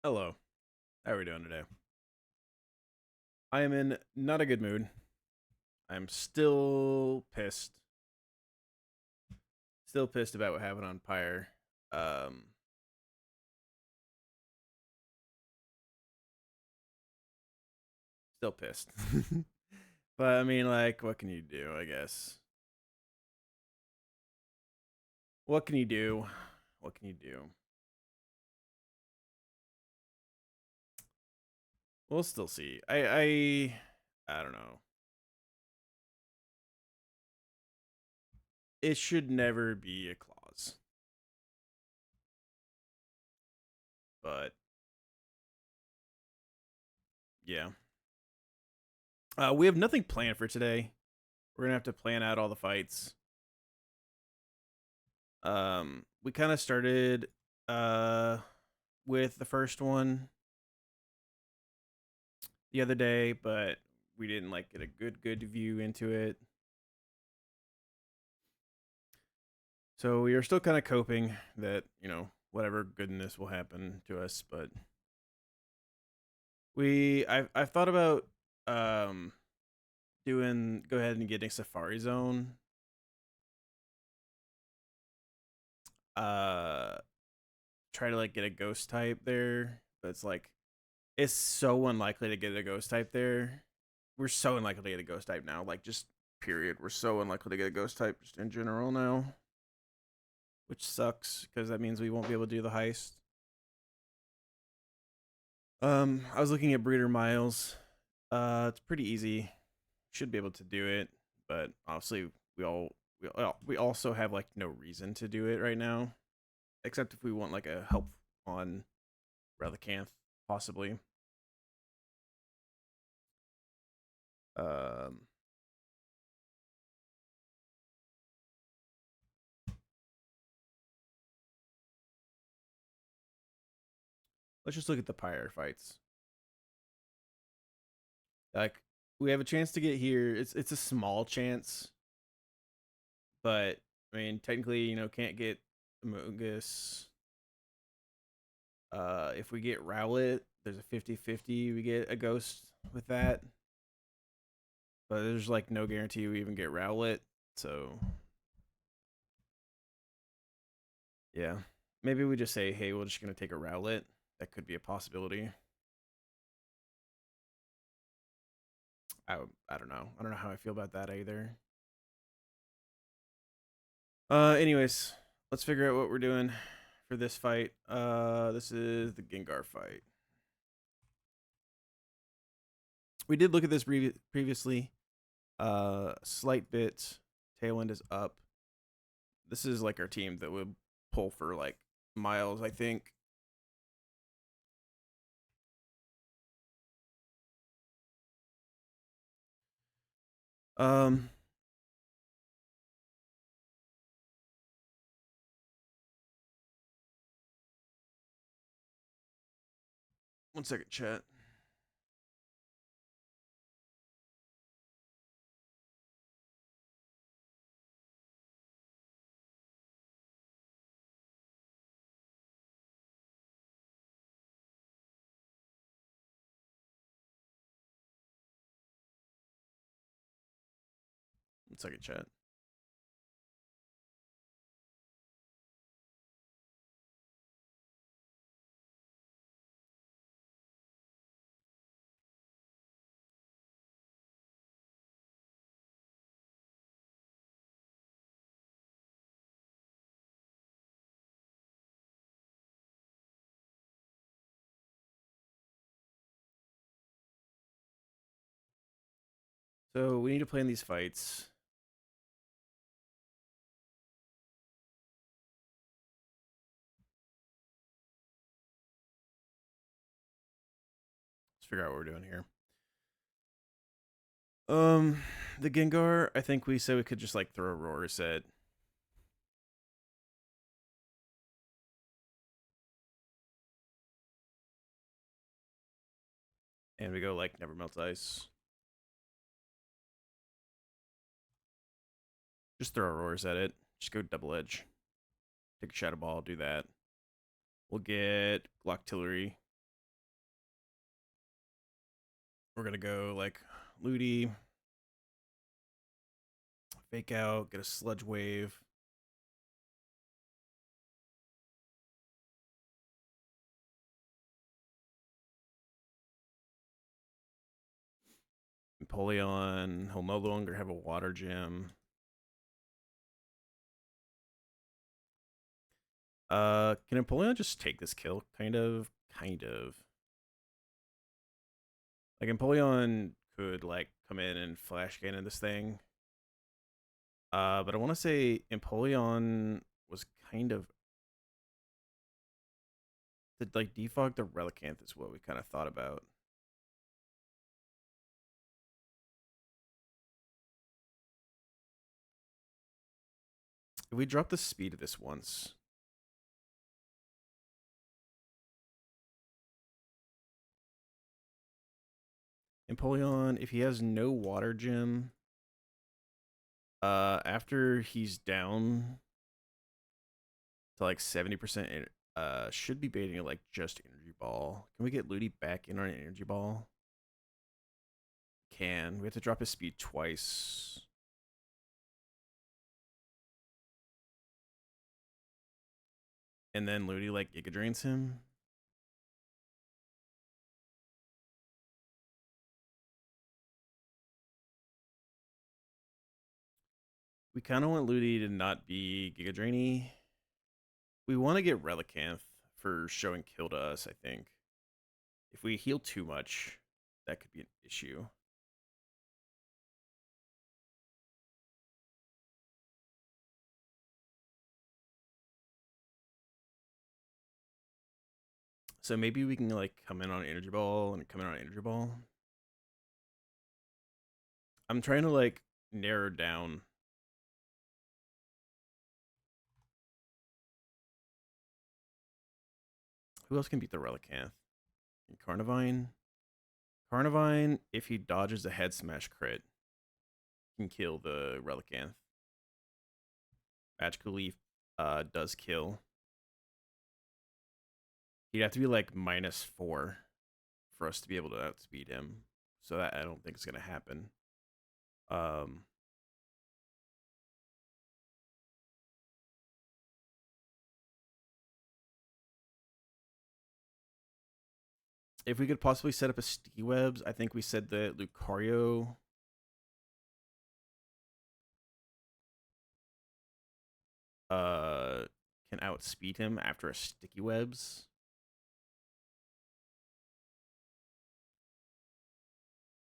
Hello. How are we doing today? I am in not a good mood. I'm still pissed. Still pissed about what happened on Pyre. Um, Still pissed. But I mean, like, what can you do? I guess. What can you do? What can you do? We'll still see. I don't know. It should never be a clause, but yeah. We have nothing planned for today. We're gonna have to plan out all the fights. We kind of started uh with the first one the other day, but we didn't like get a good view into it. So we are still kind of coping that, whatever goodness will happen to us, but I've thought about um doing go ahead and getting Safari Zone. Uh Try to like get a ghost type there, but it's so unlikely to get a ghost type there. We're so unlikely to get a ghost type now. Like just period. We're so unlikely to get a ghost type just in general now, which sucks because that means we won't be able to do the heist. I was looking at breeder miles. It's pretty easy. Should be able to do it, but obviously we also have like no reason to do it right now, except if we want like a help on Relicanth, possibly. Um, let's just look at the Pyre fights. Like we have a chance to get here. It's a small chance, but I mean technically, can't get Amogus. If we get Rowlet, there's a 50-50 we get a ghost with that. But there's like no guarantee we even get Rowlet. So yeah. Maybe we just say, hey, we're just gonna take a Rowlet. That could be a possibility. I don't know. I don't know how I feel about that either. Anyways, let's figure out what we're doing for this fight. This is the Gengar fight. We did look at this previously. Slight bit. Tailwind is up. This is like our team that would pull for like miles, I think. Um, 1 second, chat. One second, chat. So we need to plan these fights. Let's figure out what we're doing here. The Gengar, I think we said we could just like throw a roar set. And we go like Never Melts Ice. Just throw a roars at it. Just go double edge. Take a Shadow Ball, do that. We'll get Glock Tillery. We're gonna go like Ludi, fake out, get a sludge wave. Empoleon, he'll no longer have a water gem. Can Empoleon just take this kill? Kind of. Like Empoleon could like come in and flash cannon this thing. But I want to say Empoleon was kind of to like defog the Relicanth is what we kind of thought about. If we drop the speed of this once. Empoleon, if he has no water gem, after he's down to like 70%, should be baiting like just energy ball. Can we get Ludi back in on an energy ball? Can. We have to drop his speed twice. And then Ludi like Giga Drains him. We kind of want Ludi to not be Giga Drainy. We want to get Relicanth for showing kill to us, I think. If we heal too much, that could be an issue. So maybe we can like come in on Energy Ball and come in on Energy Ball. I'm trying to like narrow down. Who else can beat the Relicanth? Carnivine. Carnivine, if he dodges a head smash crit, can kill the Relicanth. Magical Leaf does kill. He'd have to be like -4 for us to be able to outspeed him. So that I don't think is gonna happen. If we could possibly set up a sticky webs, I think we said that Lucario can outspeed him after a sticky webs.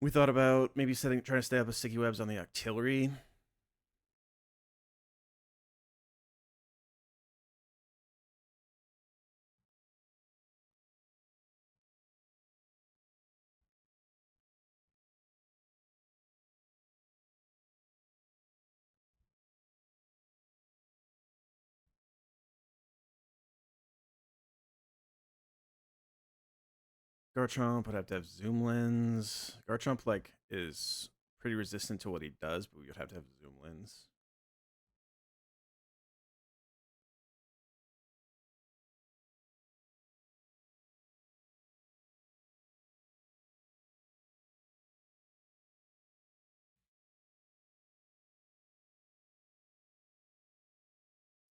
We thought about maybe trying to stay up a sticky webs on the Octillery. Garchomp would have to have zoom lens. Garchomp like is pretty resistant to what he does, but we would have to have zoom lens.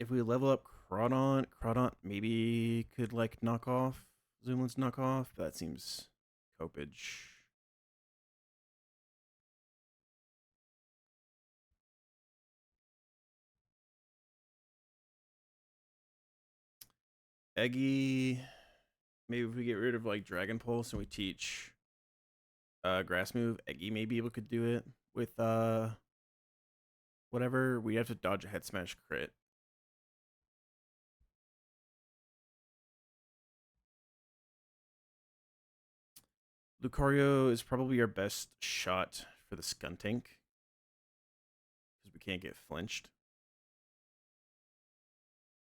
If we level up Crawdont maybe could like knock off Zoomlin's knock off. That seems copage. Eggy, maybe if we get rid of like Dragon Pulse and we teach Grass Move, Eggy maybe we could do it with whatever. We have to dodge a head smash crit. Lucario is probably our best shot for the Skuntank because we can't get flinched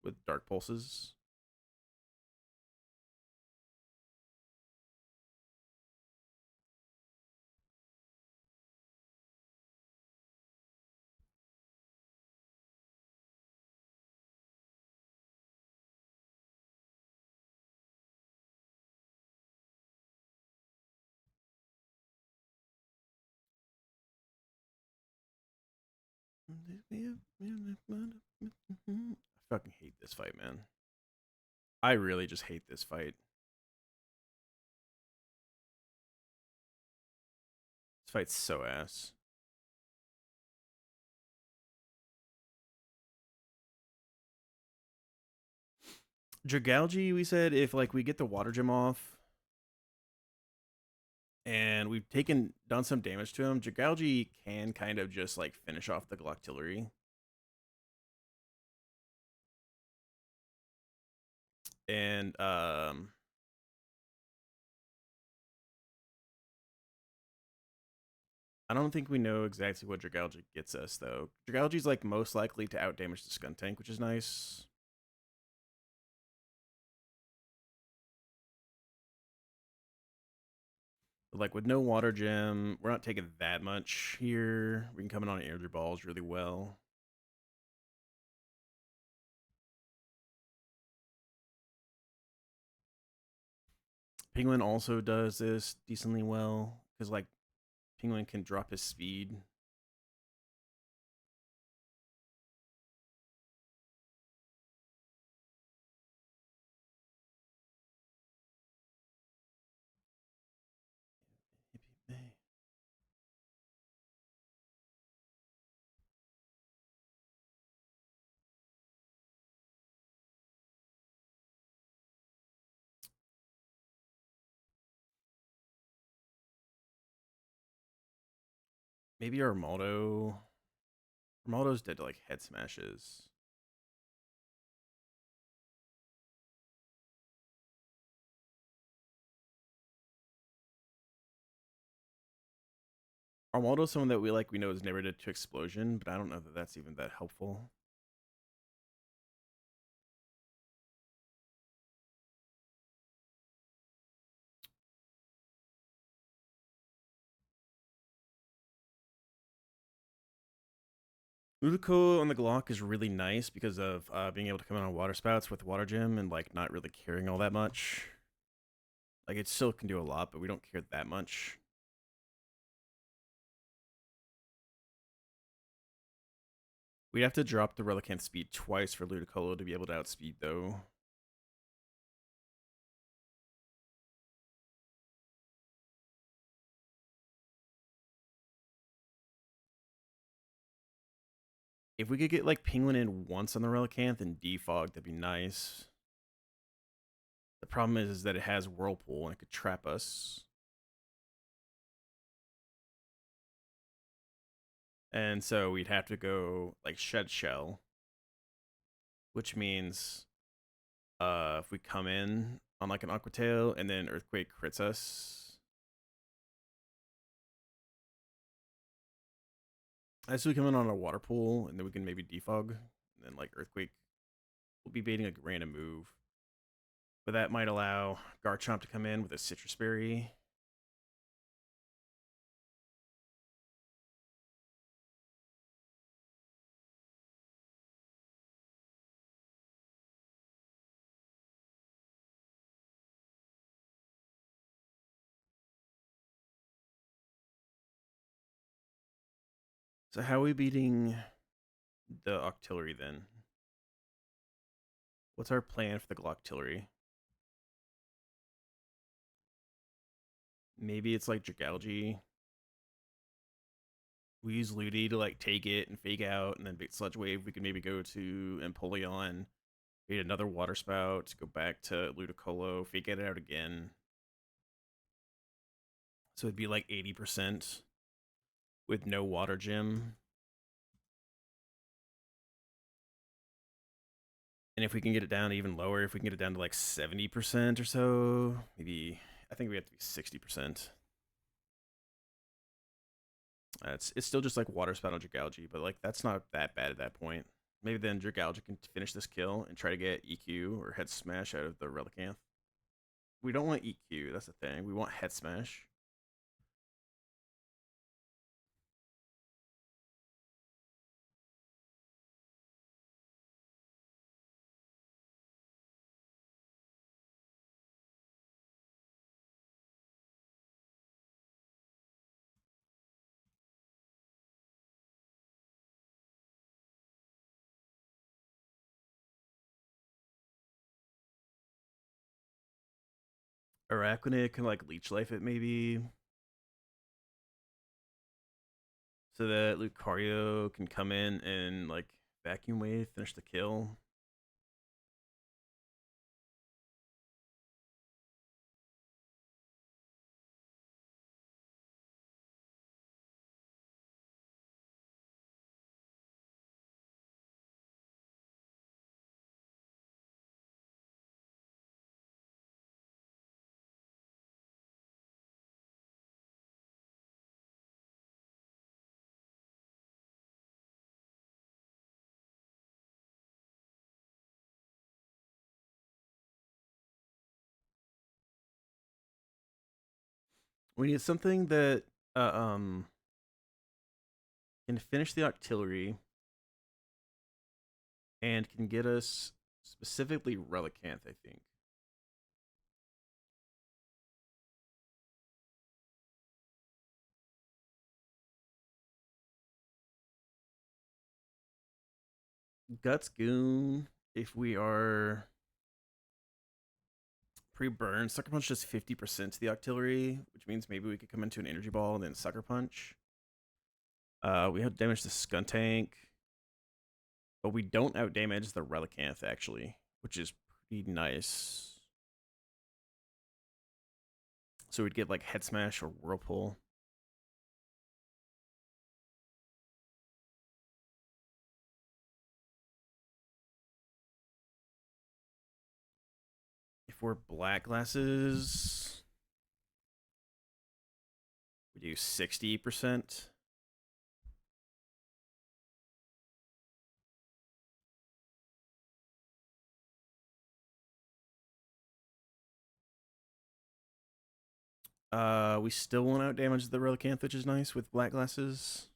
with Dark Pulses. I fucking hate this fight, man. I really just hate this fight. This fight's so ass. Dragalge, we said if like we get the water gem off and we've done some damage to him, Dragalge can kind of just like finish off the Glocktillery. And I don't think we know exactly what Dragalge gets us though. Dragalge's like most likely to outdamage the Skuntank, which is nice. But like with no water gem, we're not taking that much here. We can come in on energy balls really well. Penguin also does this decently well because like Penguin can drop his speed. Maybe Armaldo. Armaldo's dead to like head smashes. Armaldo's someone that we know is never dead to explosion, but I don't know that that's even that helpful. Ludicolo on the Glock is really nice because of being able to come in on water spouts with water gem and like not really caring all that much. Like it still can do a lot, but we don't care that much. We'd have to drop the Relicanth speed twice for Ludicolo to be able to outspeed though. If we could get like Penguin in once on the Relicanth and defog, that'd be nice. The problem is that it has Whirlpool and it could trap us. And so we'd have to go like Shed Shell, which means if we come in on like an Aqua Tail and then Earthquake crits us. As we come in on a Water Pool and then we can maybe defog. And then like Earthquake will be baiting a random move. But that might allow Garchomp to come in with a Citrus Berry. So how are we beating the Octillery then? What's our plan for the Glocktillery? Maybe it's like Dragalge. We use Ludi to like take it and fake out, and then Big Sludge Wave. We can maybe go to Empoleon, create another Water Spout, go back to Ludicolo, fake it out again. So it'd be like 80% with no Water Gem. And if we can get it down even lower, if we can get it down to like 70% or so, maybe I think we have to be 60%. It's still just like Water Spout on Dragalge, but like that's not that bad at that point. Maybe then Dragalge can finish this kill and try to get EQ or Head Smash out of the Relicanth. We don't want EQ, that's the thing. We want Head Smash. Arachnid can like leech life it maybe, so that Lucario can come in and like vacuum wave, finish the kill. We need something that uh, um can finish the artillery and can get us specifically Relicanth, I think. Guts Goon, if we are pre-burn, Sucker Punch does 50% to the artillery, which means maybe we could come into an Energy Ball and then Sucker Punch. We have damage the Skuntank, but we don't outdamage the Relicanth, actually, which is pretty nice. So we'd get like Head Smash or Whirlpool. If we're Black Glasses, we do 60%. We still won't outdamage the Relicanth, which is nice with Black Glasses.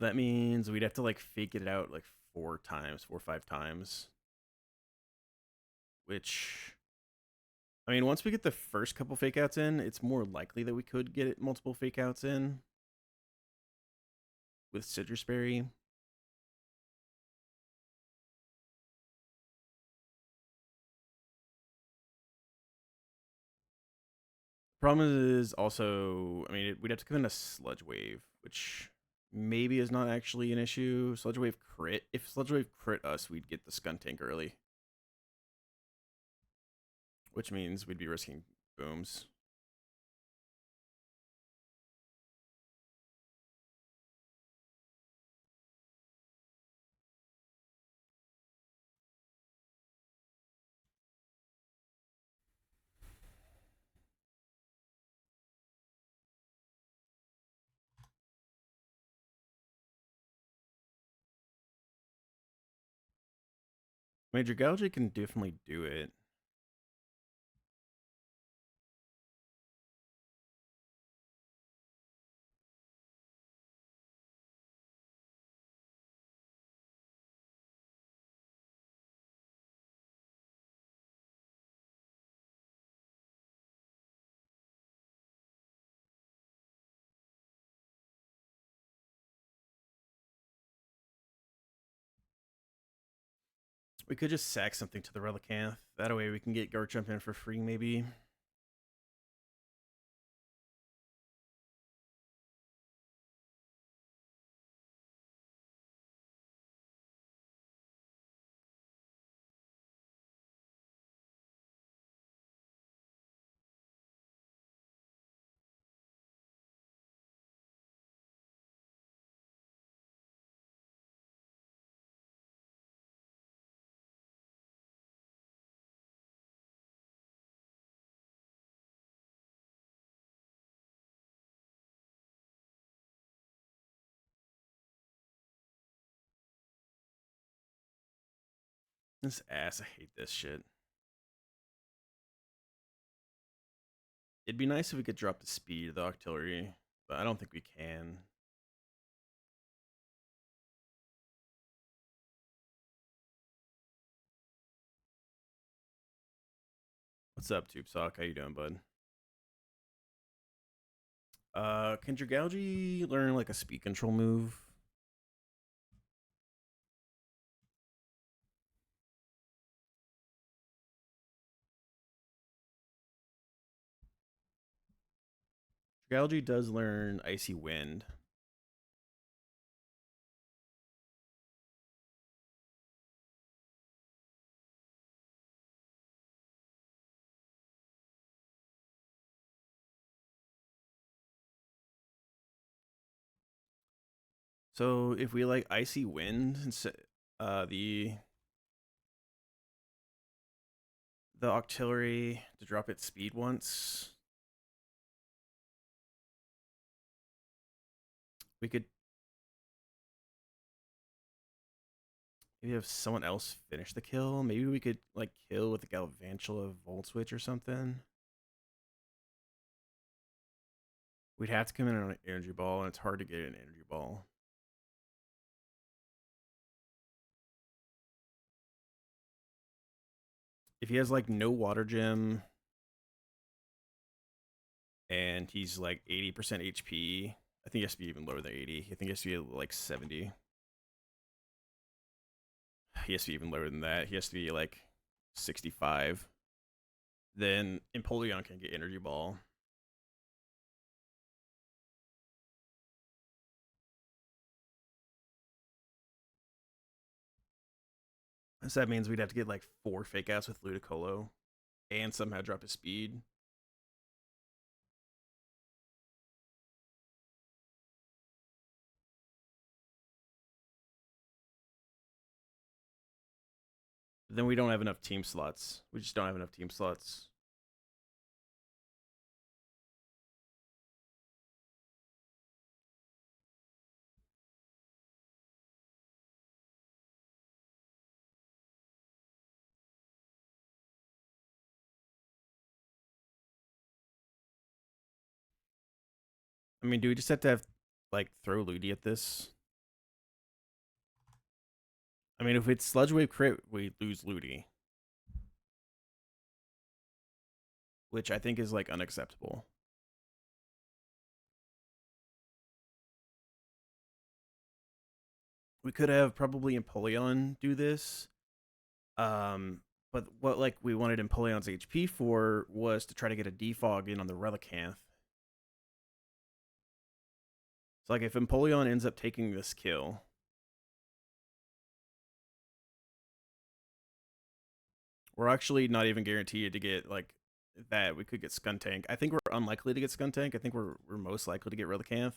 That means we'd have to like fake it out like 4 or 5 times. Which, I mean, once we get the first couple fake outs in, it's more likely that we could get multiple fake outs in with Citrus Berry. Problem is also, I mean, we'd have to come in a Sludge Wave, which maybe is not actually an issue. Sludge Wave crit. If Sludge Wave crit us, we'd get the Skuntank early, which means we'd be risking booms. Major Gouge can definitely do it. We could just sack something to the Relicanth. That way we can get Garchomp in for free, maybe. This ass, I hate this shit. It'd be nice if we could drop the speed of the Octillery, but I don't think we can. What's up, Tube Sock? How you doing, bud? Can Dragalge learn like a speed control move? Dragalge does learn Icy Wind. So if we like Icy Wind, uh, the the Octillery to drop its speed once, we could maybe have someone else finish the kill. Maybe we could like kill with the Galvantula Volt Switch or something. We'd have to come in on an energy ball, and it's hard to get an energy ball. If he has like no water gem and he's like 80% HP, I think he has to be even lower than 80. I think he has to be like 70. He has to be even lower than that. He has to be like 65. Then Empoleon can get energy ball. So that means we'd have to get like 4 fake outs with Ludicolo and somehow drop his speed. Then we don't have enough team slots. We just don't have enough team slots. I mean, do we just have to have like throw Ludi at this? I mean, if it's Sludge Wave crit, we lose Ludi, which I think is like unacceptable. We could have probably Empoleon do this. But what like we wanted Empoleon's HP for was to try to get a defog in on the Relicanth. So like if Empoleon ends up taking this kill, we're actually not even guaranteed to get like that. We could get Skuntank. I think we're unlikely to get Skuntank. I think we're most likely to get Relicanth.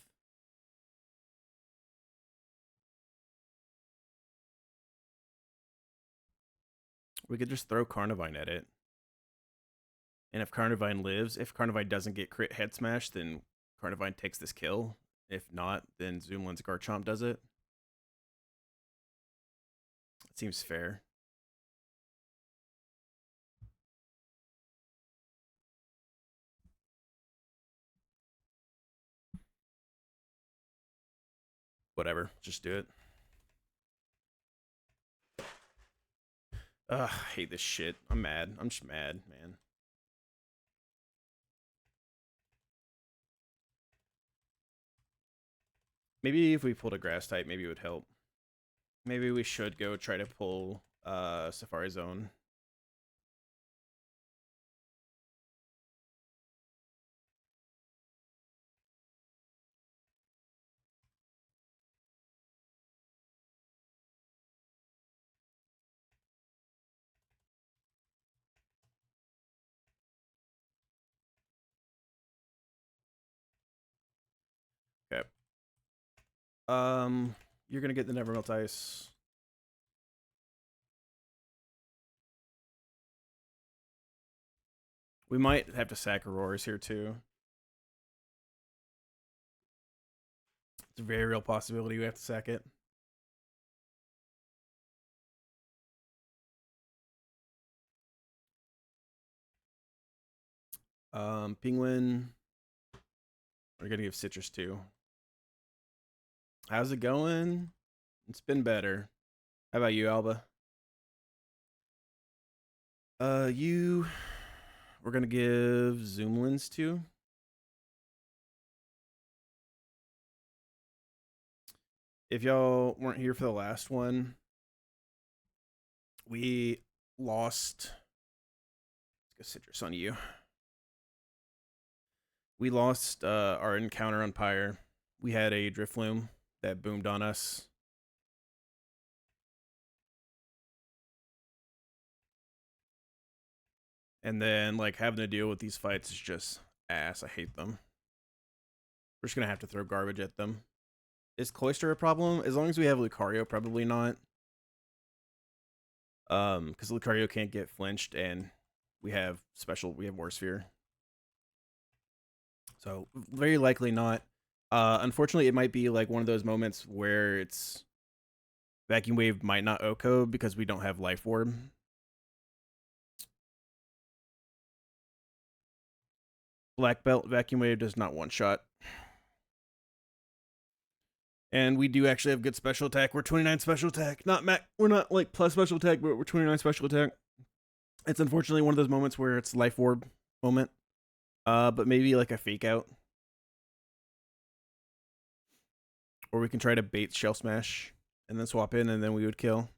We could just throw Carnivine at it. And if Carnivine lives, if Carnivine doesn't get crit head smash, then Carnivine takes this kill. If not, then Zoomlin's Garchomp does it. It seems fair. Whatever, just do it. Ugh, I hate this shit. I'm mad. I'm just mad, man. Maybe if we pulled a grass type, maybe it would help. Maybe we should go try to pull Safari Zone. Okay. You're gonna get the Nevermelt Ice. We might have to sack Aurors here too. It's a very real possibility we have to sack it. Penguin. We're gonna give Citrus too. How's it going? It's been better. How about you, Alba? You. We're gonna give Zoomlins to. if y'all weren't here for the last one, we lost. Let's go citrus on you. We lost our encounter on Pyre. We had a drift flume that boomed on us. And then, like, having to deal with these fights is just ass. I hate them. We're just gonna have to throw garbage at them. Is Cloister a problem? As long as we have Lucario, probably not. Because Lucario can't get flinched, and we have War Sphere. So, very likely not. Unfortunately, it might be, like, one of those moments where it's... Vacuum Wave might not OHKO because we don't have Life Orb. Black Belt Vacuum Wave does not one-shot. And we do actually have good special attack. We're 29 special attack. We're not like plus special attack, but we're 29 special attack. It's unfortunately one of those moments where it's Life Orb moment. But maybe like a fake out. Or we can try to bait Shell Smash and then swap in and then we would kill.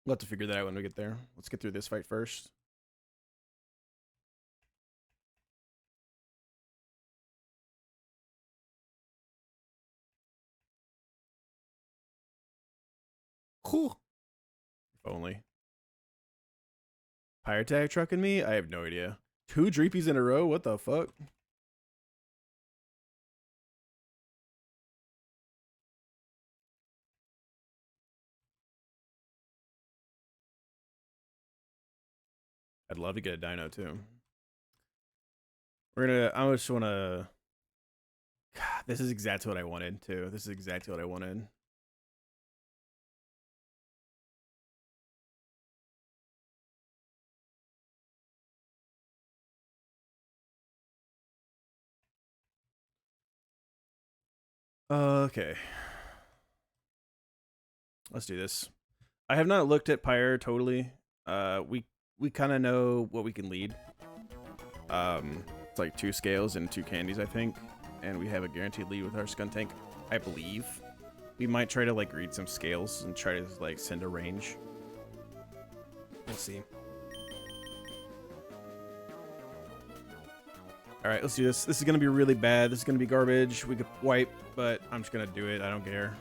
We'll have to figure that out when we get there. Let's get through this fight first. Whew. If only. Pyre tag trucking me? I have no idea. 2 Dreepies in a row? What the fuck? I'd love to get a dino too. I just wanna... God, this is exactly what I wanted too. This is exactly what I wanted. Okay. Let's do this. I have not looked at Pyre totally. We kind of know what we can lead. It's like 2 scales and 2 candies, I think. And we have a guaranteed lead with our Skuntank, I believe. We might try to like read some scales and try to like send a range. We'll see. Alright, let's do this. This is going to be really bad. This is going to be garbage. We could wipe, but I'm just going to do it. I don't care.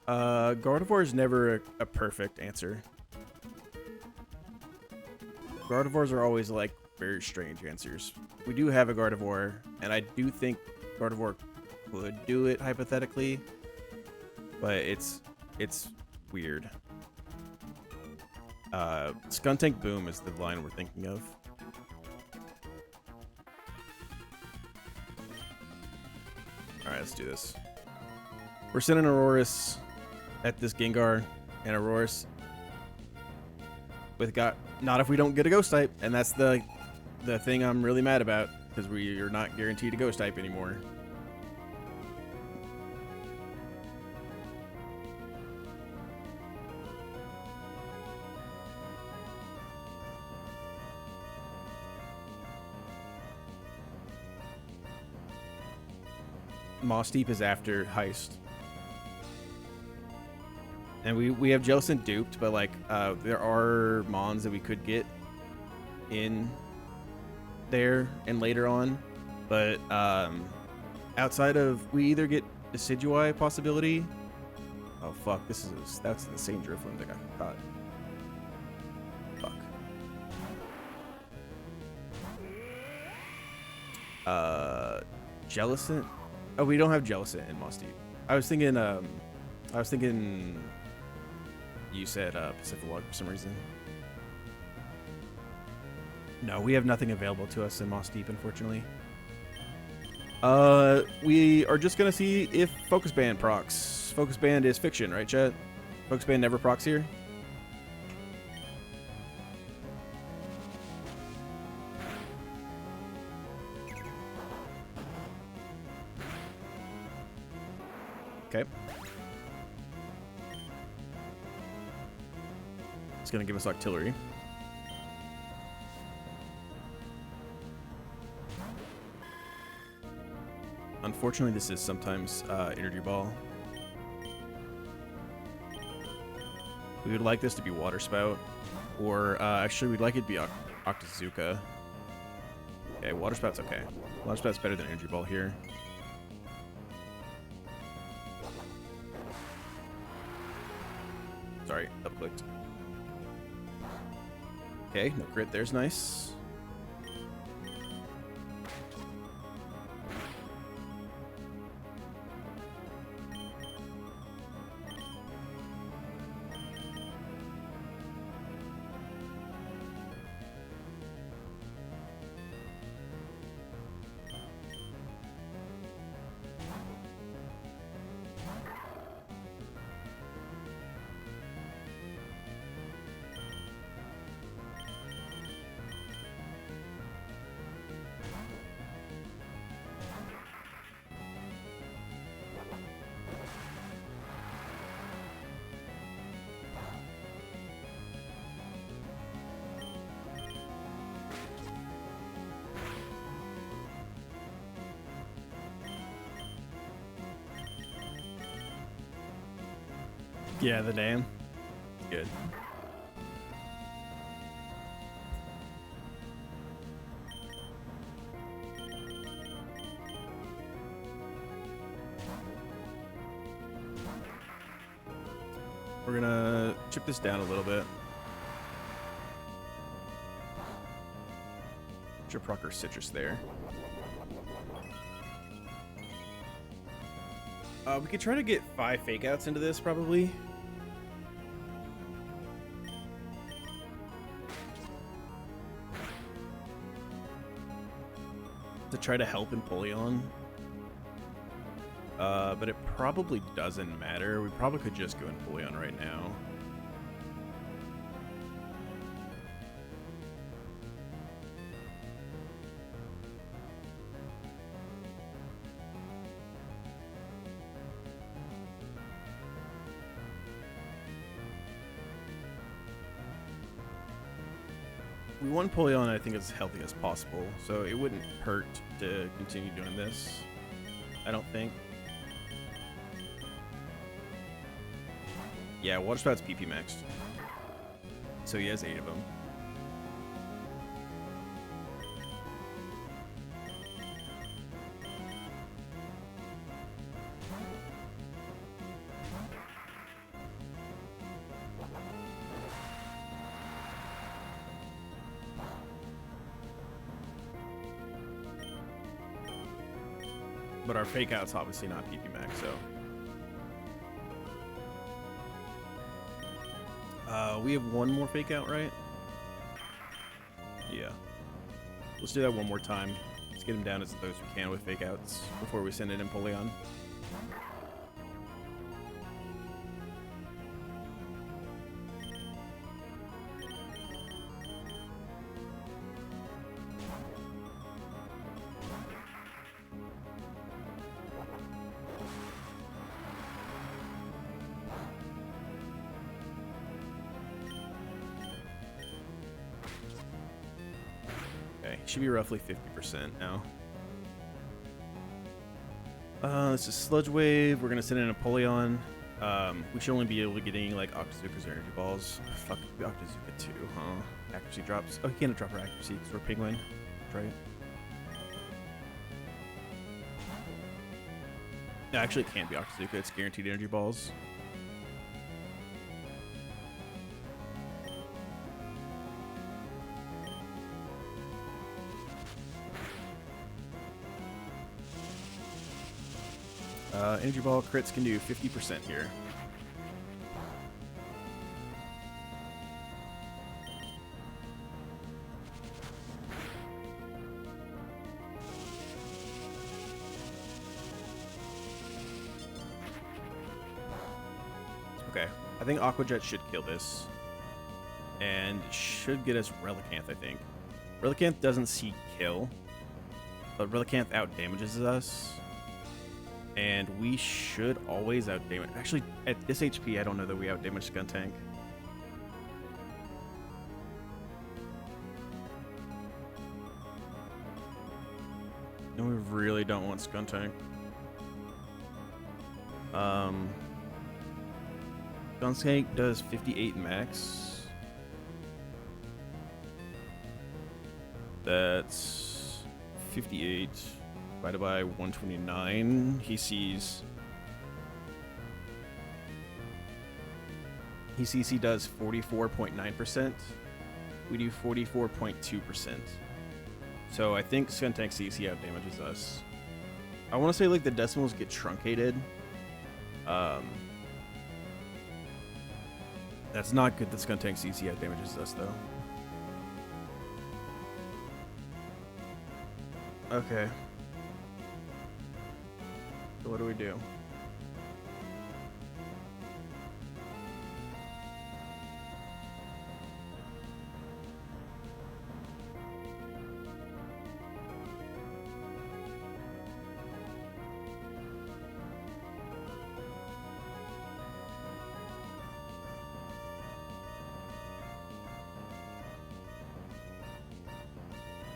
Gardevoir is never a perfect answer. Gardevoirs are always like very strange answers. We do have a Gardevoir, and I do think Gardevoir could do it hypothetically, but it's weird. Skuntank Boom is the line we're thinking of. Alright, let's do this. We're sending Aurorus at this Gengar, and Aurorus with not if we don't get a Ghost type, and that's the thing I'm really mad about, because we are not guaranteed a Ghost type anymore. Moss Deep is after Heist. And we have Jellicent duped, but like there are Mons that we could get in there and later on. But outside of, we either get Decidueye possibility. Oh fuck, that's an insane Drifloon that got caught. Fuck. Jellicent? Oh, we don't have Jellicent in Moss Deep. I was thinking you said Pacific for some reason. No, we have nothing available to us in Moss Deep, unfortunately. We are just gonna see if Focus Band procs. Focus Band is fiction, right, chat? Focus Band never procs here. Okay. gonna give us artillery. Unfortunately, this is sometimes energy ball. We would like this to be water spout, or actually we'd like it to be Octazooka. Okay, water spout's okay. Water spout's better than energy ball here. Sorry, up-clicked. Okay, no crit, there's nice. Yeah, the name. Good. We're gonna chip this down a little bit. Chip Rocker Citrus there. We could try to get 5 fake outs into this probably. To try to help Empoleon. But it probably doesn't matter. We probably could just go Empoleon right now. We want Empoleon, I think, as healthy as possible, so it wouldn't hurt to continue doing this, I don't think. Yeah, Water Spout's PP maxed. So he has 8 of them. But our fake out's obviously not PP max, so. We have one more fake out, right? Yeah. Let's do that one more time. Let's get him down as low as we can with fake outs before we send in Empoleon. Should be roughly 50% now. This is Sludge Wave. We're gonna send in Empoleon. We should only be able to get any like Octazookas or Energy Balls. Fuck, Octazooka too, huh? Accuracy drops. Oh, he can't drop our accuracy because we're Penguin. That's right. No, actually, it can't be Octazooka. It's guaranteed Energy Balls. Energy Ball crits can do 50% here. Okay, I think Aqua Jet should kill this. And should get us Relicanth, I think. Relicanth doesn't see kill, but Relicanth out damages us. And we should always out damage. Actually, at this HP, I don't know that we out damage Skuntank. And we really don't want Skuntank. Skuntank does 58 max. That's 58 divided by 129. He sees he does 44.9%. We do 44.2%. So I think Skuntank CC out damages us. I want to say like the decimals get truncated. That's not good that Skuntank CC out damages us though. Okay. So what do we do?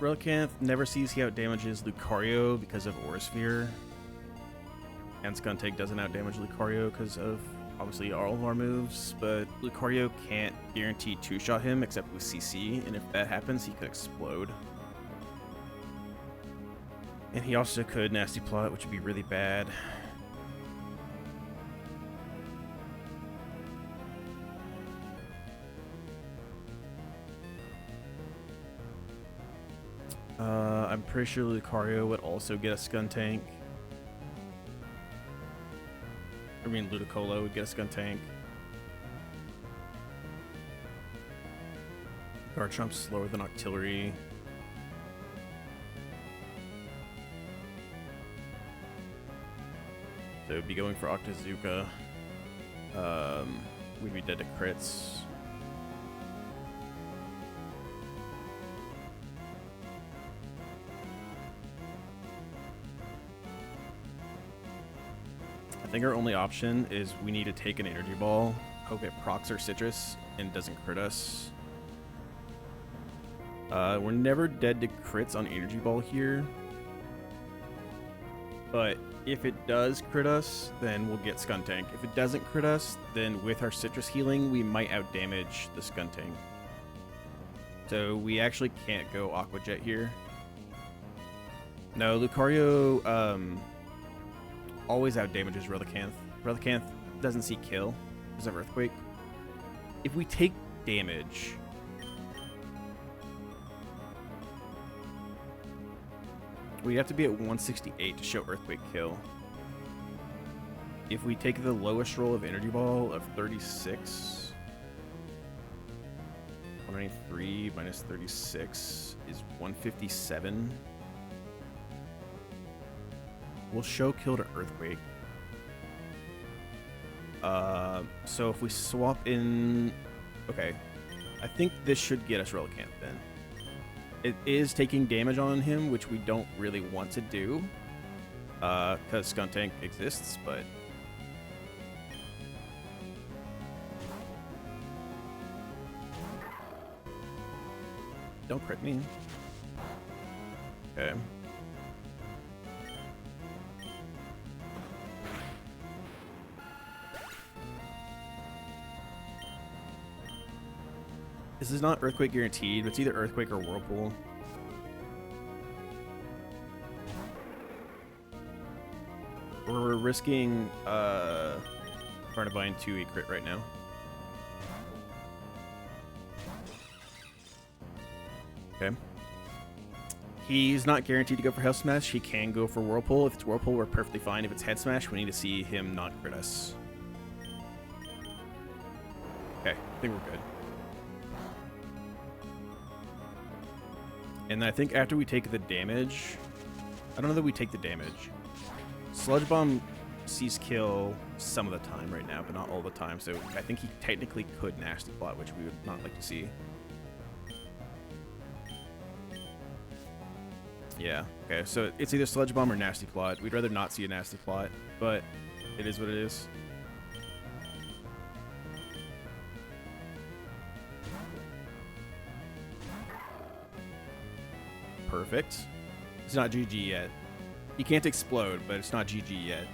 Relicanth never sees he out damages Lucario because of Aura Sphere. And Skuntank doesn't out damage Lucario because of obviously all of our moves, but Lucario can't guarantee two-shot him except with CC, and if that happens, he could explode. And he also could Nasty Plot, which would be really bad. I'm pretty sure Lucario would also get a Skuntank. I mean, Ludicolo would get a Skuntank. Garchomp's slower than Octillery. So we'd be going for Octazooka. We'd be dead to crits. I think our only option is we need to take an Energy Ball, hope it procs our Citrus and doesn't crit us. We're never dead to crits on Energy Ball here. But if it does crit us, then we'll get Skuntank. If it doesn't crit us, then with our Citrus healing, we might outdamage the Skuntank. So we actually can't go Aqua Jet here. No, Lucario always outdamages Relicanth. Relicanth doesn't see kill because of Earthquake. If we take damage, we have to be at 168 to show Earthquake kill. If we take the lowest roll of Energy Ball of 36, 193 minus 36 is 157. We'll show kill to Earthquake. So if we swap in... Okay. I think this should get us Relicanth then. It is taking damage on him, which we don't really want to do. Because Skuntank exists, but... Don't crit me. Okay. This is not Earthquake guaranteed, but it's either Earthquake or Whirlpool. We're risking RunAndBun to a crit right now. Okay. He's not guaranteed to go for Health Smash. He can go for Whirlpool. If it's Whirlpool, we're perfectly fine. If it's Head Smash, we need to see him not crit us. Okay, I think we're good. And I think after we take the damage... I don't know that we take the damage. Sludge Bomb sees kill some of the time right now, but not all the time. So I think he technically could Nasty Plot, which we would not like to see. Yeah, okay. So it's either Sludge Bomb or Nasty Plot. We'd rather not see a Nasty Plot, but it is what it is. Perfect. It's not GG yet. He can't explode, but it's not GG yet.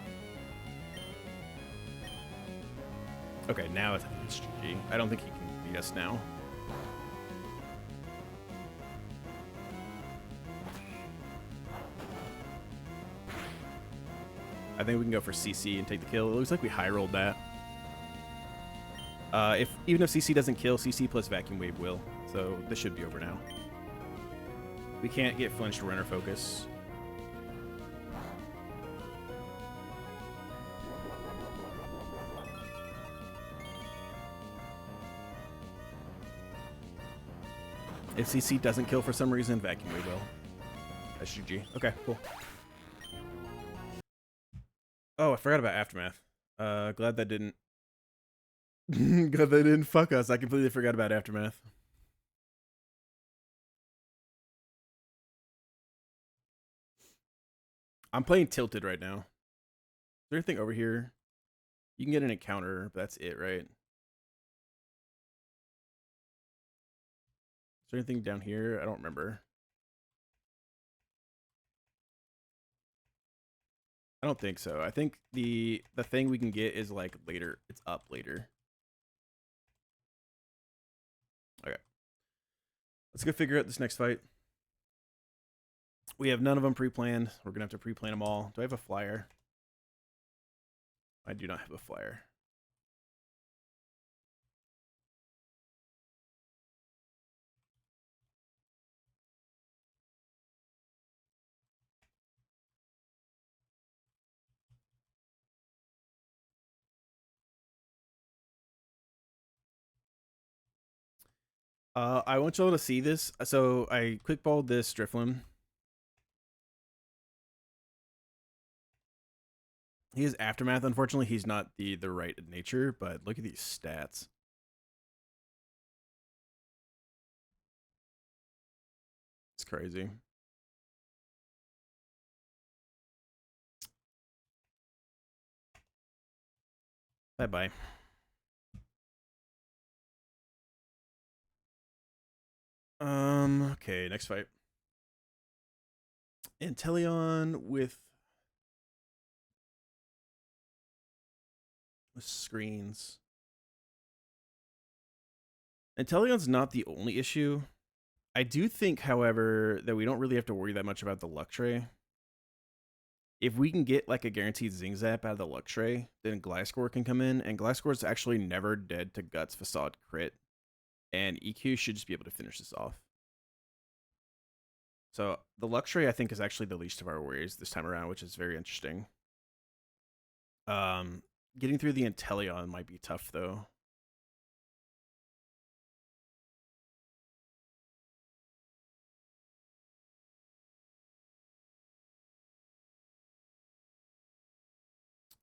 Okay, now it's GG. I don't think he can beat us now. I think we can go for CC and take the kill. It looks like we high rolled that. Even if CC doesn't kill, CC plus Vacuum Wave will. So this should be over now. We can't get flinched runner focus. If CC doesn't kill for some reason, Vacuum Wave will. That's GG. Okay, cool. Oh, I forgot about Aftermath. Glad that didn't. Glad they didn't fuck us. I completely forgot about Aftermath. I'm playing Tilted right now. Is there anything over here? You can get an encounter, but that's it, right? Is there anything down here? I don't remember. I don't think so. I think the thing we can get is like later. It's up later. Okay. Let's go figure out this next fight. We have none of them pre-planned. We're going to have to pre-plan them all. Do I have a flyer? I do not have a flyer. I want y'all to see this. So I quickballed this Drifloon. He is Aftermath. Unfortunately, he's not the right nature, but look at these stats. It's crazy. Bye-bye. Okay, next fight. Inteleon with screens. Inteleon's not the only issue. I do think, however, that we don't really have to worry that much about the luck tray. If we can get like a guaranteed Zing Zap out of the luck tray, then Gliscor can come in, and Gliscor's actually never dead to Guts Facade crit, and EQ should just be able to finish this off. So the luck tray, I think, is actually the least of our worries this time around, which is very interesting. Getting through the Inteleon might be tough, though.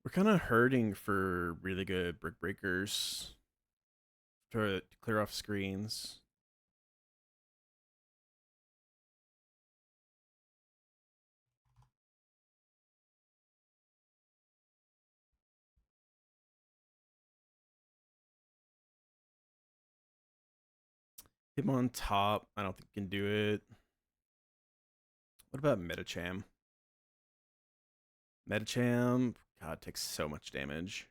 We're kind of hurting for really good Brick Breakers to clear off screens. Him on top, I don't think he can do it. What about Metacham? Metacham, God, takes so much damage.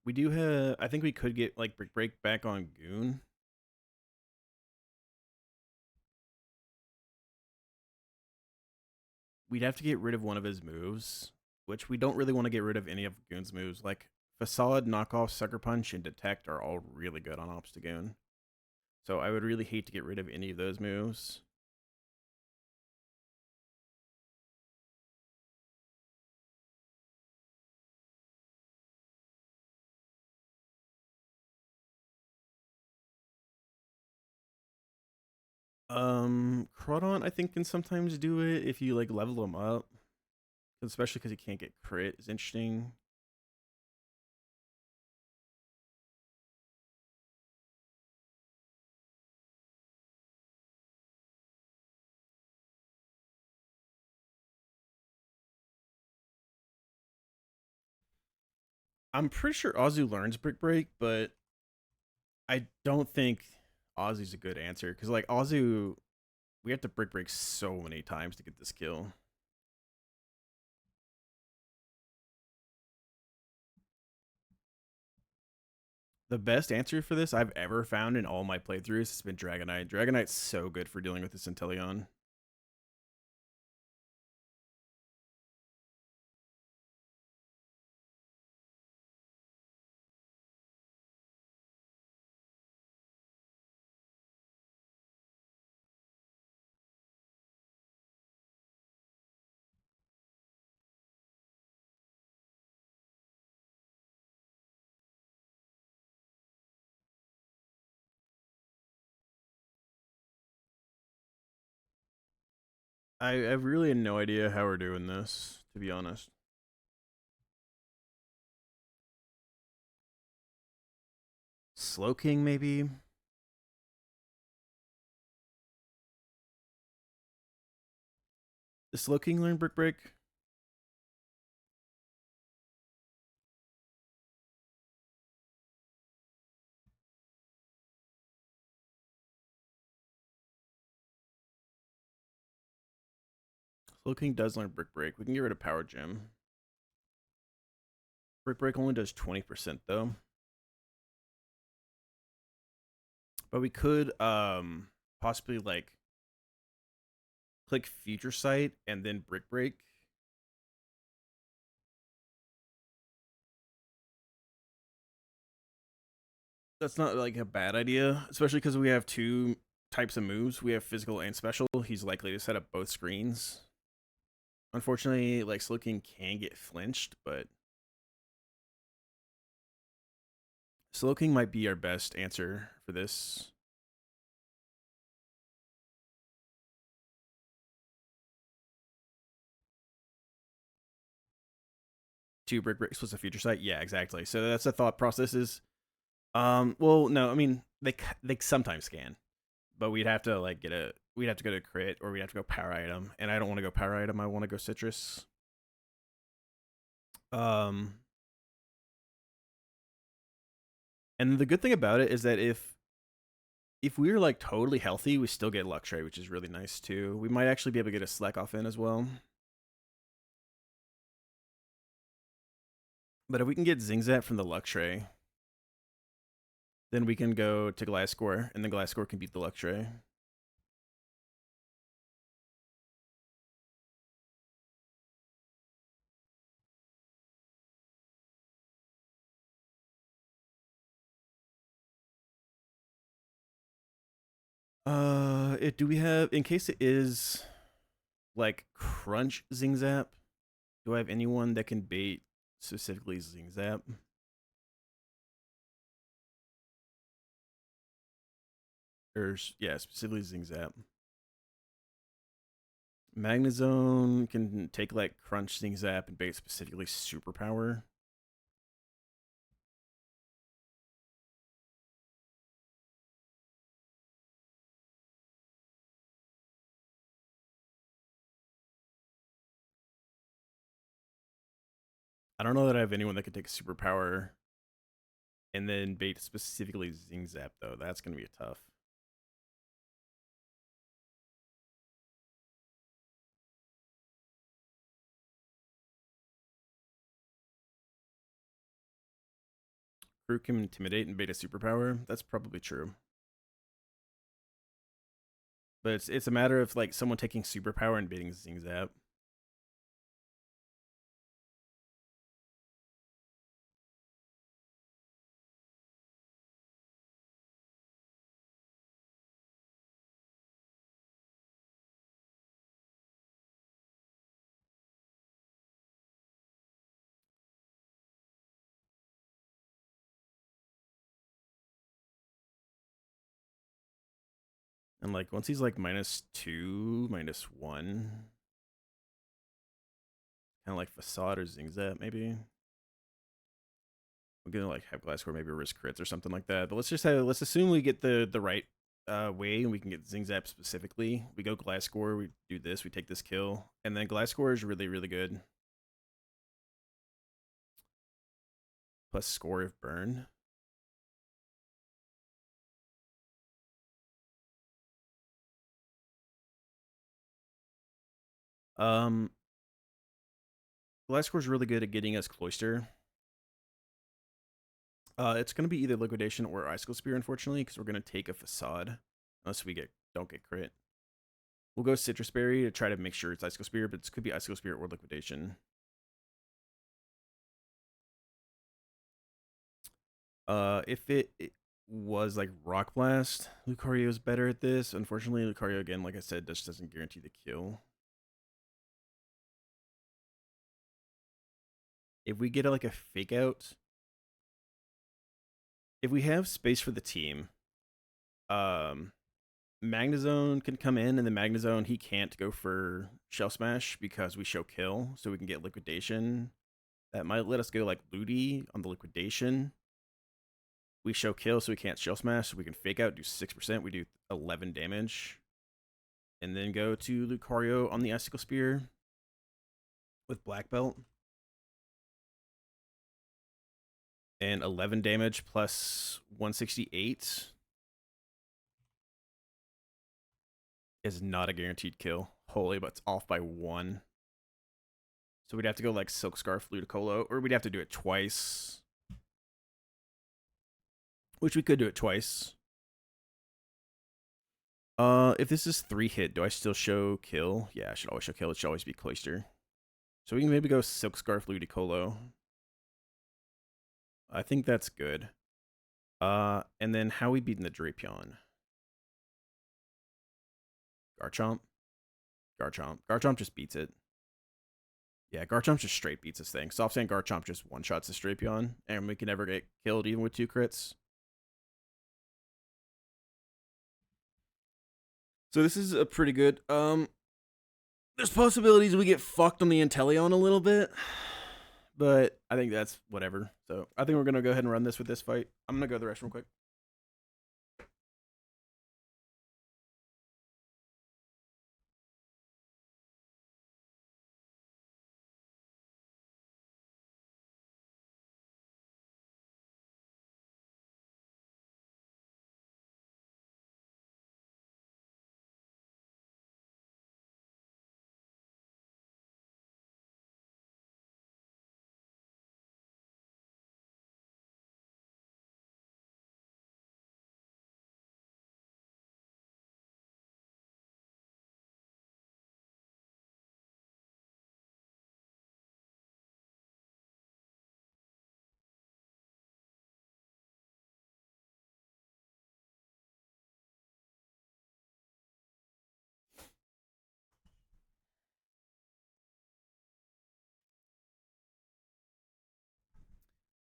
We do have, I think we could get like Brick Break back on Goon. We'd have to get rid of one of his moves, which we don't really want to get rid of any of Goon's moves. Like Facade, Knockoff, Sucker Punch, and Detect are all really good on Ops to Goon. So I would really hate to get rid of any of those moves. Crawdon, I think, can sometimes do it if you like level him up. Especially because he can't get crit is interesting. I'm pretty sure Azu learns Brick Break, but I don't think Ozzy's a good answer because like Ozzy, we have to break so many times to get this kill. The best answer for this I've ever found in all my playthroughs has been Dragonite. Dragonite's so good for dealing with this Inteleon. I have really no idea how we're doing this, to be honest. Slowking, maybe? Does Slowking learn Brick Break? Slowking does learn Brick Break. We can get rid of Power Gem. Brick Break only does 20% though. But we could possibly like click Future Sight and then Brick Break. That's not like a bad idea, especially because we have two types of moves. We have physical and special. He's likely to set up both screens. Unfortunately, like Slowking can get flinched, but Slowking might be our best answer for this. Two Brick Breaks plus a Future Sight. Yeah, exactly. So that's the thought process is. Well, no, I mean they sometimes can, but we'd have to like we'd have to go to crit or we'd have to go power item, and I don't want to go power item. I want to go citrus. Um, and the good thing about it is that if we're like totally healthy, we still get Luxray, which is really nice too. We might actually be able to get a Slack off in as well. But if we can get Zingzat from the Luxray, then we can go to Glasgow, and then Glasgow can beat the Luxray. Do we have in case it is like Crunch Zingzap? Do I have anyone that can bait specifically Zingzap? Or yeah, specifically Zingzap. Magnezone can take like Crunch Zingzap and bait specifically Superpower. I don't know that I have anyone that can take a Superpower and then bait specifically Zingzap though. That's gonna be tough. Crew can intimidate and bait a Superpower. That's probably true. But it's a matter of like someone taking Superpower and baiting Zingzap. And like once he's like -2, -1, kind of like Facade or Zingzap maybe. We're gonna like have Glasscore maybe risk crits or something like that. But let's assume we get the right way and we can get Zingzap specifically. We go Glasscore, we do this, we take this kill, and then Glasscore is really good. Plus score of burn. Um, Glasscore's really good at getting us Cloister. It's gonna be either Liquidation or Icicle Spear, unfortunately, because we're gonna take a Facade, unless we don't get crit. We'll go Citrus Berry to try to make sure it's Icicle Spear, but it could be Icicle Spear or Liquidation. If it was like Rock Blast, Lucario's better at this. Unfortunately, Lucario, again, like I said, just doesn't guarantee the kill. If we get like a Fake Out, if we have space for the team, um, Magnezone can come in, and the Magnezone, he can't go for Shell Smash because we show kill, so we can get Liquidation. That might let us go like Ludi on the Liquidation. We show kill, so we can't Shell Smash, so we can Fake Out, do 6%. We do 11 damage. And then go to Lucario on the Icicle Spear with Black Belt. And 11 damage plus 168 is not a guaranteed kill. Holy, but it's off by 1. So we'd have to go like Silk Scarf, Ludicolo, or we'd have to do it twice. Which we could do it twice. If this is 3 hit, do I still show kill? Yeah, I should always show kill. It should always be Cloister. So we can maybe go Silk Scarf, Ludicolo. I think that's good. And then how we beating the Drapion? Garchomp? Garchomp. Garchomp just beats it. Yeah, Garchomp just straight beats this thing. Soft Sand Garchomp just one-shots the Drapion, and we can never get killed even with 2 crits. So this is a pretty good. There's possibilities we get fucked on the Inteleon a little bit, but I think that's whatever. So I think we're gonna go ahead and run this with this fight. I'm gonna go to the restroom quick.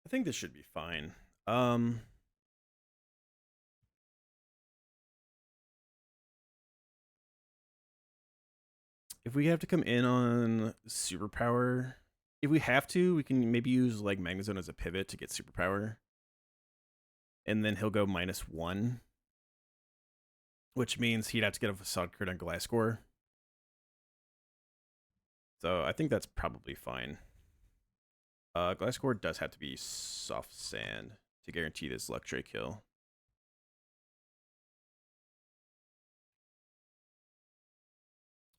I think this should be fine. If we have to come in on superpower, if we have to, we can maybe use like Magnezone as a pivot to get superpower. And then he'll go -1, which means he'd have to get a Facade crit on Glasscore. So I think that's probably fine. Glasscore does have to be Soft Sand to guarantee this Luck Tray kill.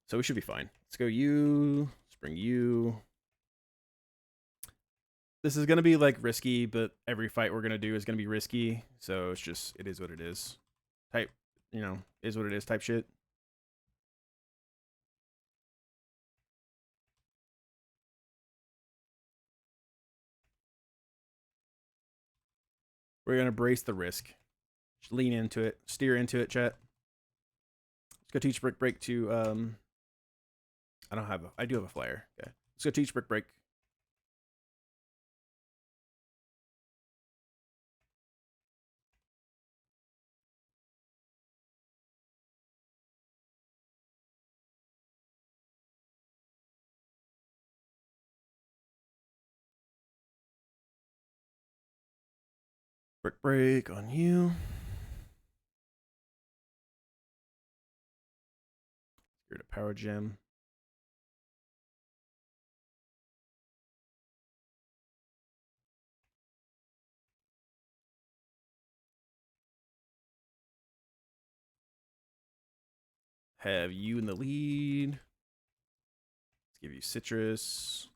So we should be fine. Let's go you, Spring you. This is going to be like risky, but every fight we're going to do is going to be risky. So it's just, it is what it is. Type, is what it is type shit. We're going to brace the risk. Just lean into it. Steer into it, chat. Let's go teach Brick Break to, I do have a flyer. Okay. Let's go teach Brick Break. Brick Break on you. Spirit of Power Gem. Have you in the lead. give you citrus.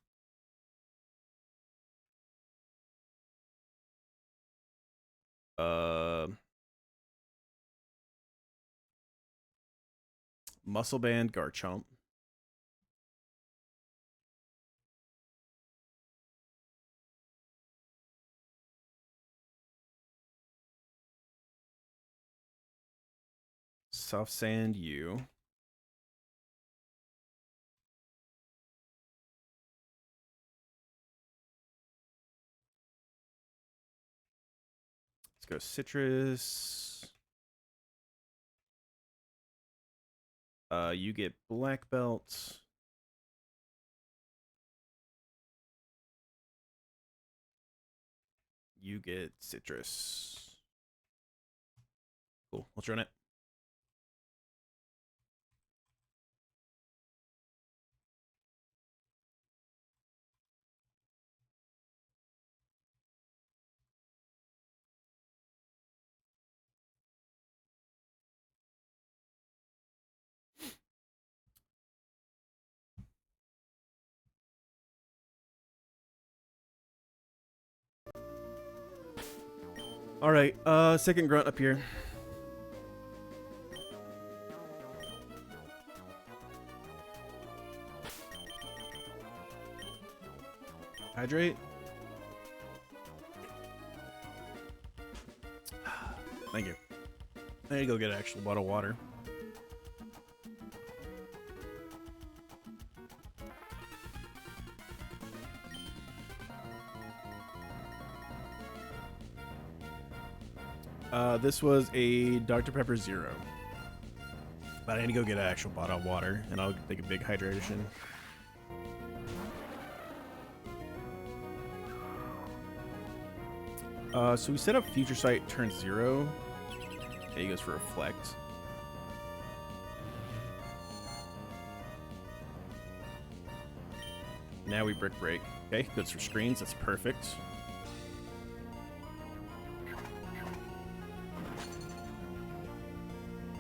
Muscle Band Garchomp. Soft Sand U. Let's go citrus. You get black belt. You get citrus. Cool. Let's run it. All right. Second grunt up here. Hydrate. Thank you. I need to go get an actual bottle of water. This was a Dr. Pepper Zero. But I need to go get an actual bottle of water, and I'll take a big hydration. So we set up Future Sight turn 0. Okay, he goes for Reflect. Now we Brick Break. Okay, goes for screens. That's perfect.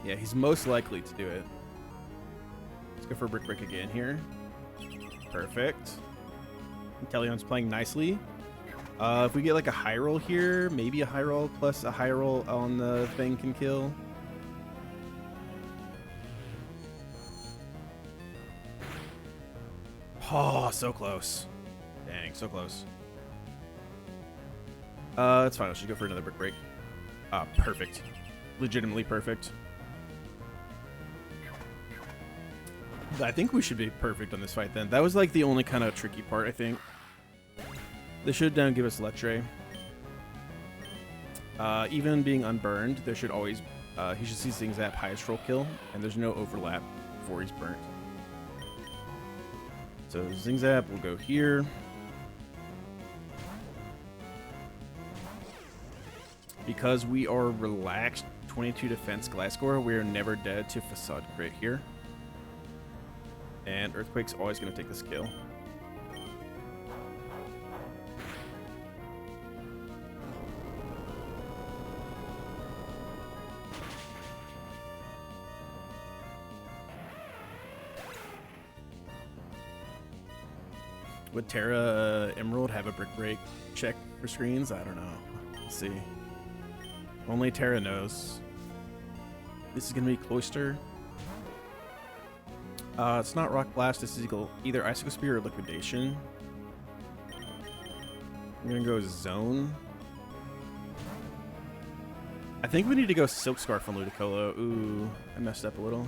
Yeah, he's most likely to do it. Let's go for Brick Break again here. Perfect. Inteleon's playing nicely. If we get like a high roll here, maybe a high roll plus a high roll on the thing can kill. Oh, so close. Dang, so close. That's fine. I should go for another Brick Break. Perfect. Legitimately perfect. I think we should be perfect on this fight then. That was like the only kind of tricky part, I think. They should down give us Lectre. Even being unburned, there should always he should see Zing Zap highest roll kill, and there's no overlap before he's burnt. So Zing Zap will go here. Because we are relaxed 22 defense Glasgow, we are never dead to Facade Crit here. And Earthquake's always going to take this kill. Would Terra Emerald have a Brick Break check for screens? I don't know. Let's see. Only Terra knows. This is going to be Cloister. It's not Rock Blast. This is either Icicle Spear or Liquidation. I'm going to go Zone. I think we need to go Silk Scarf on Ludicolo. Ooh, I messed up a little.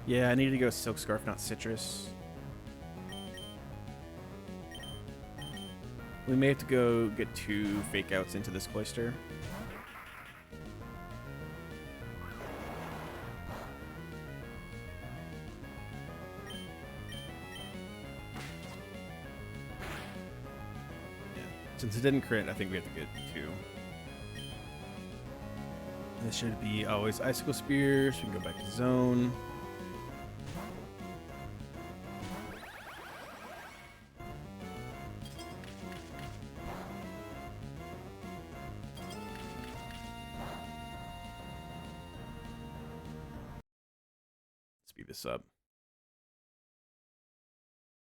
Yeah, I need to go Silk Scarf, not Citrus. We may have to go get 2 Fake Outs into this Cloister. Yeah. Since it didn't crit, I think we have to get 2. This should be always Icicle Spear, so we can go back to Zone. Speed this up.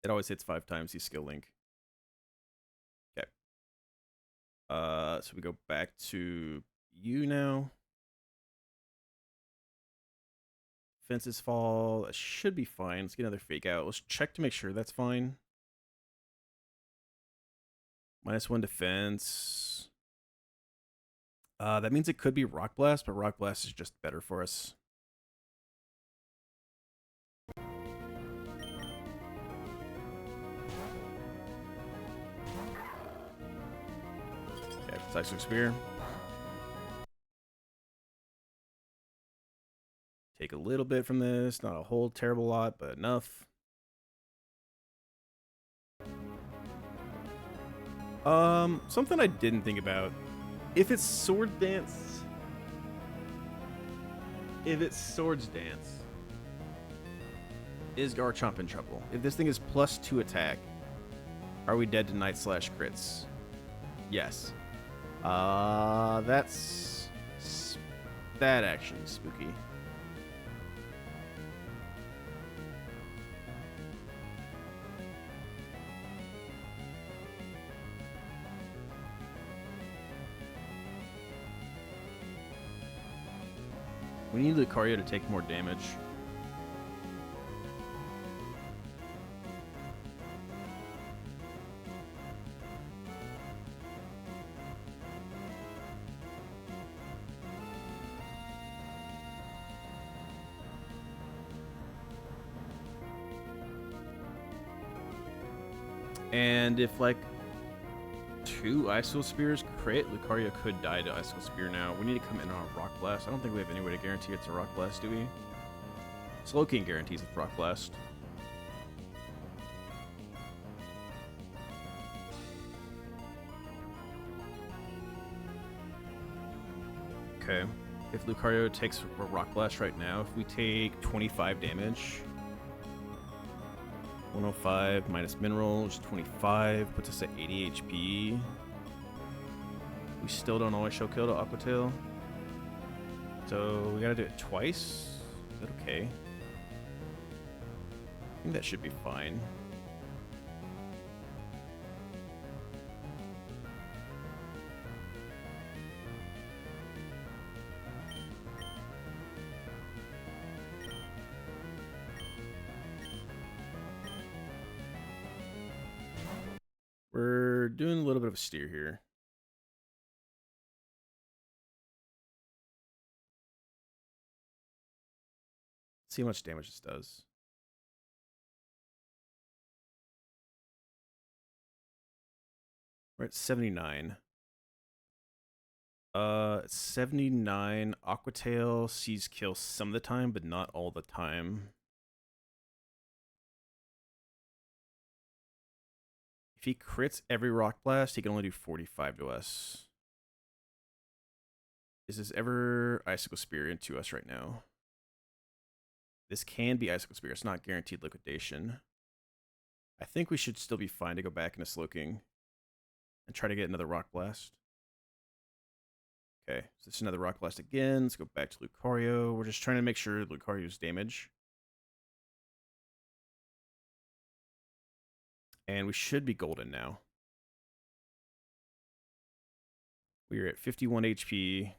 It always hits 5 times. He's skill link. Okay. So we go back to you now. Fences fall. That should be fine. Let's get another fake out. Let's check to make sure that's fine. -1 defense. That means it could be Rock Blast, but Rock Blast is just better for us. Okay, Psychic Spear. Take a little bit from this, not a whole terrible lot, but enough. Something I didn't think about. If it's Sword Dance, Swords Dance, is Garchomp in trouble? If this thing is +2 attack, are we dead to Night Slash crits? Yes. That's that actually spooky. We need Lucario to take more damage. And if like 2 Icicle Spears crit, Lucario could die to Icicle Spear now. We need to come in on a Rock Blast. I don't think we have any way to guarantee it's a Rock Blast, do we? Slowking guarantees it's Rock Blast. Okay. If Lucario takes a Rock Blast right now, if we take 25 damage, 105 minus mineral, which is 25, puts us at 80 HP. We still don't always show kill to Aqua Tail. So we gotta do it twice. Is that okay? I think that should be fine. We're doing a little bit of a steer here. Let's see how much damage this does. We're at 79. 79. Aqua Tail sees kill some of the time, but not all the time. If he crits every Rock Blast, he can only do 45 to us. Is this ever Icicle Spear into us right now? This can be Icicle Spear. It's not guaranteed liquidation. I think we should still be fine to go back into Slowking and try to get another Rock Blast. Okay, so this is another Rock Blast again. Let's go back to Lucario. We're just trying to make sure Lucario's damage. And we should be golden now. We're at 51 HP.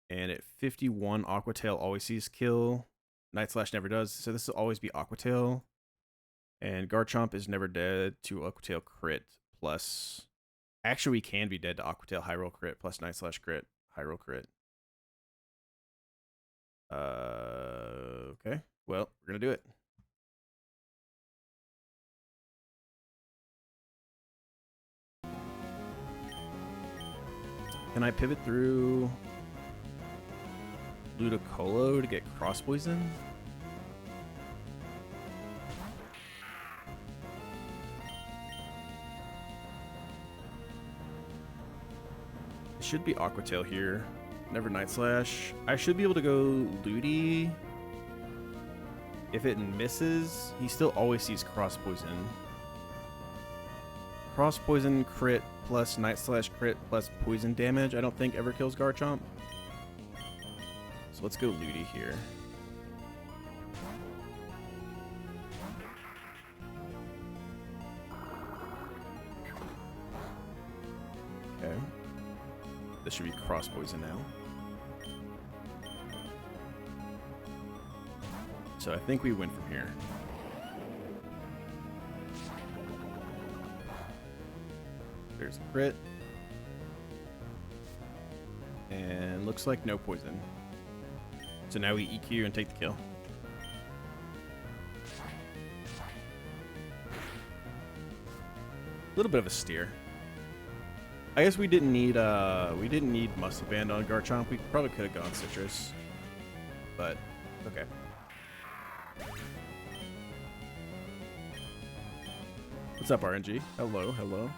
And at 51, Aqua Tail always sees kill. Night Slash never does. So this will always be Aqua Tail. And Garchomp is never dead to Aqua Tail crit plus... Actually, we can be dead to Aqua Tail high roll crit plus Night Slash crit, high roll crit. Okay. Well, we're going to do it. Can I pivot through Ludicolo to get Cross Poison? It should be Aqua Tail here. Never Night Slash. I should be able to go Ludi. If it misses, he still always sees Cross Poison. Cross Poison crit plus Night Slash crit plus poison damage I don't think ever kills Garchomp. So let's go Ludi here. This should be cross poison now. So I think we win from here. There's a crit. And looks like no poison. So now we EQ and take the kill. A little bit of a steer. I guess we didn't need Muscle Band on Garchomp. We probably could have gone Citrus. But okay. What's up, RNG? Hello, hello.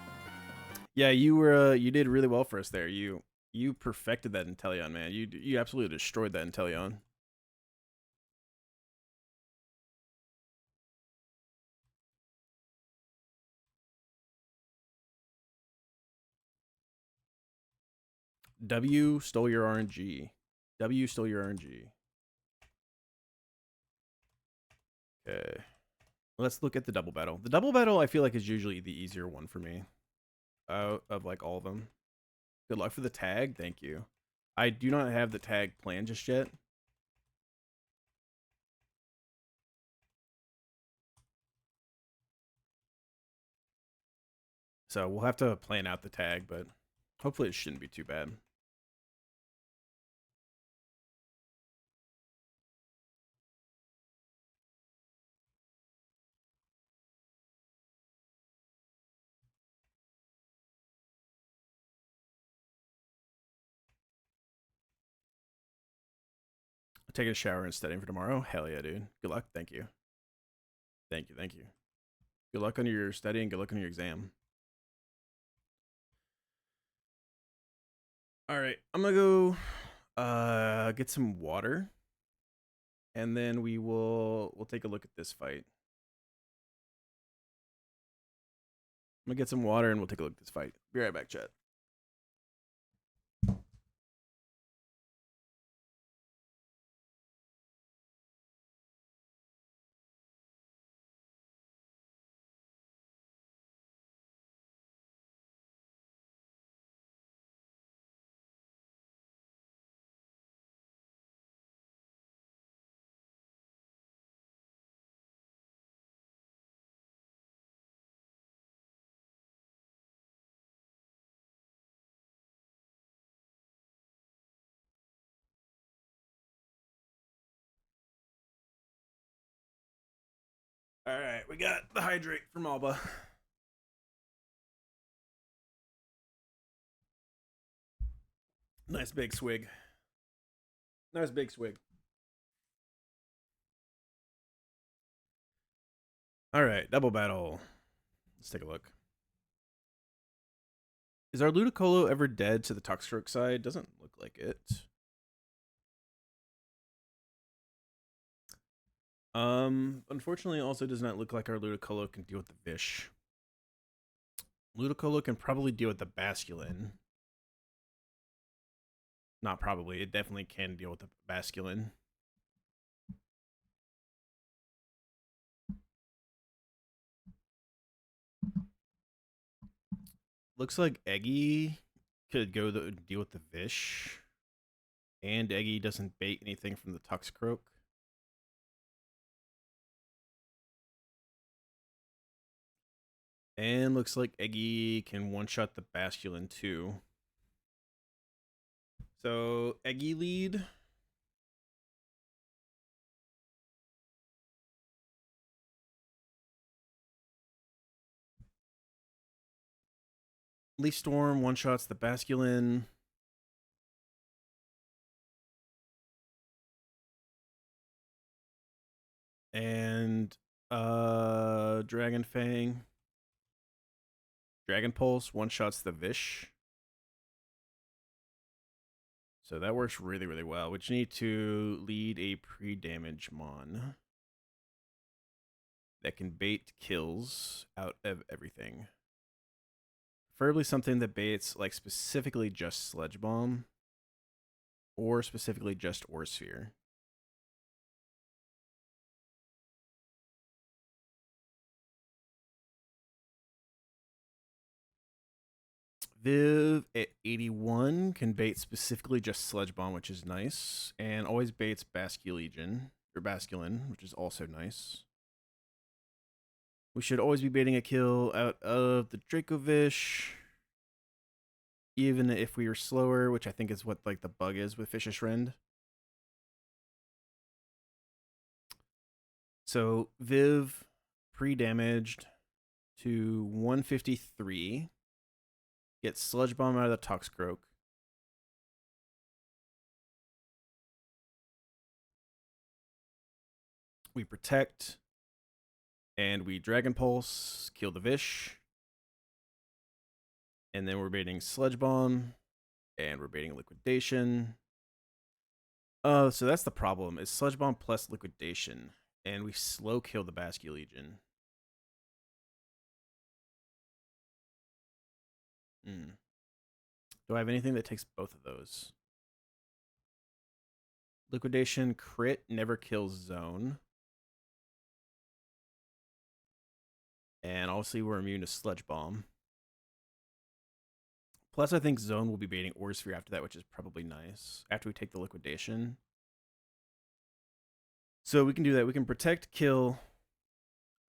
Yeah, you did really well for us there. You perfected that Inteleon, man. You absolutely destroyed that Inteleon. W stole your RNG. W stole your RNG. Okay. Let's look at the double battle. The double battle I feel like is usually the easier one for me. Out of like all of them. Good luck for the tag. Thank you. I do not have the tag planned just yet. So we'll have to plan out the tag, but hopefully it shouldn't be too bad. Taking a shower and studying for tomorrow. Hell yeah, dude. Good luck. Thank you. Thank you. Thank you. Good luck on your studying. Good luck on your exam. All right. I'm going to go get some water. And then we'll take a look at this fight. I'm going to get some water and we'll take a look at this fight. Be right back, chat. All right, we got the hydrate from Alba. Nice big swig. Nice big swig. All right, double battle. Let's take a look. Is our Ludicolo ever dead to the Toxstroke side? Doesn't look like it. Unfortunately, also does not look like our Ludicolo can deal with the Vish. Ludicolo can probably deal with the Basculin. Not probably. It definitely can deal with the Basculin. Looks like Eggy could go deal with the Vish. And Eggy doesn't bait anything from the Toxicroak. And looks like Eggy can one-shot the Basculin too. So, Eggy lead. Leaf Storm one-shots the Basculin. And Dragon Fang. Dragon Pulse one-shots the Vish. So that works really, really well. We just need to lead a pre-damage Mon that can bait kills out of everything. Preferably something that baits like specifically just Sludge Bomb or specifically just Ore Sphere. Viv at 81 can bait specifically just Sludge Bomb, which is nice, and always baits Basculegion or Basculin, which is also nice. We should always be baiting a kill out of the Dracovish, even if we are slower, which I think is what like the bug is with Vicious Rend. So Viv pre-damaged to 153. Get Sludge Bomb out of the Toxicroak. We protect. And we Dragon Pulse, kill the Vish. And then we're baiting Sludge Bomb. And we're baiting Liquidation. So that's the problem, is Sludge Bomb plus Liquidation. And we slow kill the Basculegion. Do I have anything that takes both of those? Liquidation crit never kills zone. And obviously we're immune to Sludge Bomb. Plus I think zone will be baiting Aura Sphere after that, which is probably nice. After we take the Liquidation. So we can do that. We can protect, kill,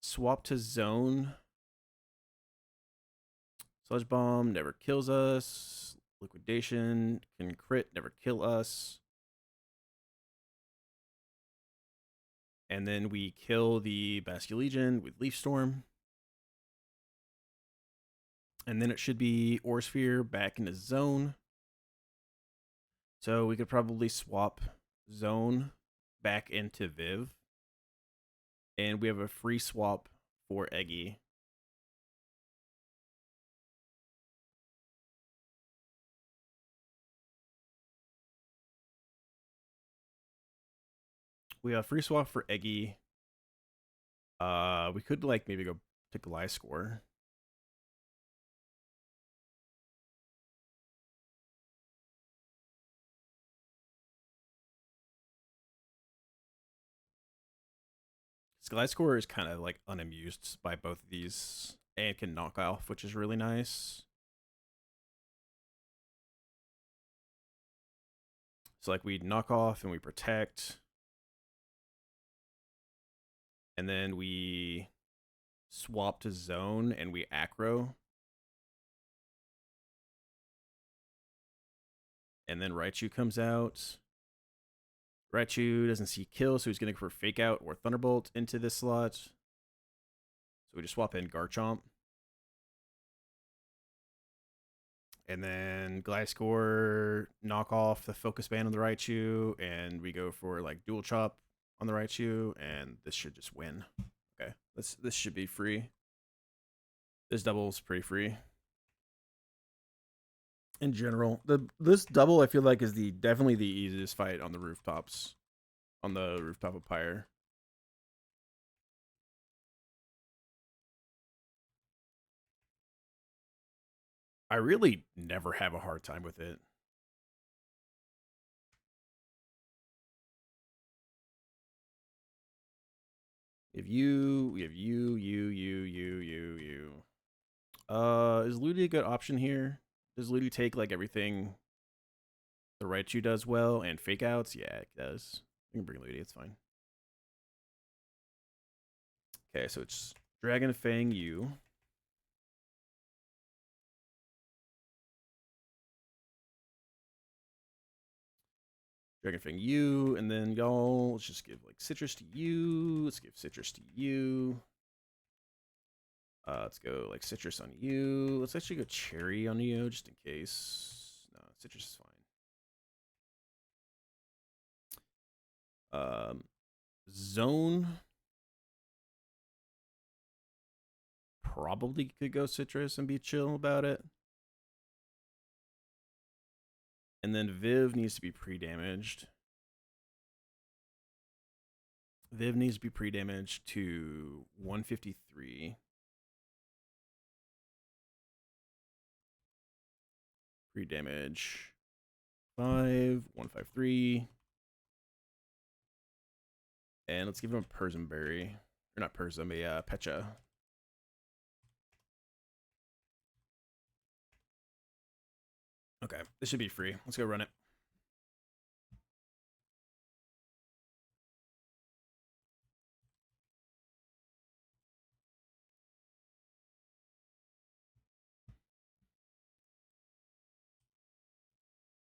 swap to zone. Sludge Bomb never kills us. Liquidation can crit, never kill us. And then we kill the Basculegion with Leaf Storm. And then it should be Aura Sphere back into zone. So we could probably swap zone back into Viv. And we have a free swap for Eggy. We have a free swap for Eggy. We could like maybe go to Gliscor. Gliscor is kind of like unamused by both of these and can knock off, which is really nice. So like we knock off and we protect. And then we swap to zone and we aggro. And then Raichu comes out. Raichu doesn't see kill, so he's going to go for Fake Out or Thunderbolt into this slot. So we just swap in Garchomp. And then Gliscor knock off the Focus Band on the Raichu, and we go for like Dual Chop on the Raichu, and this should just win. Okay, this should be free. This double is pretty free. In general, this double I feel like is definitely the easiest fight on the rooftops, on the rooftop of Pyre. I really never have a hard time with it. We have you. Is Ludi a good option here? Does Ludi take like everything the Raichu does well and fake outs? Yeah, it does. We can bring Ludi, it's fine. Okay, so it's Dragon Fang you. Dragon Fang you, and then y'all, let's just give like Citrus to you. Let's give Citrus to you. Let's go like Citrus on you. Let's actually go Cherry on you just in case. No, Citrus is fine. Zone. Probably could go Citrus and be chill about it. And then Viv needs to be pre-damaged. Viv needs to be pre-damaged to 153. Pre-damage 153. And let's give him a Persimberry. Or not Persim, a Pecha. Okay, this should be free. Let's go run it.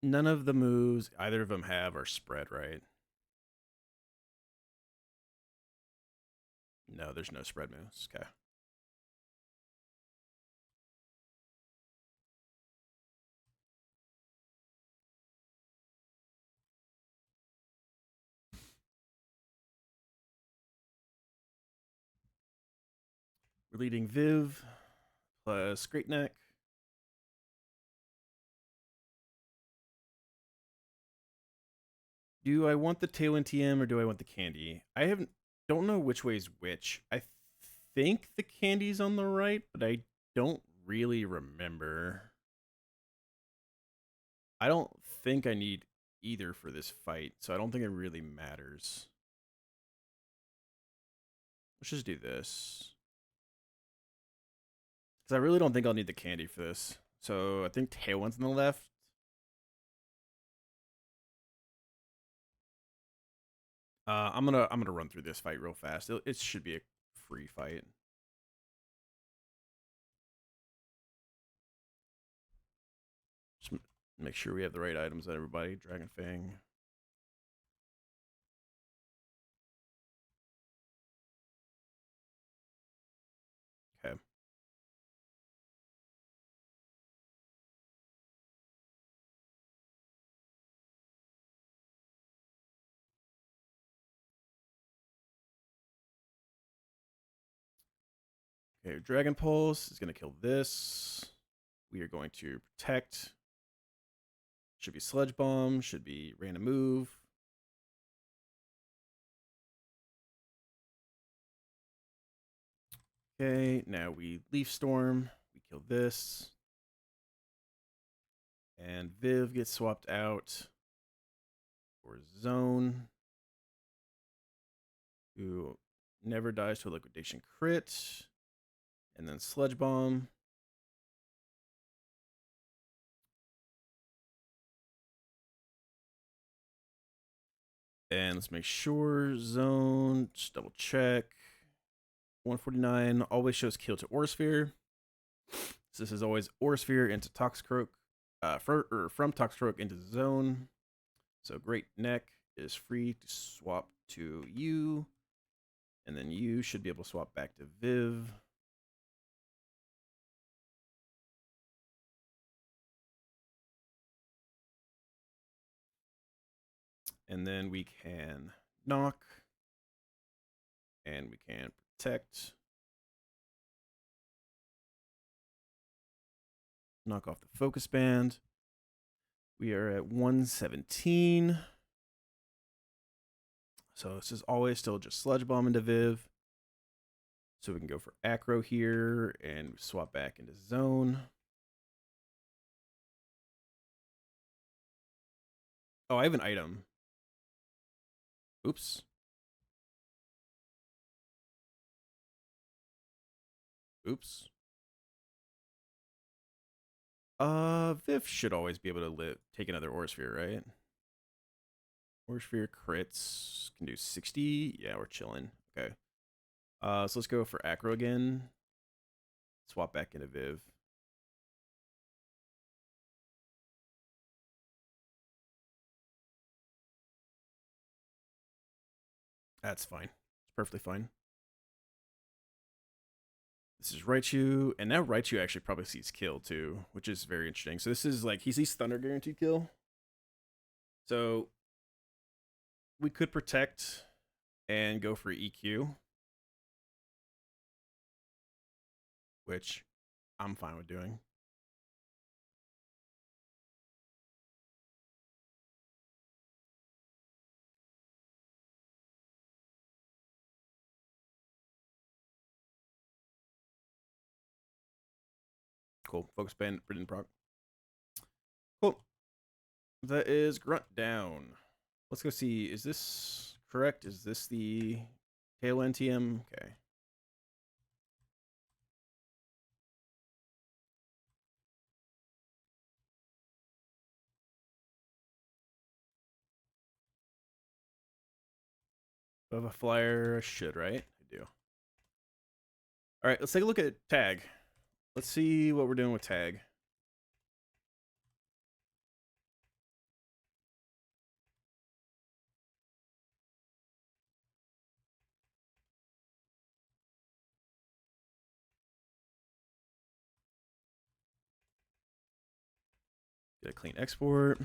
None of the moves either of them have are spread, right? No, there's no spread moves. Okay. We're leading Viv plus Great Neck. Do I want the tail NTM or do I want the candy? I don't know which way is which. I think the candy's on the right, but I don't really remember. I don't think I need either for this fight, so I don't think it really matters. Let's just do this. Because I really don't think I'll need the candy for this. So I think Tailwind's on the left. I'm gonna run through this fight real fast. It should be a free fight. Just make sure we have the right items on everybody. Dragon Fang. Okay. Okay, Dragon Pulse is gonna kill this. We are going to protect. Should be Sludge Bomb. Should be random move. Okay, now we Leaf Storm. We kill this. And Viv gets swapped out for Zone, who never dies to a liquidation crit. And then Sludge Bomb. And let's make sure Zone, just double check. 149 always shows kill to Aurasphere. So this is always Aurasphere into Toxicroak, from Toxicroak into Zone. So Great Neck is free to swap to you. And then you should be able to swap back to Viv. And then we can knock. And we can protect. Knock off the focus band. We are at 117. So this is always still just Sludge Bomb into Viv. So we can go for Acro here and swap back into Zone. Oh, I have an item. Oops. Oops. Viv should always be able to take another Aurasphere, right? Aurasphere crits can do 60. Yeah, we're chilling. Okay. So let's go for Acro again. Swap back into Viv. That's fine. It's perfectly fine. This is Raichu, and now Raichu actually probably sees kill too, which is very interesting. So this is like he sees Thunder guaranteed kill. So we could protect and go for EQ, which I'm fine with doing. Cool. Focus band, Britain proc. Cool. That is Grunt down. Let's go see. Is this correct? Is this the tail NTM? Okay. Do I have a flyer? I should, right? I do. All right, let's take a look at tag. Let's see what we're doing with tag. Get a clean export.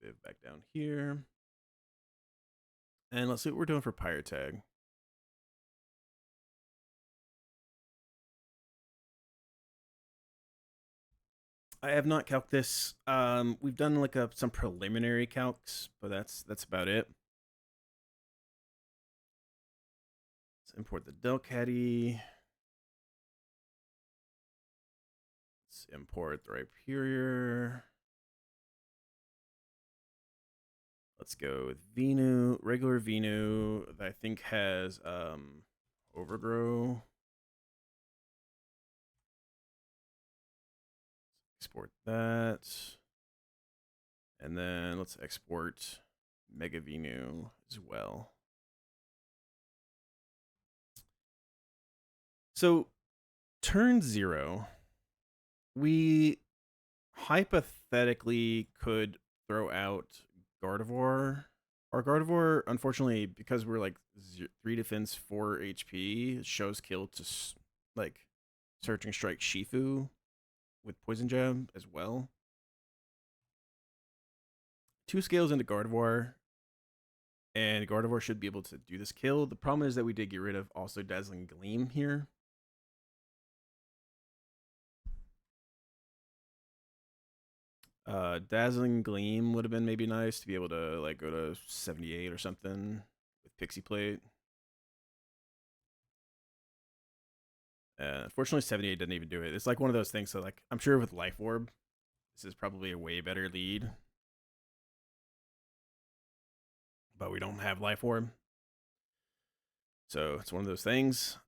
Viv back down here. And let's see what we're doing for Pyre tag. I have not calced this. We've done like some preliminary calcs, but that's about it. Let's import the del caddy. Let's import the Rhyperior. Let's go with Venu, regular Venu that I think has overgrow. Export that. And then let's export Mega Venu as well. So turn 0, we hypothetically could throw out Gardevoir. Our Gardevoir, unfortunately, because we're like 3 defense, 4 HP, shows kill to like Searching Strike Shifu with Poison Jab as well. 2 scales into Gardevoir, and Gardevoir should be able to do this kill. The problem is that we did get rid of also Dazzling Gleam here. Dazzling Gleam would have been maybe nice to be able to like go to 78 or something with Pixie Plate. Unfortunately, 78 doesn't even do it. It's like one of those things. So like, I'm sure with Life Orb, this is probably a way better lead. But we don't have Life Orb. So it's one of those things.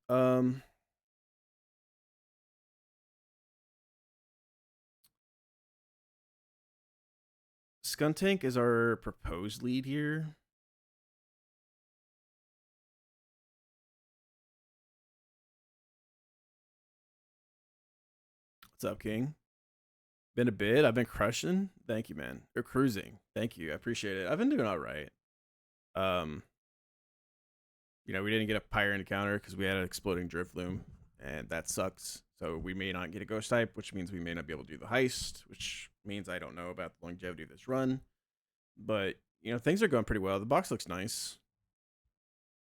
Skuntank is our proposed lead here. What's up, King? Been a bit. I've been crushing. Thank you, man. Or cruising. Thank you. I appreciate it. I've been doing all right. You know, we didn't get a Pyre encounter because we had an exploding Drifloom, and that sucks. So we may not get a Ghost type, which means we may not be able to do the heist, which means I don't know about the longevity of this run. But, you know, things are going pretty well. The box looks nice.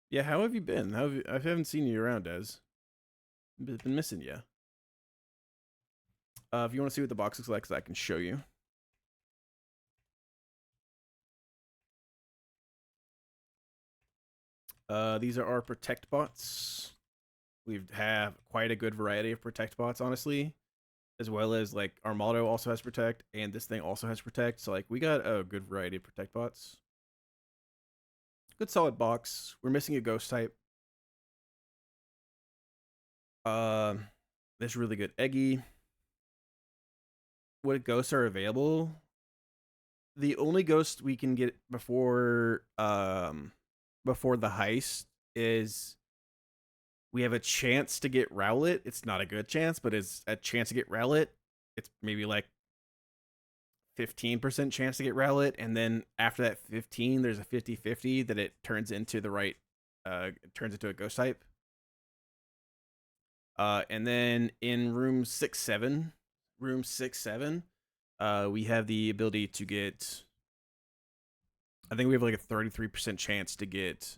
Yeah, how have you been? I haven't seen you around, Des. Been missing you. If you want to see what the box looks like, I can show you. These are our Protect bots. We have quite a good variety of Protect bots, honestly, as well as like our motto also has Protect, and this thing also has Protect. So like we got a good variety of Protect bots. Good solid box. We're missing a Ghost type. This really good Eggy. What ghosts are available? The only ghost we can get before the heist is we have a chance to get Rowlet. It's not a good chance, but it's a chance to get Rowlet. It's maybe like 15% chance to get Rowlet, and then after that 15, there's a 50-50 that it turns into the right turns into a ghost type. And then in room 6-7, we have the ability to get, I think we have like a 33% chance to get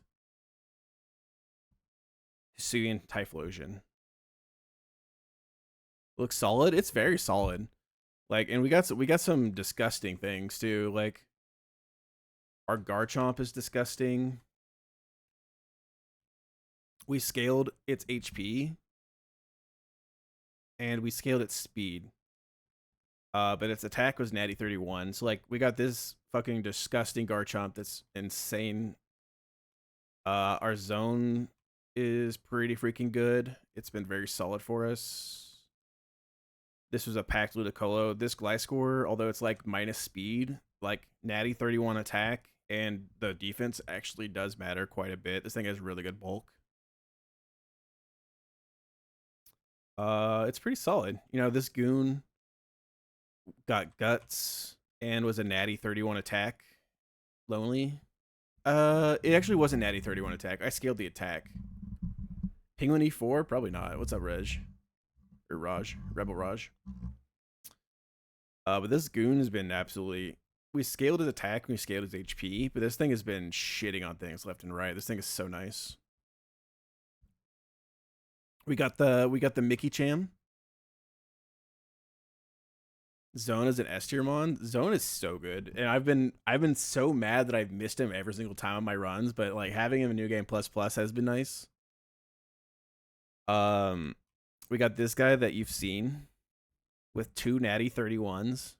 Hisuian Typhlosion. Looks solid. It's very solid. Like, and we got some disgusting things too. Like, our Garchomp is disgusting. We scaled its HP, and we scaled its speed. But its attack was natty 31. So like, we got this fucking disgusting Garchomp that's insane. Our zone is pretty freaking good. It's been very solid for us. This was a packed Ludicolo. This Gliscor, although it's like minus speed, like natty 31 attack, and the defense actually does matter quite a bit. This thing has really good bulk. It's pretty solid. You know, this goon got guts and was a natty 31 attack. Lonely. It actually wasn't natty 31 attack. I scaled the attack. Penguin E4? Probably not. What's up, Reg? Or Raj? Rebel Raj. But this goon has been absolutely. We scaled his attack, we scaled his HP, but this thing has been shitting on things left and right. This thing is so nice. We got the Mickey Cham. Zone is an S tier mon. Zone is so good, and I've been so mad that I've missed him every single time on my runs. But like having him in New Game Plus Plus has been nice. We got this guy that you've seen with 2 natty 31s,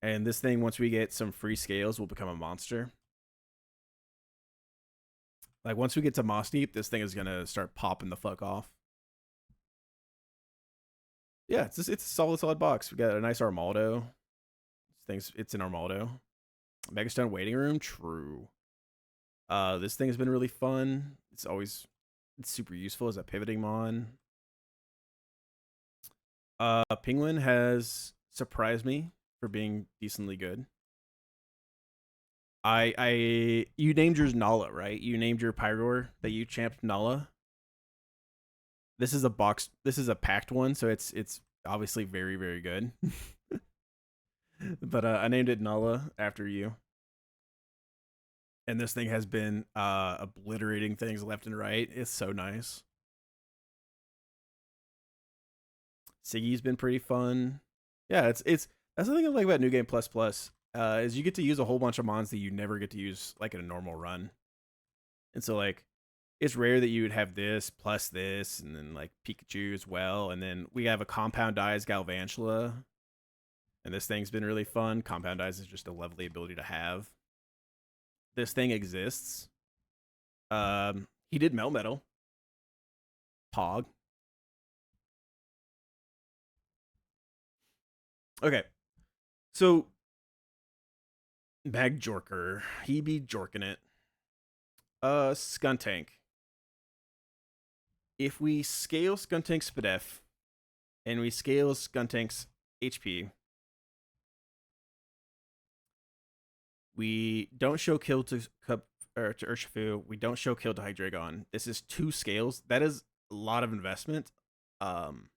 and this thing once we get some free scales will become a monster. Like once we get to Moss Deep, this thing is gonna start popping the fuck off. Yeah, it's a solid box. We got a nice Armaldo. It's an Armaldo. Megastone waiting room, true. This thing has been really fun. It's super useful as a pivoting mon. Penguin has surprised me for being decently good. You named yours Nala, right? You named your Pyre that you champed Nala. This is a packed one, so it's obviously very, very good. But I named it Nala after you. And this thing has been obliterating things left and right. It's so nice. Siggy's been pretty fun. Yeah, it's that's the thing I like about New Game Plus Plus. Is you get to use a whole bunch of mons that you never get to use like in a normal run. And so like it's rare that you would have this plus this and then like Pikachu as well. And then we have a Compound Eyes Galvantula. And this thing's been really fun. Compound Eyes is just a lovely ability to have. This thing exists. He did Melmetal. Pog. Okay. So Bag Jorker. He be jorking it. Skuntank. If we scale Skuntank's Spadef and we scale Skuntank's HP, we don't show kill to Urshifu. We don't show kill to Hydreigon. This is 2 scales. That is a lot of investment. And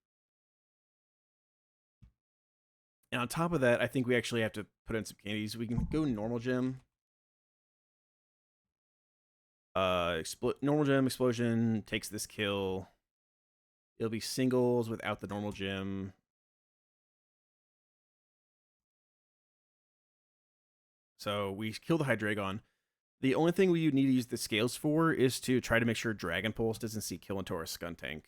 on top of that, I think we actually have to put in some candies. We can go normal gem. Normal gem explosion takes this kill. It'll be singles without the normal gem. So we kill the Hydreigon. The only thing we need to use the scales for is to try to make sure Dragon Pulse doesn't see kill into our Skuntank.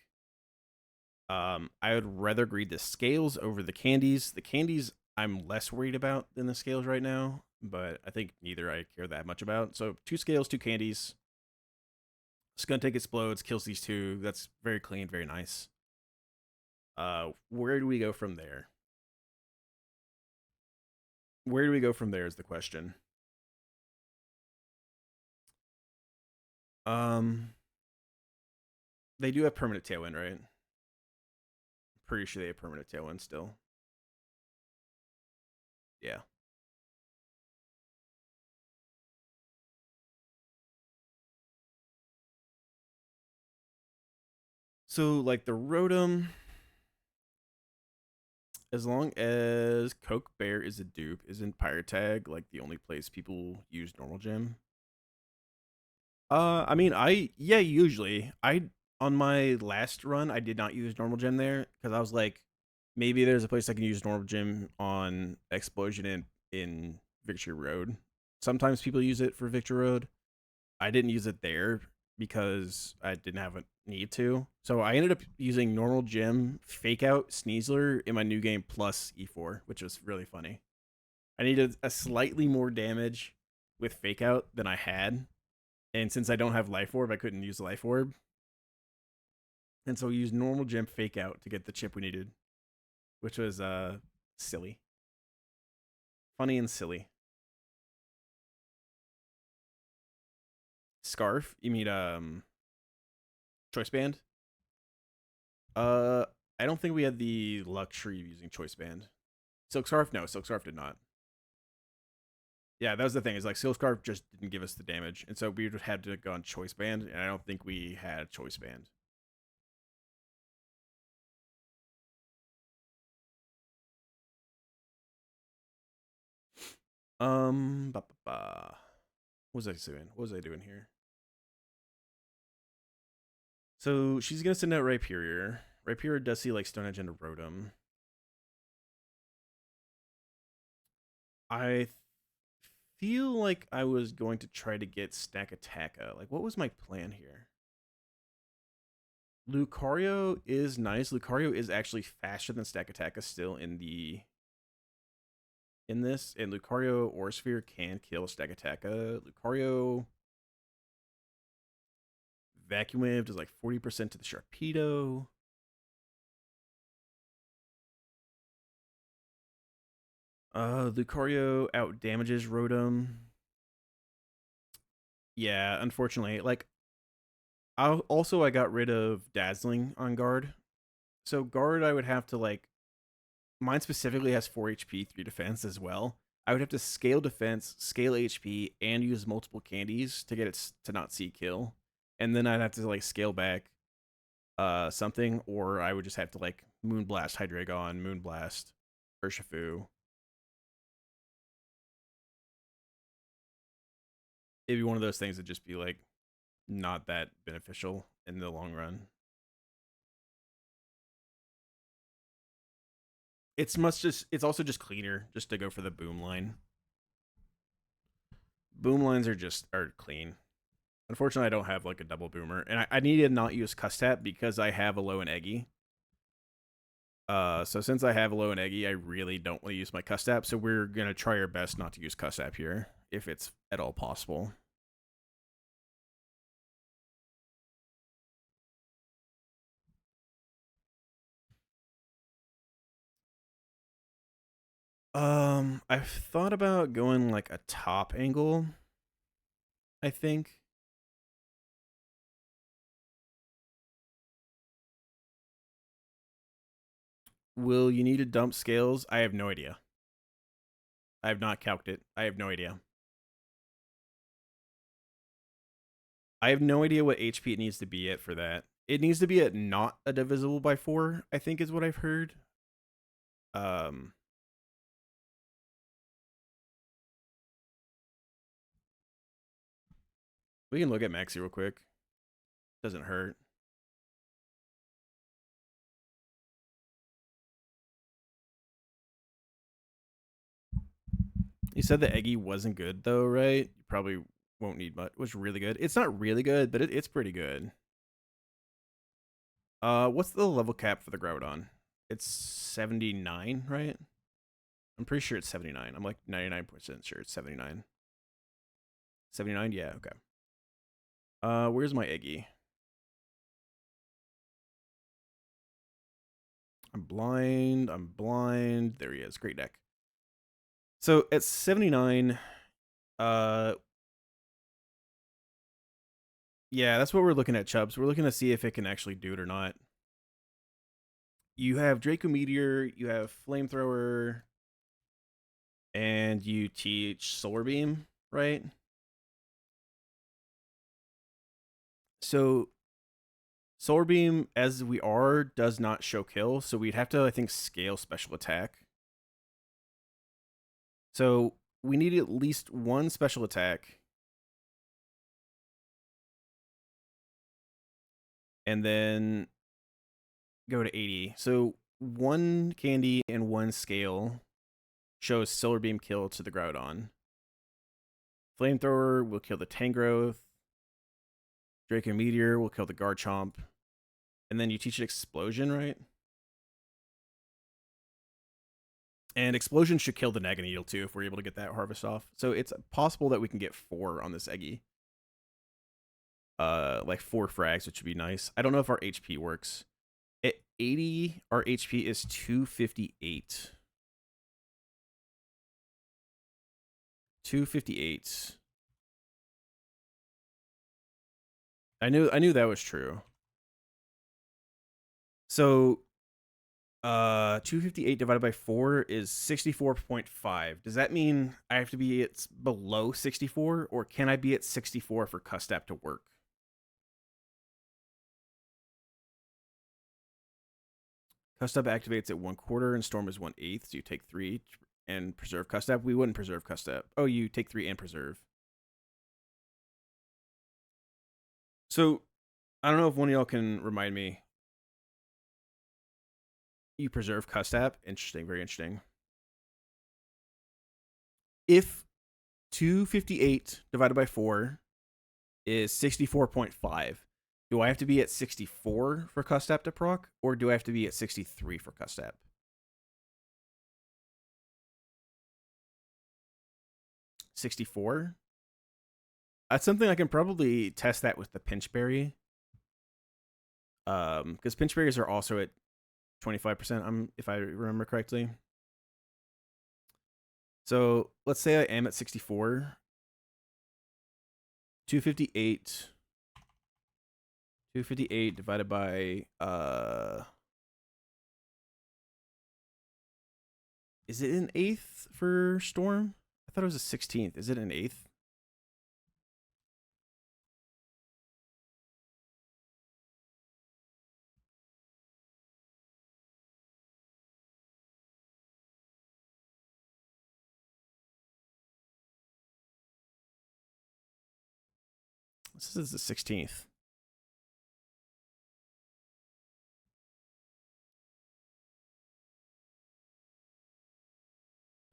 I would rather greed the scales over the candies. The candies I'm less worried about than the scales right now, but I think neither I care that much about. So 2 scales, 2 candies. Skuntank explodes, kills these 2. That's very clean, very nice. Where do we go from there? Where do we go from there is the question. They do have permanent Tailwind, right? Pretty sure they have permanent Tailwind still. Yeah. So, like, the Rotom, as long as Coke Bear is a dupe, isn't Pyre Tag, like, the only place people use normal gem? I mean, usually. On my last run, I did not use normal gem there, because I was like, maybe there's a place I can use normal gem on Explosion in Victory Road. Sometimes people use it for Victory Road. I didn't use it there because I didn't have a need to. So I ended up using normal gem, fake out Sneasler in my New Game Plus E4, which was really funny. I needed a slightly more damage with fake out than I had. And since I don't have Life Orb, I couldn't use Life Orb. And so we used normal gem fake out to get the chip we needed. which was silly, funny and silly. Scarf? You mean choice band? Uh, I don't think we had the luxury of using choice band. Silk scarf? No, silk scarf did not. Yeah, that was the thing. Is like silk scarf just didn't give us the damage, and so we would have to go on choice band, and I don't think we had choice band. What was I doing? What was I doing here? So she's gonna send out Rhyperior. Rhyperior does see like Stone Edge and Rotom. I feel like I was going to try to get Stack Attacka. Like, what was my plan here? Lucario is nice. Lucario is actually faster than Stack Attacka still in this, and Lucario or Sphere can kill Stack Attacka. Lucario Vacuum Wave does like 40% to the Sharpedo. Lucario out damages Rotom. Yeah, unfortunately, like I got rid of Dazzling on guard. So guard I would have to like mine specifically has 4 HP, 3 defense as well. I would have to scale defense, scale HP, and use multiple candies to get it to not see kill. And then I'd have to like scale back something, or I would just have to like Moonblast Hydreigon, Moonblast Urshifu. It'd be one of those things that just be like not that beneficial in the long run. It's also just cleaner just to go for the boom line. Boom lines are clean. Unfortunately, I don't have like a double boomer, and I need to not use Cuss Tap because I have a low and Eggy. So since I have a low and Eggy, I really don't want to use my Cuss Tap. So we're gonna try our best not to use Cuss Tap here if it's at all possible. I've thought about going like a top angle. I think. Will you need to dump scales? I have no idea. I have not calced it. I have no idea. I have no idea what HP it needs to be at for that. It needs to be at not a divisible by 4, I think is what I've heard. We can look at Maxi real quick. Doesn't hurt. You said the Eggy wasn't good though, right? You probably won't need much. It was really good. It's not really good, but it's pretty good. What's the level cap for the Groudon? It's 79, right? I'm pretty sure it's 79. I'm like 99% sure it's 79. 79? Yeah, okay. Where's my Eggy? I'm blind. I'm blind. There he is. Great deck. So at 79, yeah, that's what we're looking at, Chubbs. We're looking to see if it can actually do it or not. You have Draco Meteor, you have Flamethrower, and you teach Solar Beam, right? So Solar Beam, as we are, does not show kill, so we'd have to, I think, scale special attack. So we need at least one special attack. And then go to 80. So one candy and one scale shows Solar Beam kill to the Groudon. Flamethrower will kill the Tangrowth. Draco Meteor will kill the Garchomp. And then you teach it Explosion, right? And Explosion should kill the Naganadel too if we're able to get that harvest off. So it's possible that we can get 4 on this Eggy. Like 4 frags, which would be nice. I don't know if our HP works. At 80, our HP is 258. 258. I knew that was true. So 258 divided by 4 is 64.5. Does that mean I have to be at below 64, or can I be at 64 for Custap to work? Custap activates at 1/4 and Storm is 1/8, so you take 3 and preserve Custap. We wouldn't preserve Custap. Oh, you take 3 and preserve. So I don't know if one of y'all can remind me. You preserve Custap. Interesting, very interesting. If 258 divided by 4 is 64.5, do I have to be at 64 for Custap to proc, or do I have to be at 63 for Custap? 64? That's something I can probably test that with the Pinchberry. Because Pinchberries are also at 25%, if I remember correctly. So let's say I am at 64. 258 divided by is it an 1/8 for Storm? I thought it was a 16th. Is it an 1/8? This is the 16th.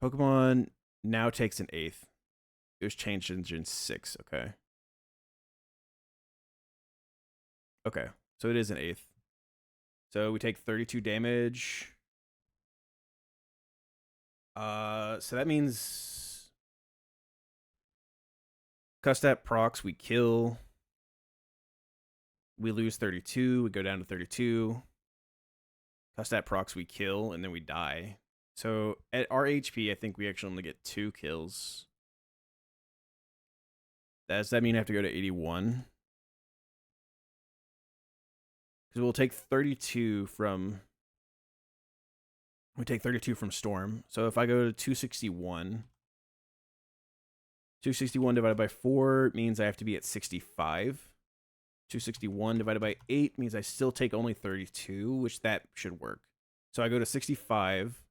Pokemon now takes an 1/8. It was changed in Gen 6. Okay. Okay. So it is an 1/8. So we take 32 damage. So that means Custap procs, we kill. We lose 32. We go down to 32. Custap procs, we kill, and then we die. So at our HP, I think we actually only get 2 kills. Does that mean I have to go to 81? Because we'll take 32 from... We take 32 from Storm. So if I go to 261... 261 divided by 4 means I have to be at 65. 261 divided by 8 means I still take only 32, which that should work. So I go to 65.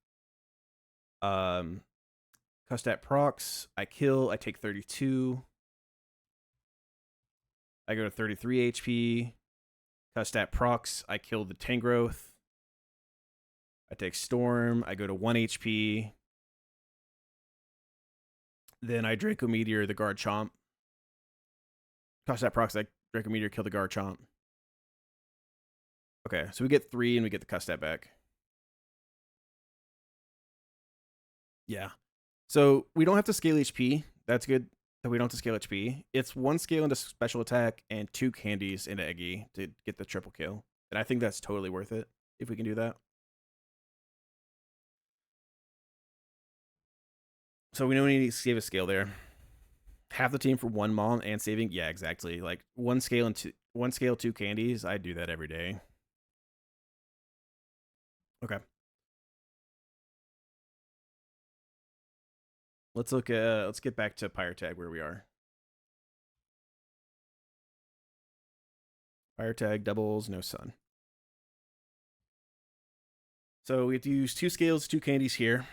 Custap procs, I kill, I take 32. I go to 33 HP. Custap procs, I kill the Tangrowth. I take Storm, I go to 1 HP. Then I Draco Meteor the Garchomp. Custap procs, I Draco Meteor, kill the Garchomp. Okay, so we get 3 and we get the Custap back. Yeah. So we don't have to scale HP. That's good that we don't have to scale HP. It's 1 scale into special attack and 2 candies into Eggy to get the triple kill. And I think that's totally worth it if we can do that. So we know we need to save a scale there. Half the team for 1 Maul and saving. Yeah, exactly. Like 1 scale and 2 candies. I do that every day. Okay. Let's get back to Pyre Tag where we are. Pyre Tag doubles, no sun. So we have to use 2 scales, 2 candies here.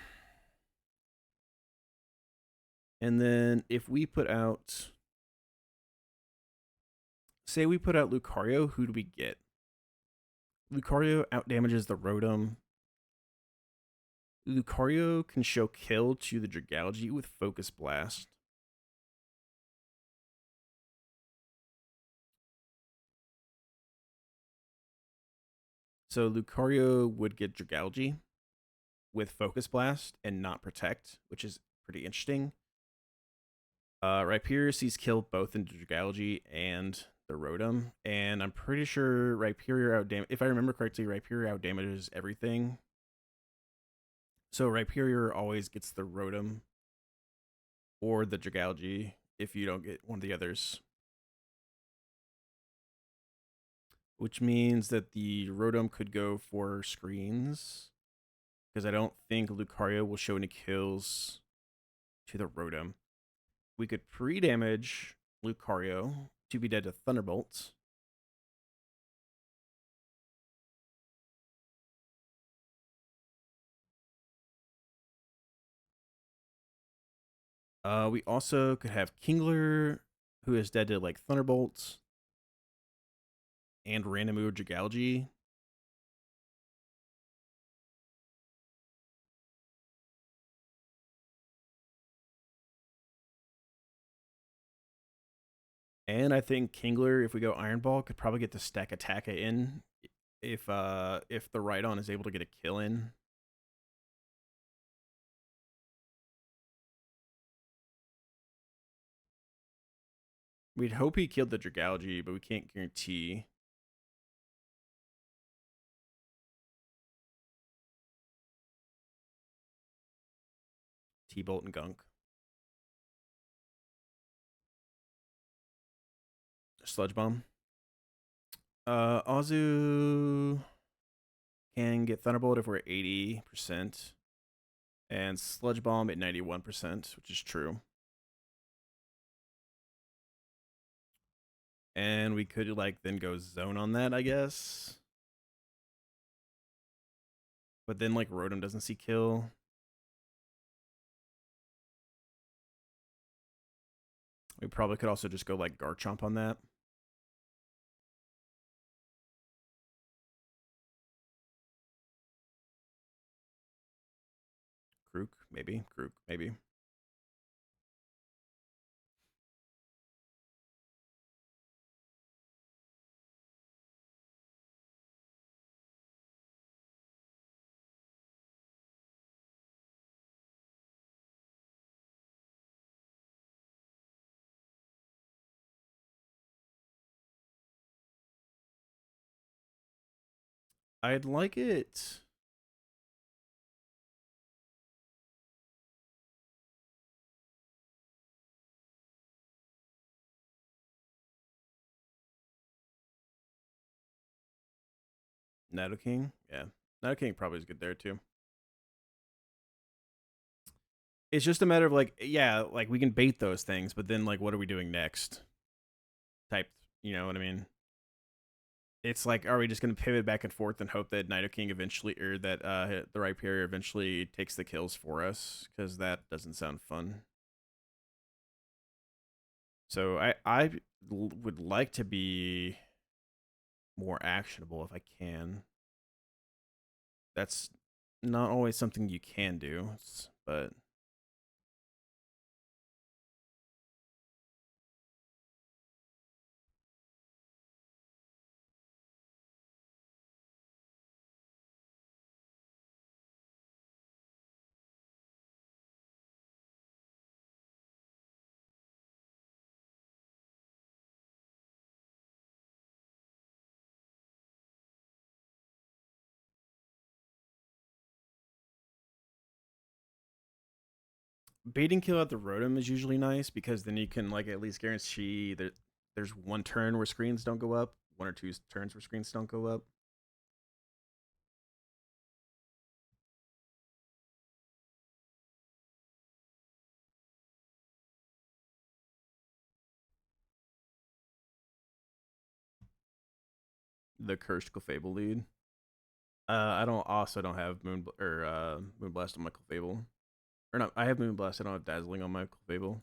And then if we put out, say we put out Lucario, who do we get? Lucario outdamages the Rotom. Lucario can show kill to the Dragalge with Focus Blast. So Lucario would get Dragalge with Focus Blast and not Protect, which is pretty interesting. Rhyperior sees kill both into Dragalge and the Rotom, and I'm pretty sure Rhyperior out if I remember correctly, Rhyperior out damages everything. So Rhyperior always gets the Rotom or the Dragalge if you don't get one of the others. Which means that the Rotom could go for screens, because I don't think Lucario will show any kills to the Rotom. We could pre-damage Lucario to be dead to Thunderbolt. We also could have Kingler, who is dead to like Thunderbolt and Randomoo Dragalge. And I think Kingler, if we go Iron Ball, could probably get the stack attack in if the Rhydon is able to get a kill in. We'd hope he killed the Dragalge, but we can't guarantee. T-Bolt and Gunk. Sludge Bomb. Azu can get Thunderbolt if we're at 80%. And Sludge Bomb at 91%, which is true. And we could like then go zone on that, I guess. But then like Rotom doesn't see kill. We probably could also just go like Garchomp on that. Grook, maybe. Grook, maybe. I'd like it. Nidoking, yeah. Nidoking probably is good there too. It's just a matter of like, yeah, like we can bait those things, but then like, what are we doing next? Type, you know what I mean? It's like, are we just going to pivot back and forth and hope that Nidoking eventually, or that the Rhyperior eventually takes the kills for us? Because that doesn't sound fun. So I would like to be more actionable if I can. That's not always something you can do, but baiting kill out the Rotom is usually nice, because then you can like at least guarantee that there's one turn where screens don't go up, one or two turns where screens don't go up. The cursed Clefable lead. I don't have Moonblast on my Clefable. Or no, I have Moonblast. I don't have Dazzling on my Clefable.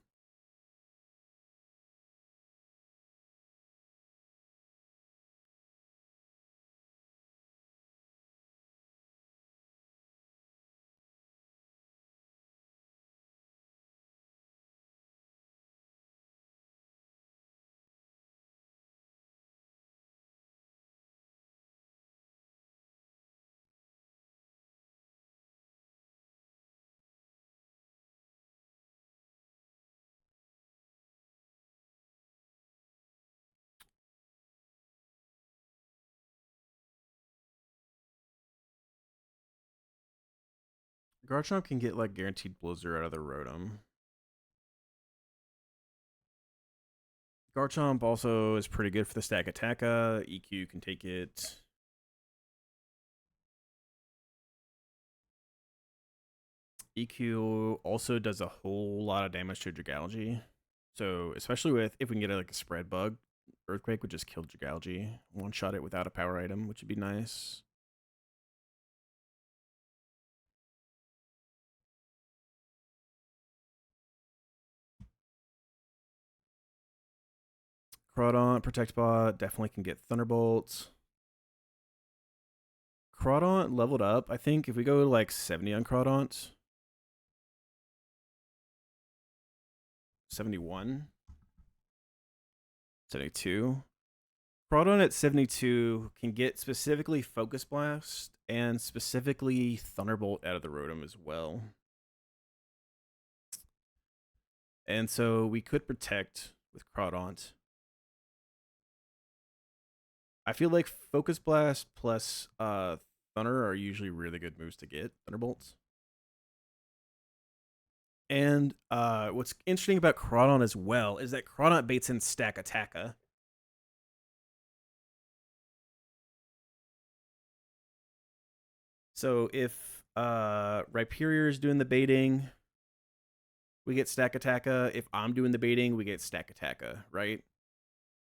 Garchomp can get like guaranteed Blizzard out of the Rotom. Garchomp also is pretty good for the stack attacka. EQ can take it. EQ also does a whole lot of damage to Dragalge. So especially with if we can get like a spread bug, Earthquake would just kill Dragalge. One shot it without a power item, which would be nice. Crawdaunt, Protect Bot, definitely can get Thunderbolt. Crawdaunt leveled up. I think if we go to like 70 on Crawdaunt, 71, 72. Crawdaunt at 72 can get specifically Focus Blast and specifically Thunderbolt out of the Rotom as well. And so we could protect with Crawdaunt. I feel like Focus Blast plus Thunder are usually really good moves to get. Thunderbolts. And what's interesting about Crawdaunt as well is that Crawdaunt baits in stack attacka. So if Rhyperior is doing the baiting, we get stack attacka. If I'm doing the baiting, we get stack attacka, right?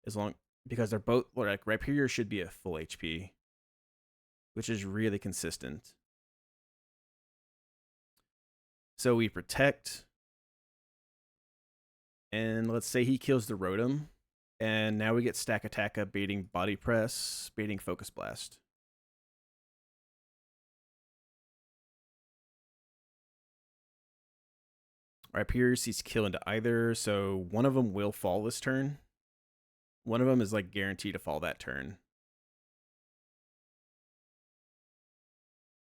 As long because they're both like Rhyperior should be at full HP, which is really consistent. So we protect, and let's say he kills the Rotom, and now we get stack attacka, baiting body press, baiting focus blast. Rhyperior sees kill into either, so one of them will fall this turn. One of them is like guaranteed to fall that turn.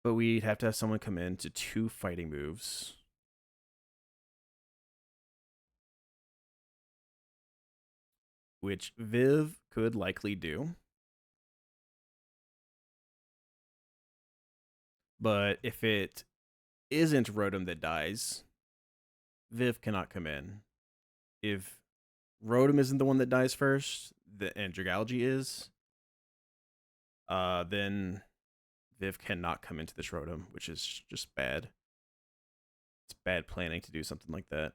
But we'd have to have someone come in to 2 fighting moves. Which Viv could likely do. But if it isn't Rotom that dies, Viv cannot come in. If Rotom isn't the one that dies first, and Dragalge is, then Viv cannot come into this Rotom, which is just bad. It's bad planning to do something like that.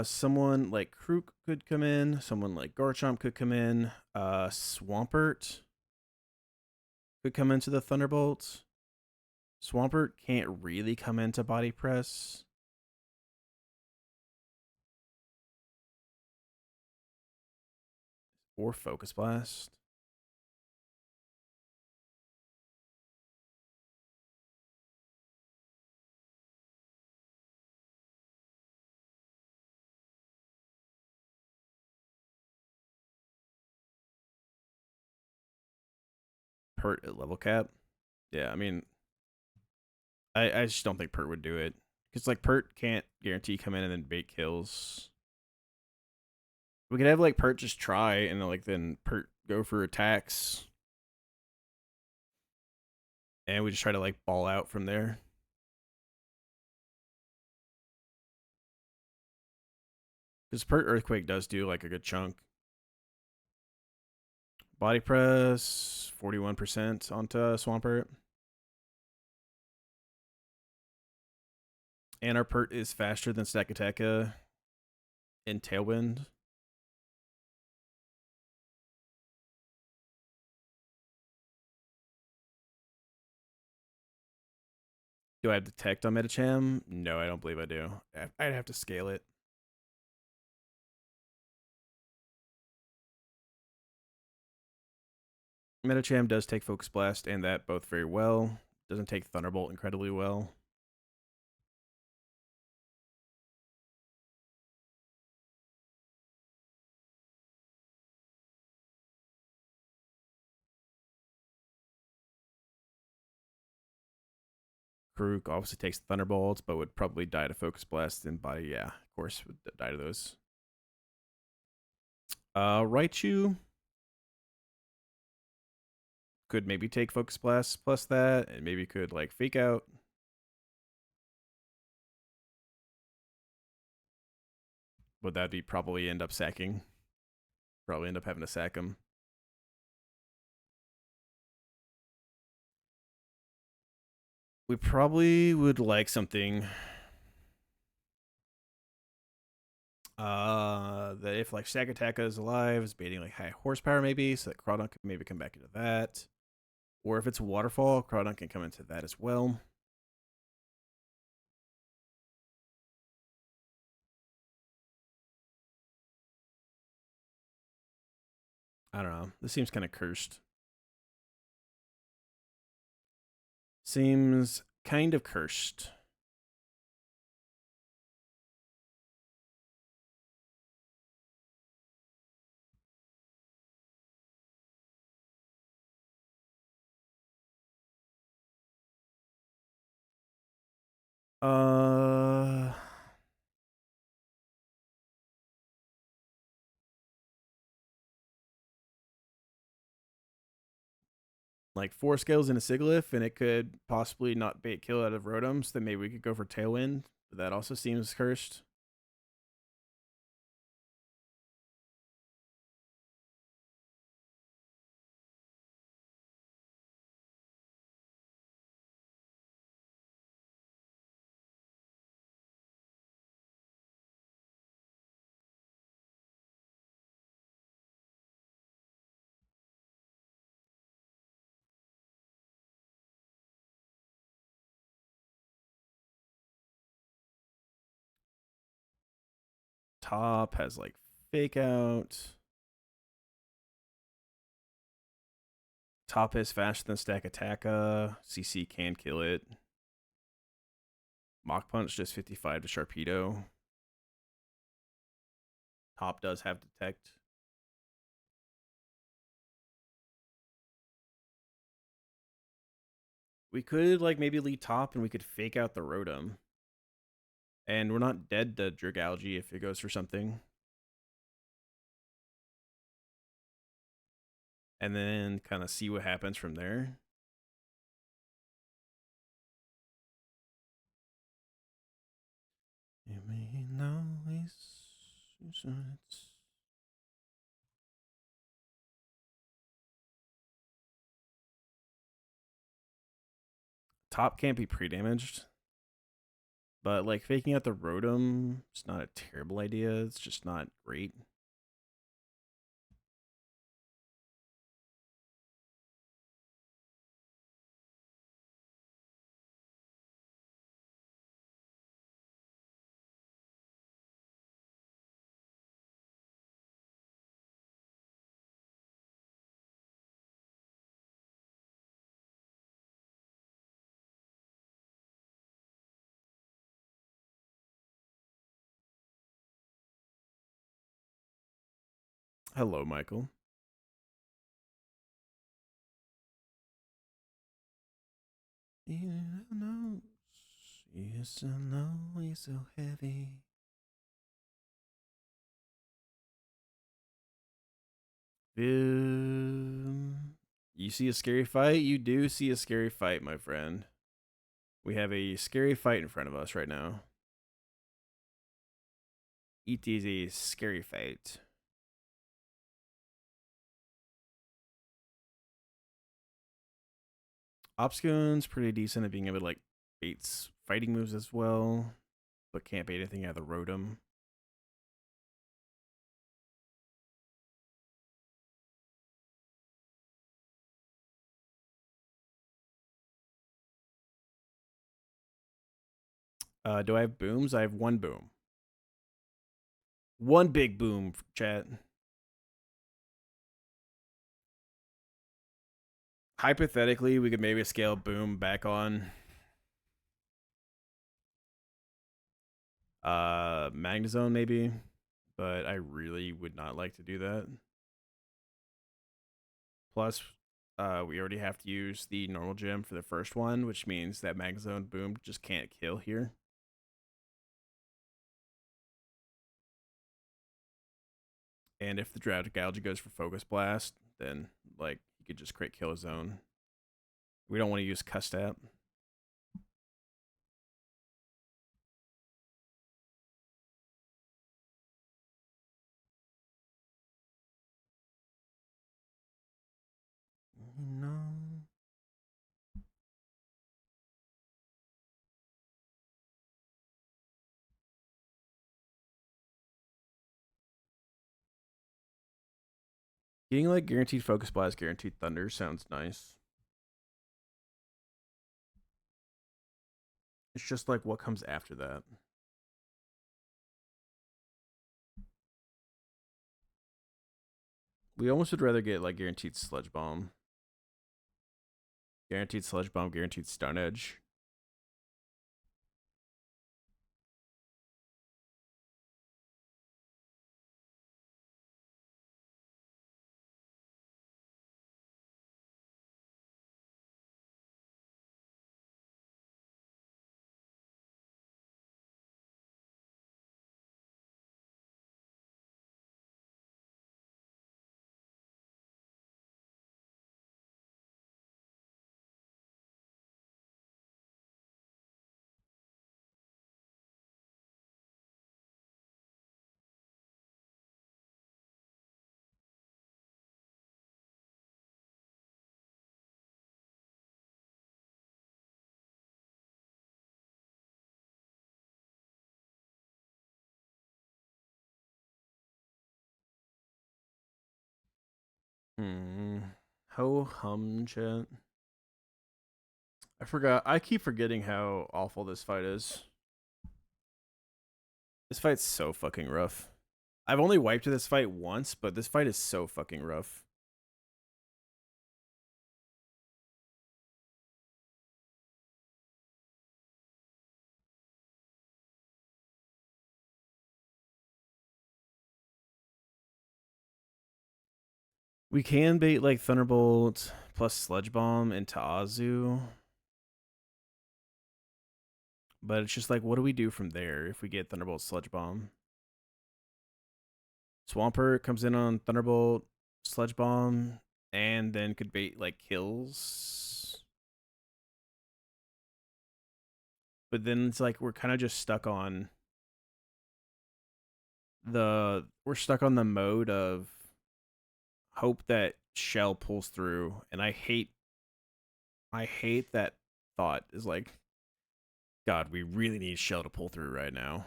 Someone like Krook could come in. Someone like Garchomp could come in. Swampert could come into the Thunderbolt. Swampert can't really come into Body Press. Or Focus Blast. Pert at level cap. Yeah, I mean, I just don't think Pert would do it. Because, like, Pert can't guarantee come in and then bait kills. We could have, like, Pert just try and, like, then Pert go for attacks. And we just try to, like, ball out from there. Because Pert Earthquake does do, like, a good chunk. Body press, 41% onto Swampert. And our Pert is faster than Stack Attacka in Tailwind. Do I have Detect on Metacham? No, I don't believe I do. I'd have to scale it. Metacham does take Focus Blast and that both very well. Doesn't take Thunderbolt incredibly well. Karuk obviously takes Thunderbolts, but would probably die to Focus Blast and Body. Yeah, of course, would die to those. Raichu Could maybe take Focus Blast plus that, and maybe could like Fake Out. Would that be probably end up sacking? Probably end up having to sack him. We probably would like something that if like Sakataka is alive, is baiting like high horsepower maybe, so that Crawdon can maybe come back into that. Or if it's Waterfall, Crawdon can come into that as well. I don't know. This seems kind of cursed. Seems kind of cursed. Uh, like 4 scales in a Sigilyph, and it could possibly not bait kill out of Rotoms, then maybe we could go for Tailwind. But that also seems cursed. Top has like Fake Out. Top is faster than Stack Attacka. CC can kill it. Mach Punch just 55 to Sharpedo. Top does have Detect. We could like maybe lead top and we could fake out the Rotom. And we're not dead to Dragalge if it goes for something. And then kind of see what happens from there. You may know top can't be pre-damaged. But like faking out the Rotom, it's not a terrible idea. It's just not great. Hello, Michael. Yes, I know he's so heavy. You see a scary fight? You do see a scary fight, my friend. We have a scary fight in front of us right now. It is a scary fight. Obscune's pretty decent at being able to like baits fighting moves as well, but can't bait anything out of the Rotom. Do I have booms? I have one boom. One big boom, chat. Hypothetically, we could maybe scale boom back on Magnezone maybe, but I really would not like to do that. Plus, we already have to use the normal gem for the first one, which means that Magnezone boom just can't kill here. And if the Dragalge goes for Focus Blast, then like he could just create kill zone. We don't want to use custat. No. Getting like guaranteed focus blast, guaranteed thunder sounds nice. It's just like what comes after that. We almost would rather get like guaranteed sludge bomb. Guaranteed sludge bomb, guaranteed stun edge. Ho hum chat. I forgot. I keep forgetting how awful this fight is. This fight's so fucking rough. I've only wiped this fight once, but this fight is so fucking rough. We can bait like Thunderbolt plus Sludge Bomb into Azu. But it's just like, what do we do from there if we get Thunderbolt Sludge Bomb? Swampert comes in on Thunderbolt, Sludge Bomb, and then could bait like kills. But then it's like we're kind of just stuck on the mode of hope that Shell pulls through, and I hate that thought is like, God, we really need Shell to pull through right now.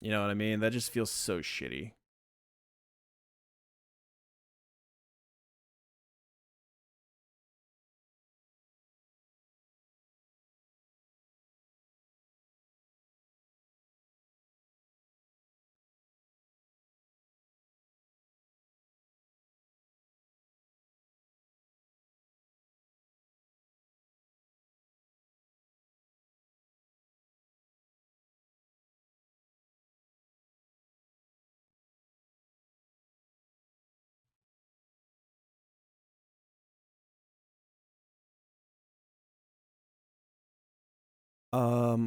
You know what I mean? That just feels so shitty.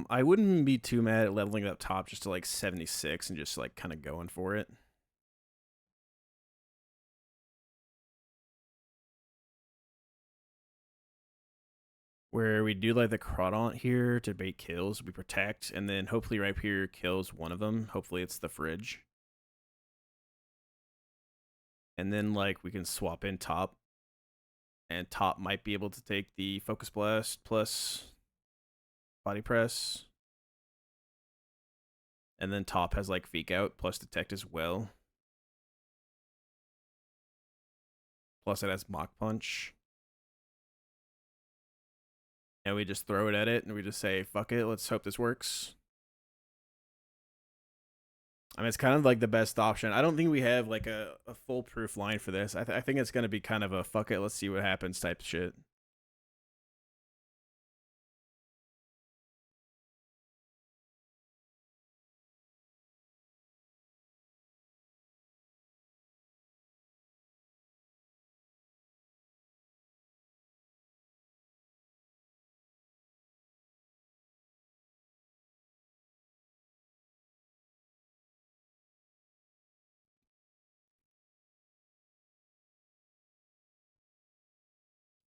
I wouldn't be too mad at leveling it up top just to like 76 and just like kind of going for it. Where we do like the Crawdaunt here to bait kills, we protect, and then hopefully right here kills one of them. Hopefully it's the fridge. And then like we can swap in top. And top might be able to take the Focus Blast plus Body Press. And then top has like Feek Out plus Detect as well. Plus it has Mock Punch. And we just throw it at it and we just say, fuck it, let's hope this works. I mean, it's kind of like the best option. I don't think we have like a foolproof line for this. I think it's going to be kind of a fuck it, let's see what happens type shit.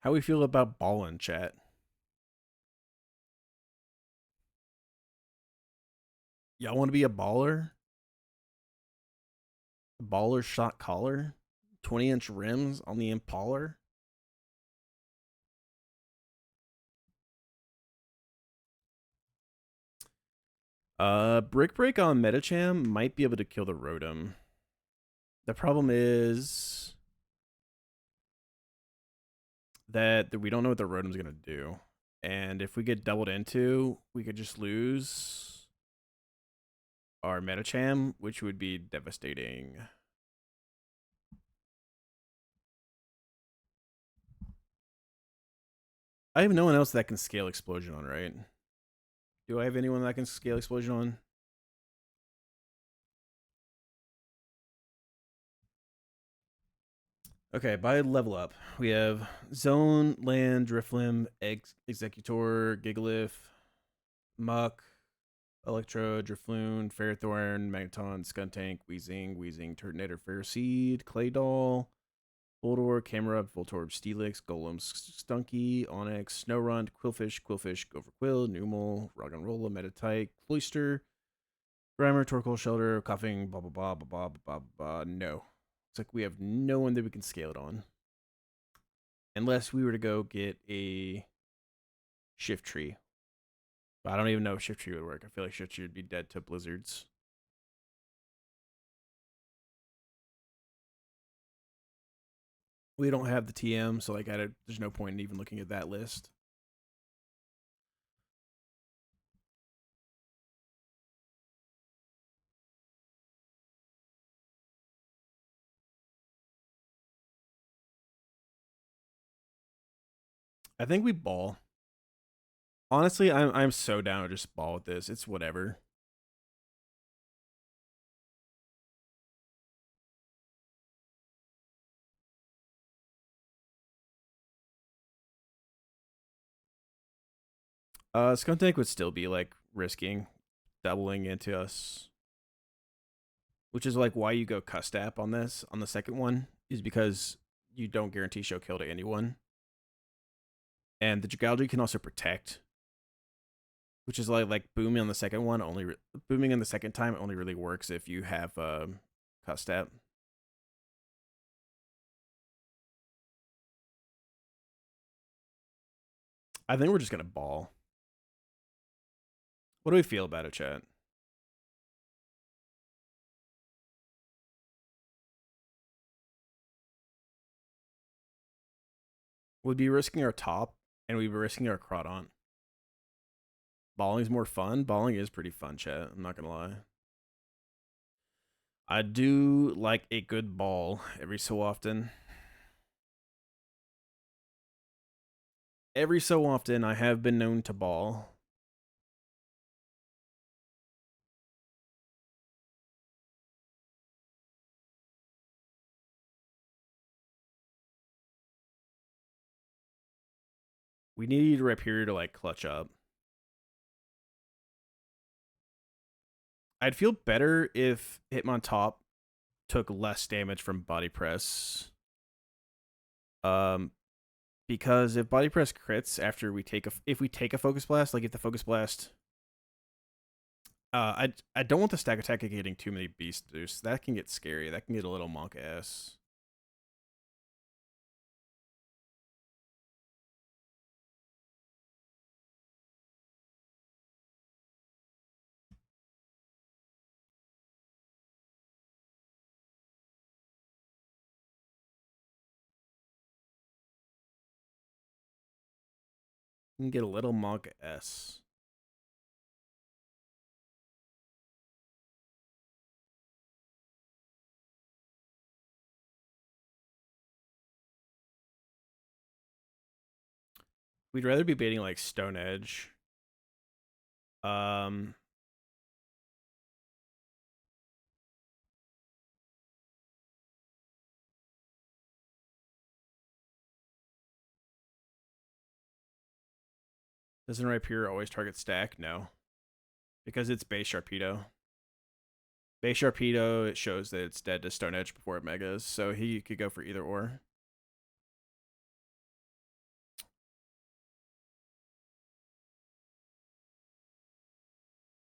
How we feel about ballin' chat? Y'all want to be a baller? A baller shot collar? 20-inch rims on the Impaler? Brick Break on Metacham might be able to kill the Rotom. The problem is that we don't know what the Rotom's going to do. And if we get doubled into, we could just lose our Metacham, which would be devastating. I have no one else that can scale Explosion on, right? Do I have anyone that can scale Explosion on? Okay, by level up, we have Zone, Land, Driflim, Executor, Gigalith, Muck, Electro, Drifloon, Ferrothorn, Magneton, Skuntank, Weezing, Turtonator, Ferroseed, Claydol, Voldor, Camerupt, Voltorb, Steelix, Golem, Stunky, Onyx, Snowrunt, Quillfish, Gopher Quill, Numel, Roggenrola, Metatite, Cloyster, Grimer, Torkoal, Shelter, Coughing, blah blah blah blah blah blah blah. No. It's like we have no one that we can scale it on. Unless we were to go get a Shift Tree. But I don't even know if Shift Tree would work. I feel like Shift Tree would be dead to Blizzards. We don't have the TM, so like there's no point in even looking at that list. I think we ball. Honestly, I'm so down to just ball with this. It's whatever. Skuntank would still be like risking doubling into us, which is like why you go Custap on this on the second one is because you don't guarantee show kill to anyone, and the Dragalge can also protect, which is like booming on the second one only booming on the second time only really works if you have Custap. I think we're just gonna ball. What do we feel about it, chat? We'd be risking our top, and we'd be risking our Crawdont. Balling's more fun. Balling is pretty fun, chat. I'm not gonna lie. I do like a good ball every so often. Every so often, I have been known to ball. We need Rhyperior to like clutch up. I'd feel better if Hitmontop took less damage from body press. Because if body press crits after we take if we take a focus blast, like if the focus blast, I don't want the stack attack getting too many beast boosts. That can get scary. That can get a little monk ass. Can get a little monk s. We'd rather be baiting like Stone Edge. Um, doesn't Rhyperior always target stack? No, because it's base Sharpedo. Base Sharpedo, it shows that it's dead to Stone Edge before it megas, so he could go for either or.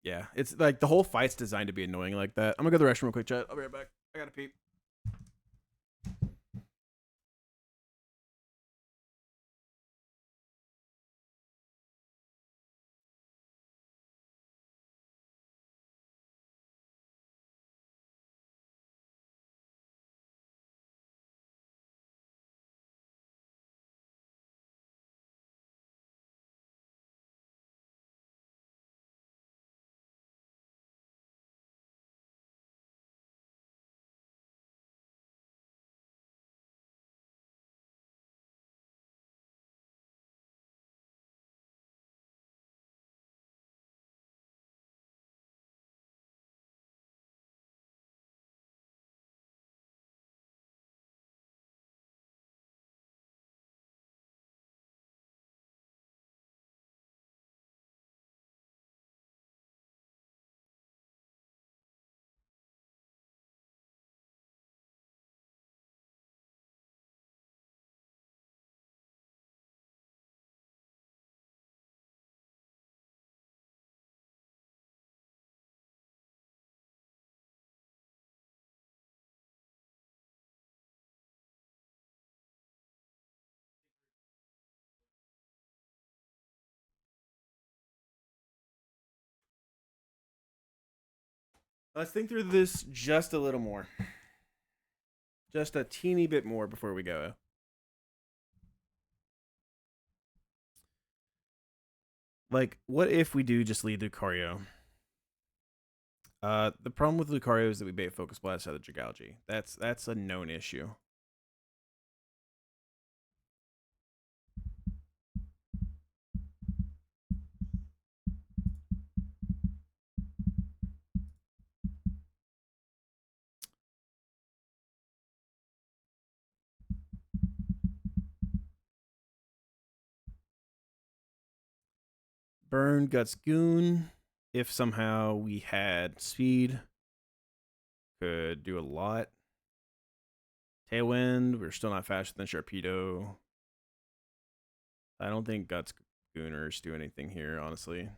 Yeah, it's like the whole fight's designed to be annoying like that. I'm gonna go to the restroom real quick, chat. I'll be right back. I gotta pee. Let's think through this just a little more, just a teeny bit more before we go. Like, what if we do just lead Lucario? The problem with Lucario is that we bait Focus Blast out of Dragalge. That's a known issue. Burn Guts Goon. If somehow we had speed, could do a lot. Tailwind, we're still not faster than Sharpedo. I don't think Guts Gooners do anything here, honestly.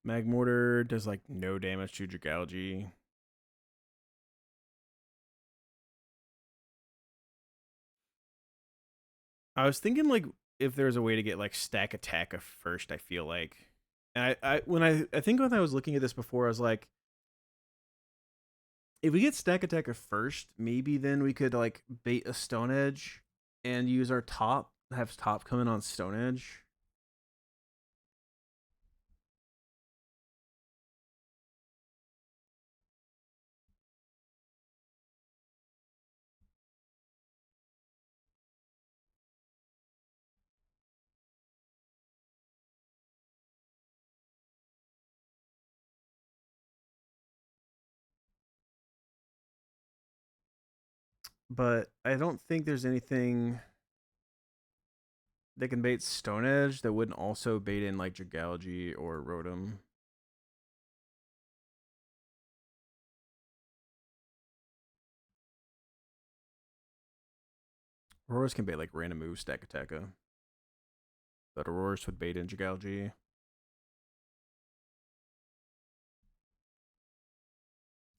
Magmortar does like no damage to Dragalge. I was thinking like if there's a way to get like stack attack first, I feel like. And I think when I was looking at this before, I was like, if we get stack attack first, maybe then we could like bait a Stone Edge and use our top, have top come in on Stone Edge. But I don't think there's anything that can bait Stone Edge that wouldn't also bait in like Dragalge or Rotom. Auroras can bait like random moves, stack attacka. But Auroras would bait in Dragalge.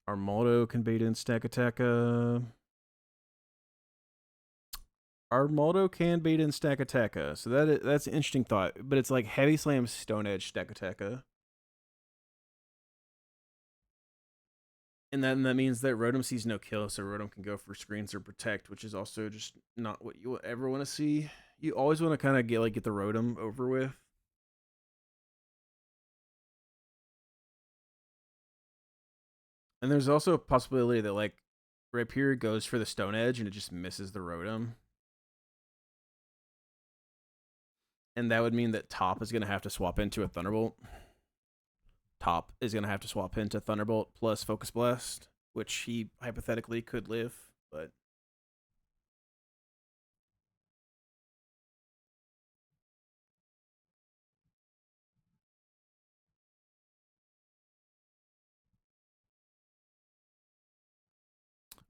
Armaldo can bait in stack attacka. Armaldo can bait in stack attacka. So that's an interesting thought. But it's like Heavy Slam, Stone Edge, stack attacka. And then that means that Rotom sees no kill, so Rotom can go for screens or protect, which is also just not what you ever want to see. You always want to kind of get the Rotom over with. And there's also a possibility that like Rapier goes for the Stone Edge and it just misses the Rotom. And that would mean that Top is going to have to swap into a Thunderbolt. Top is going to have to swap into Thunderbolt plus Focus Blast, which he hypothetically could live, but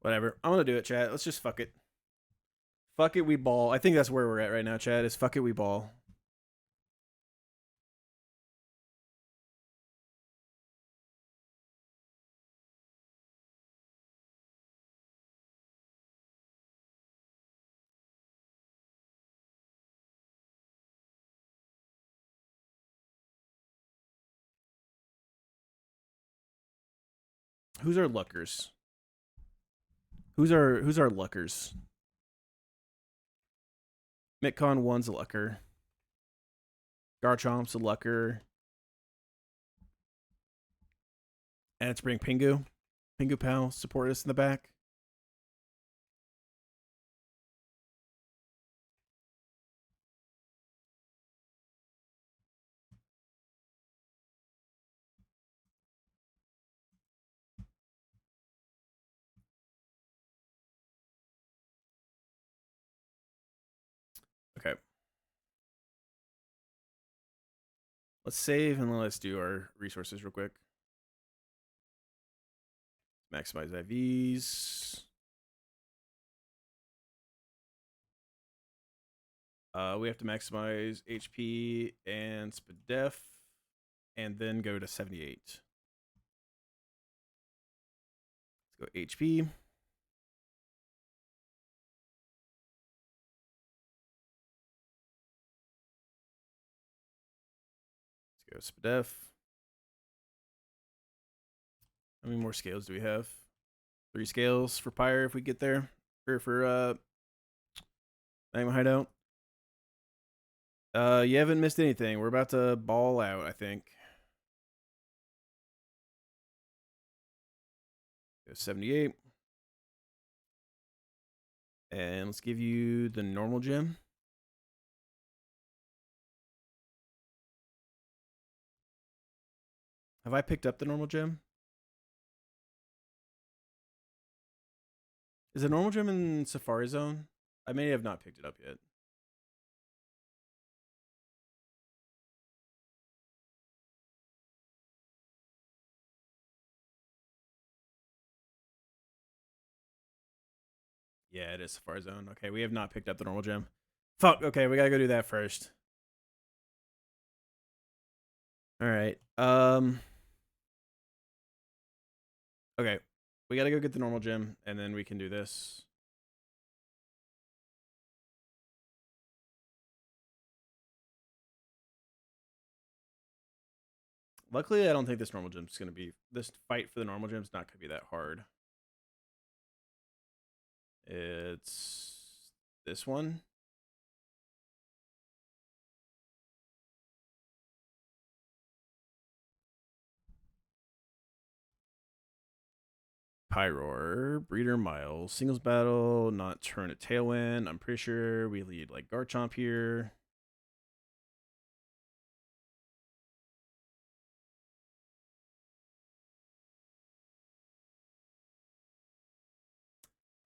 whatever. I'm going to do it, chat. Let's just fuck it. Fuck it, we ball. I think that's where we're at right now, Chad. Is fuck it, we ball. Who's our luckers? Who's our luckers? Mitcon 1's a lucker. Garchomp's a lucker. And it's bring Pingu. Pingu Pal, support us in the back. Okay. Let's save and let's do our resources real quick. Maximize IVs. We have to maximize HP and SPDEF, and then go to 78. Let's go HP. Let's go SPDEF. How many more scales do we have? 3 scales for Pyre if we get there. Or for Magma Hideout. You haven't missed anything. We're about to ball out, I think. 78. And let's give you the normal gem. Have I picked up the normal gem? Is the normal gem in Safari Zone? I may have not picked it up yet. Yeah, it is Safari Zone. Okay, we have not picked up the normal gem. Fuck, okay, we gotta go do that first. Alright. Okay. We gotta go get the normal gem, and then we can do this. Luckily, I don't think this normal gem's gonna be... This fight for the normal gem's not gonna be that hard. It's... this one. Pyre, Breeder Miles, Singles Battle, not turn a Tailwind. I'm pretty sure we lead like Garchomp here.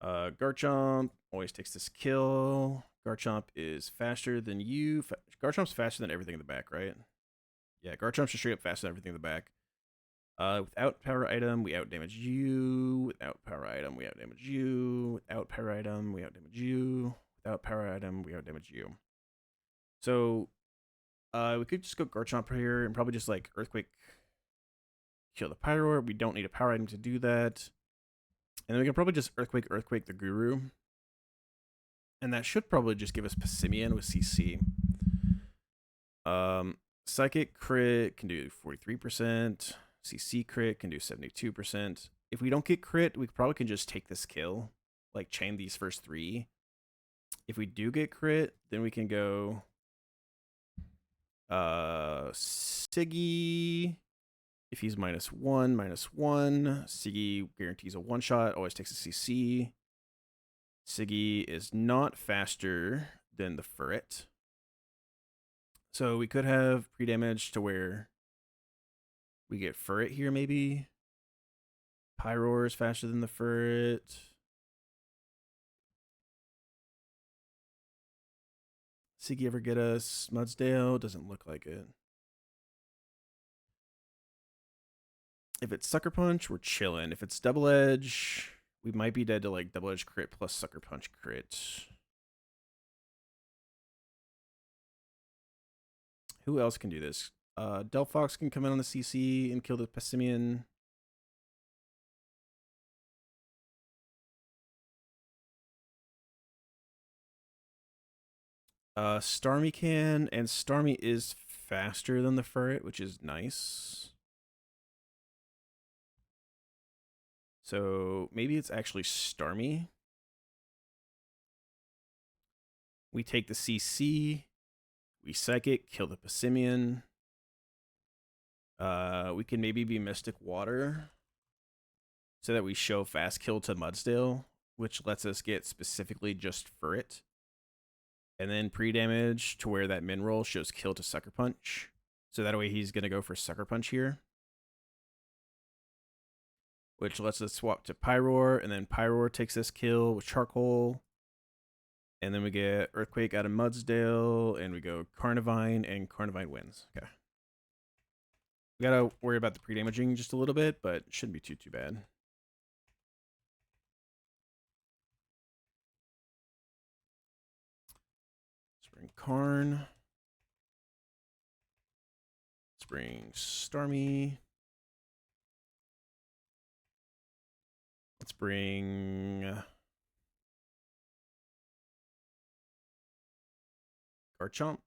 Garchomp always takes this kill. Garchomp is faster than you. Garchomp's faster than everything in the back, right? Yeah, Garchomp's just straight up faster than everything in the back. Without power item, we outdamage you. Without power item, we outdamage you. Without power item, we outdamage you. Without power item, we outdamage you. So, we could just go Garchomp here and probably just like Earthquake kill the Pyro. We don't need a power item to do that. And then we can probably just Earthquake the Guru. And that should probably just give us Passimian with CC. Psychic crit can do 43%. CC crit can do 72%. If we don't get crit, we probably can just take this kill. Like, chain these first 3. If we do get crit, then we can go... Siggy... If he's -1, -1. Siggy guarantees a one-shot, always takes a CC. Siggy is not faster than the Furret. So we could have pre-damage to where we get Furret here, maybe. Pyroar is faster than the Furret. Siggy ever get us Mudsdale? Doesn't look like it. If it's Sucker Punch, we're chilling. If it's Double Edge, we might be dead to like Double Edge crit plus Sucker Punch crit. Who else can do this? Delphox can come in on the CC and kill the Pessimian. Starmie can, and Starmie is faster than the Furret, which is nice. So maybe it's actually Starmie. We take the CC, we Psychic, kill the Pessimian. We can maybe be Mystic Water so that we show fast kill to Mudsdale, which lets us get specifically just Furret. And then pre-damage to where that min roll shows kill to Sucker Punch. So that way he's going to go for Sucker Punch here. Which lets us swap to Pyre, and then Pyre takes this kill with Charcoal. And then we get Earthquake out of Mudsdale, and we go Carnivine, and Carnivine wins. Okay. We gotta worry about the pre-damaging just a little bit, but it shouldn't be too bad. Let's bring Karn. Let's bring Starmie. Let's bring Garchomp,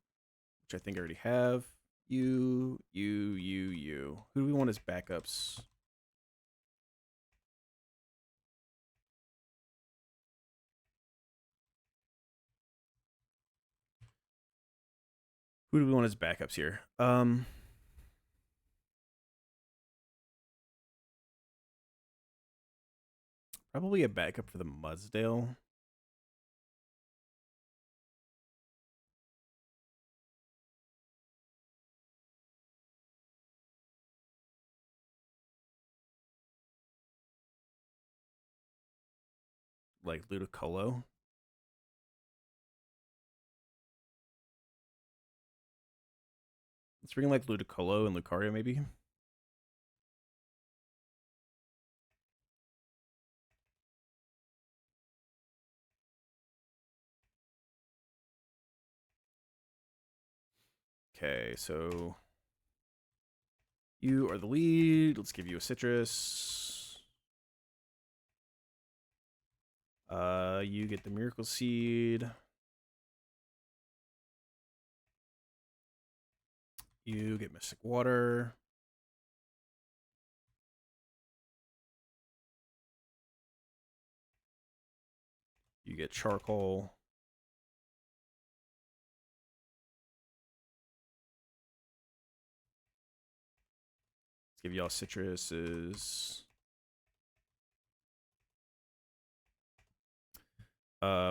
which I think I already have. You. Who do we want as backups? Who do we want as backups here? Probably a backup for the Mudsdale. Like Ludicolo. Let's bring like Ludicolo and Lucario maybe. Okay, so you are the lead. Let's give you a citrus. You get the Miracle Seed. You get Mystic Water. You get Charcoal. Let's give y'all citruses.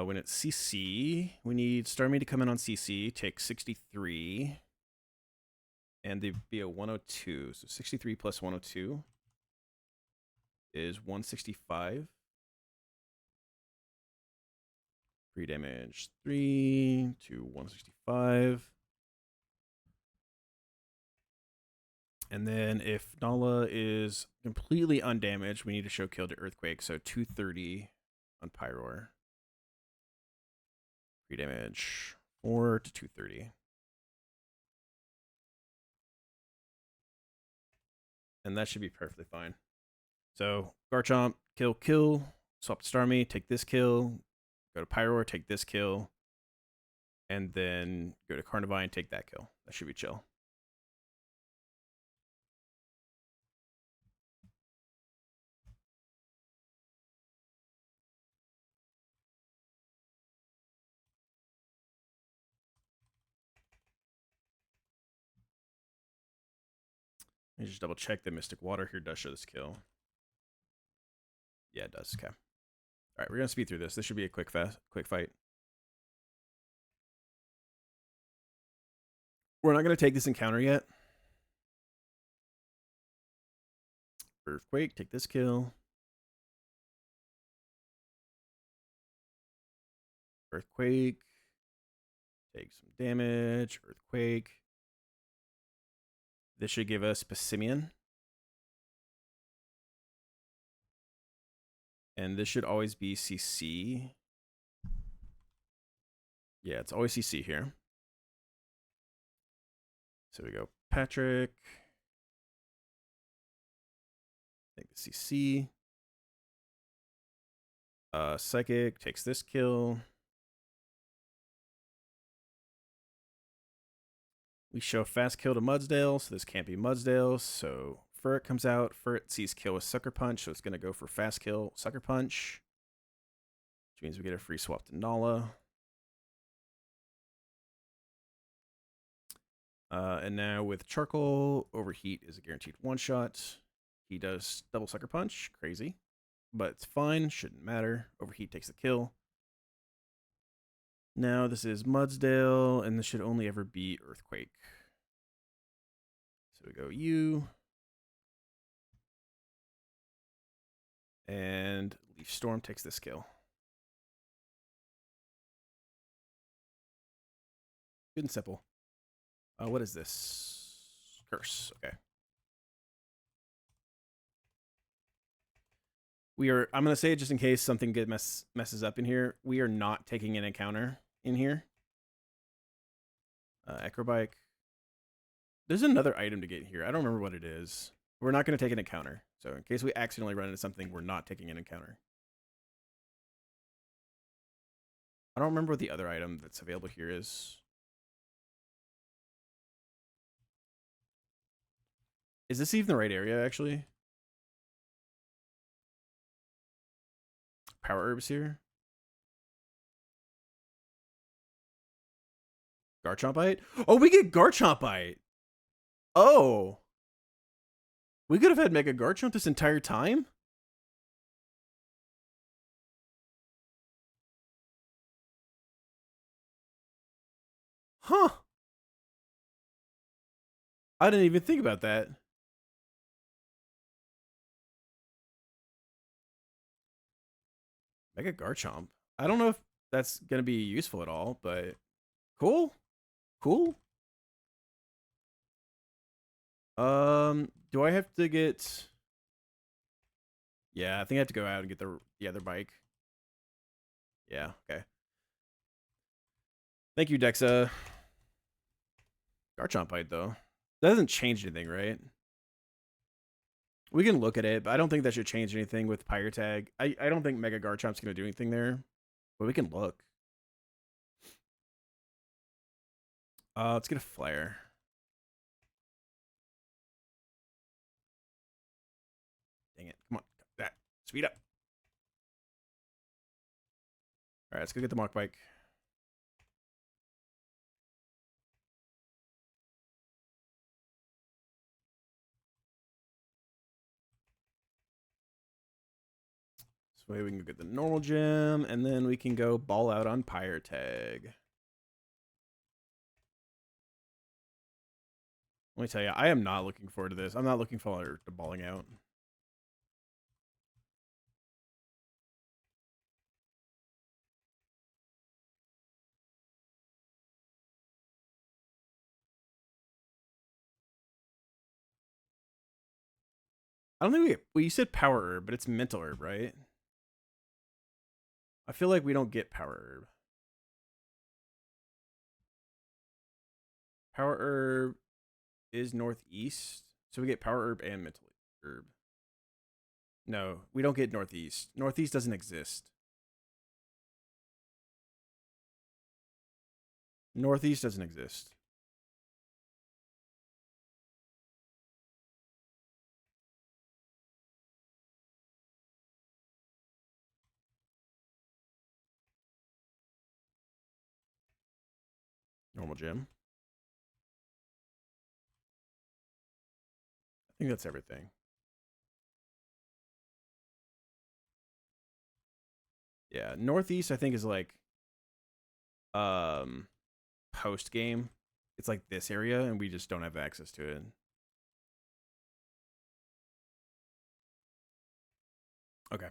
When it's CC, we need Starmie to come in on CC, take 63. And they'd be a 102. So 63 plus 102 is 165. Pre-damage 3 to 165. And then if Nala is completely undamaged, we need to show kill to Earthquake. So 230 on Pyre. Pre-damage 4 to 230. And that should be perfectly fine. So Garchomp, kill, swap to Starmie, take this kill, go to Pyre, take this kill, and then go to Carnivine, take that kill. That should be chill. Let me just double check that Mystic Water here does show this kill. Yeah, it does. Okay. All right, we're gonna speed through this. This should be a quick fight. We're not gonna take this encounter yet. Earthquake, take this kill. Earthquake, take some damage. Earthquake. This should give us Pessimian. And this should always be CC. Yeah, it's always CC here. So we go Patrick. Take the CC. Psychic takes this kill. We show fast kill to Mudsdale, so this can't be Mudsdale. So Furret comes out. Furret sees kill with Sucker Punch, so it's going to go for fast kill, Sucker Punch. Which means we get a free swap to Nala. And now with Charcoal, Overheat is a guaranteed one-shot. He does double Sucker Punch. Crazy. But it's fine. Shouldn't matter. Overheat takes the kill. Now this is Mudsdale, and this should only ever be Earthquake. So we go you. And Leaf Storm takes this kill. Good and simple. What is this? Curse. Okay. I'm going to say it just in case something messes up in here. We are not taking an encounter in here. Acrobike. There's another item to get here. I don't remember what it is. We're not going to take an encounter. So in case we accidentally run into something, we're not taking an encounter. I don't remember what the other item that's available here is. Is this even the right area, actually? Power herbs here. Garchompite? Oh, we get Garchompite! Oh! We could have had Mega Garchomp this entire time? Huh. I didn't even think about that. Mega Garchomp. I don't know if that's going to be useful at all, but cool. Cool. Do I have to get... Yeah, I think I have to go out and get the other bike. Yeah, okay. Thank you, Dexa. Garchompite, though. That doesn't change anything, right? We can look at it, but I don't think that should change anything with Pyre Tag. I don't think Mega Garchomp's going to do anything there, but we can look. Let's get a Flare. Dang it. Come on. That. Speed up. All right, let's go get the Mach Bike. This way we can go get the normal gym, and then we can go ball out on Pyre Tag. Let me tell you, I am not looking forward to this. I'm not looking forward to balling out. I don't think we you said Power Herb, but it's Mental Herb, right? I feel like we don't get Power Herb. Power Herb is Northeast, so we get Power Herb and Mental Herb. No, we don't get Northeast. Northeast doesn't exist. Northeast doesn't exist. Normal gym. I think that's everything. Yeah, Northeast I think is like post game. It's like this area and we just don't have access to it. Okay.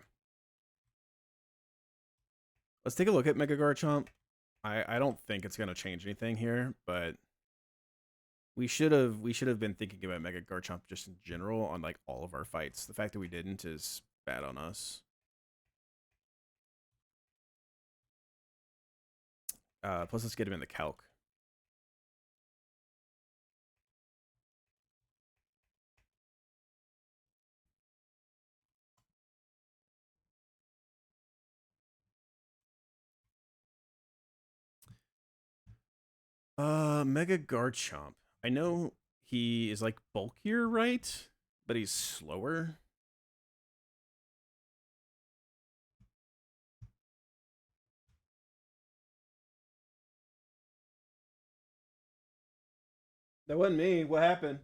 Let's take a look at Mega Garchomp. I don't think it's gonna change anything here, but we should have been thinking about Mega Garchomp just in general on like all of our fights. The fact that we didn't is bad on us. Plus let's get him in the calc. Mega Garchomp. I know he is like bulkier, right? But he's slower. That wasn't me. What happened?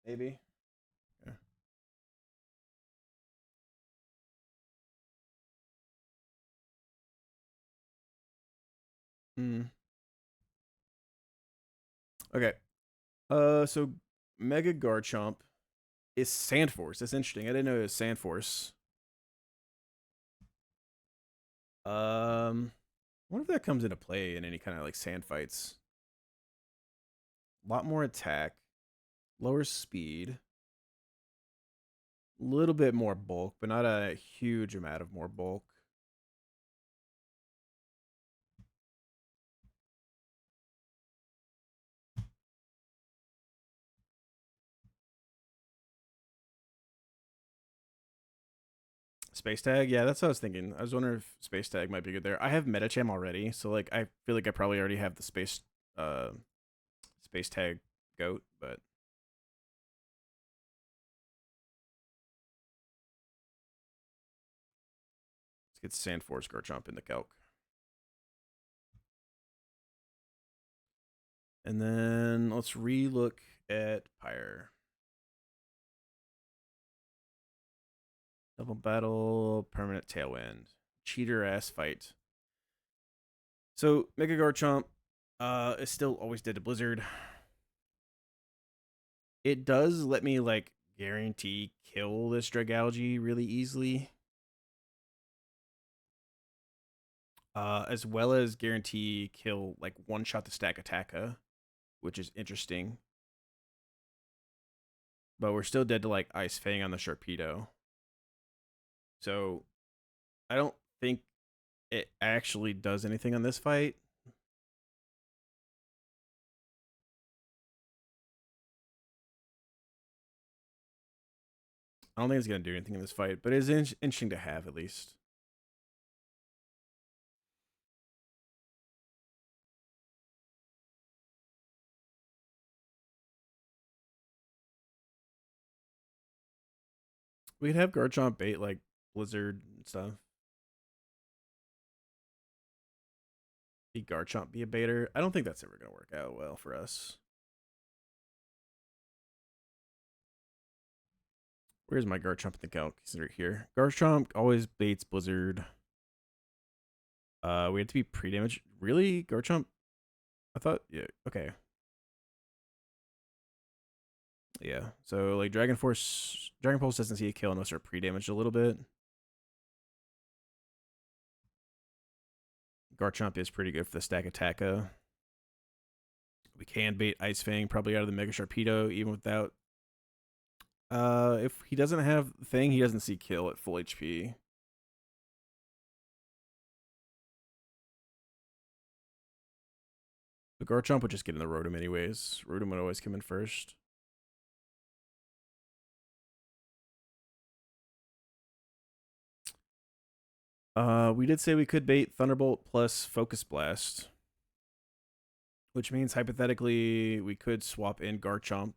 Maybe. Yeah. Hmm. Okay. So Mega Garchomp is Sandforce. That's interesting. I didn't know it was Sandforce. I wonder if that comes into play in any kind of like sand fights. A lot more attack, lower speed, a little bit more bulk, but not a huge amount of more bulk. Space tag, yeah, that's what I was thinking. I was wondering if space tag might be good there. I have Metacham already, so like I feel like I probably already have the uh space tag goat, but let's get Sandforce Garchomp in the calc. And then let's re-look at Pyre. Double battle, permanent tailwind. Cheater ass fight. So Mega Garchomp is still always dead to Blizzard. It does let me like guarantee kill this Dragalge really easily. As well as guarantee kill like one shot the stack Attacka, which is interesting. But we're still dead to like Ice Fang on the Sharpedo. So I don't think it actually does anything on this fight. I don't think it's going to do anything in this fight, but it's interesting to have at least. We'd have Garchomp bait like Blizzard and stuff. Be Garchomp be a baiter. I don't think that's ever going to work out well for us. Where's my Garchomp in the calc? He's right here. Garchomp always baits Blizzard. We had to be pre-damage. Really? Garchomp? I thought, yeah, okay. Yeah, so like Dragon Pulse doesn't see a kill unless they're pre-damaged a little bit. Garchomp is pretty good for the stack Attacka. We can bait Ice Fang probably out of the Mega Sharpedo even without. If he doesn't have the thing, he doesn't see kill at full HP. The Garchomp would just get in the Rotom anyways. Rotom would always come in first. We did say we could bait Thunderbolt plus Focus Blast, which means hypothetically we could swap in Garchomp.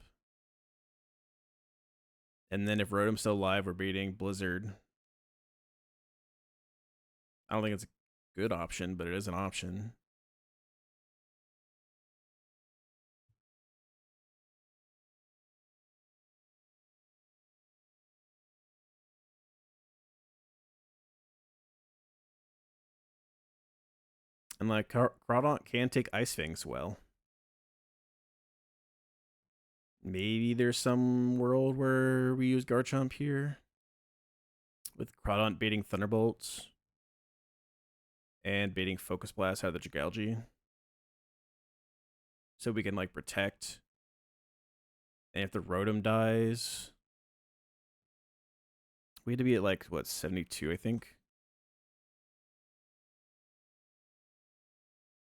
And then if Rotom's still alive, we're beating Blizzard. I don't think it's a good option, but it is an option. And like Crawdaunt can take Ice Fangs well. Maybe there's some world where we use Garchomp here with Crawdaunt baiting Thunderbolts and baiting Focus Blast out of the Dragalge. So we can like protect. And if the Rotom dies, we had to be at like what 72, I think.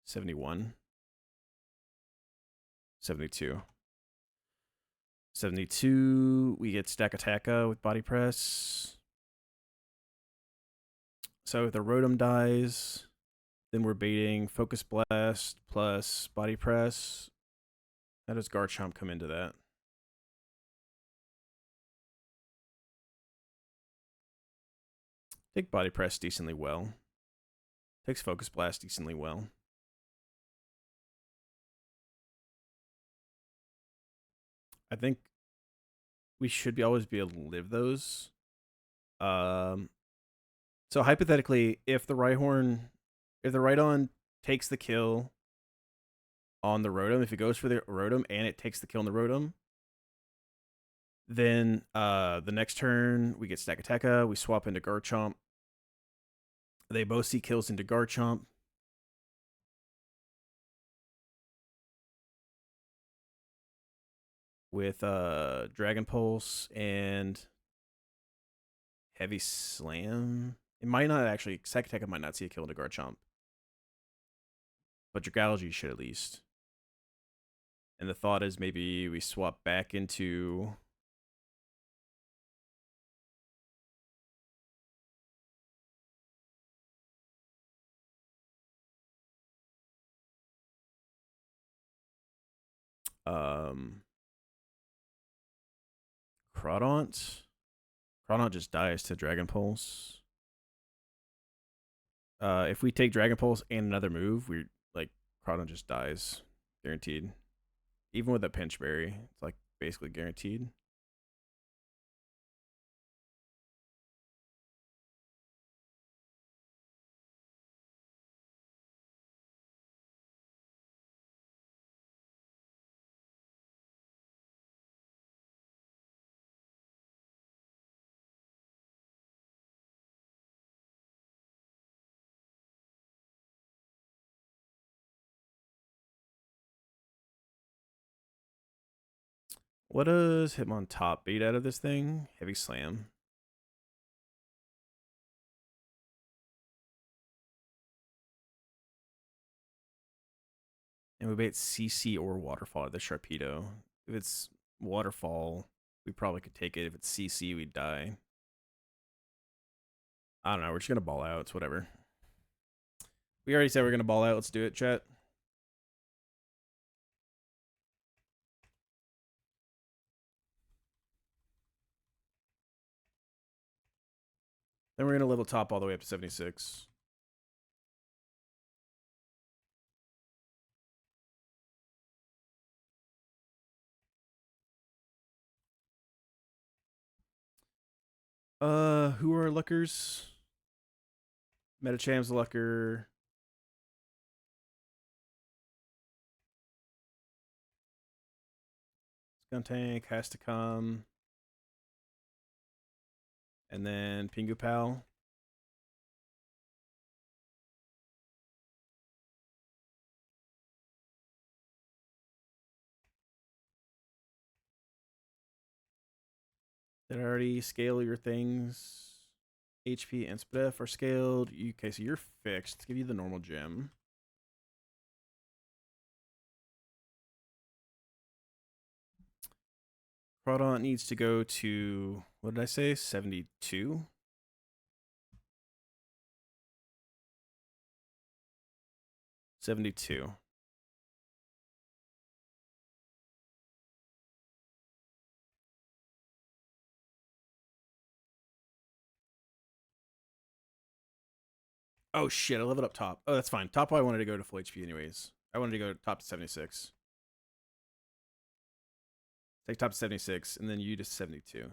71. 72. 72. We get Stack Attacka with Body Press. So if the Rotom dies, then we're baiting Focus Blast plus Body Press. How does Garchomp come into that? Take Body Press decently well. Takes Focus Blast decently well. I think we should always be able to live those. So hypothetically, if the Rhydon takes the kill on the Rotom, if it goes for the Rotom and it takes the kill on the Rotom, then the next turn we get Stakateka, we swap into Garchomp. They both see kills into Garchomp. With Dragon Pulse and Heavy Slam. It might not actually, Stakateka might not see a kill into Garchomp. But Dragalge should at least. And the thought is maybe we swap back into Crawdaunt. Crawdaunt just dies to Dragon Pulse. If we take Dragon Pulse and another move, we like Crawdaunt just dies, guaranteed. Even with a Pinch Berry, it's like basically guaranteed. What does Hitmontop beat out of this thing? Heavy Slam. And we bait CC or Waterfall at the Sharpedo. If it's Waterfall, we probably could take it. If it's CC, we'd die. I don't know. We're just going to ball out. It's whatever. We already said we're going to ball out. Let's do it, chat. Then we're going to level top all the way up to 76. Who are Luckers? Metacham's Lucker. Skuntank has to come. And then Pingu Pal. Did I already scale your things? HP and SPF are scaled. Okay, so you're fixed. Let's give you the normal gem. Crawdaunt needs to go to, what did I say? 72? $72. Oh shit, I leveled up top. Oh, that's fine. Top I wanted to go to full HP anyways. I wanted to go top to 76. Take top to 76, and then you to 72.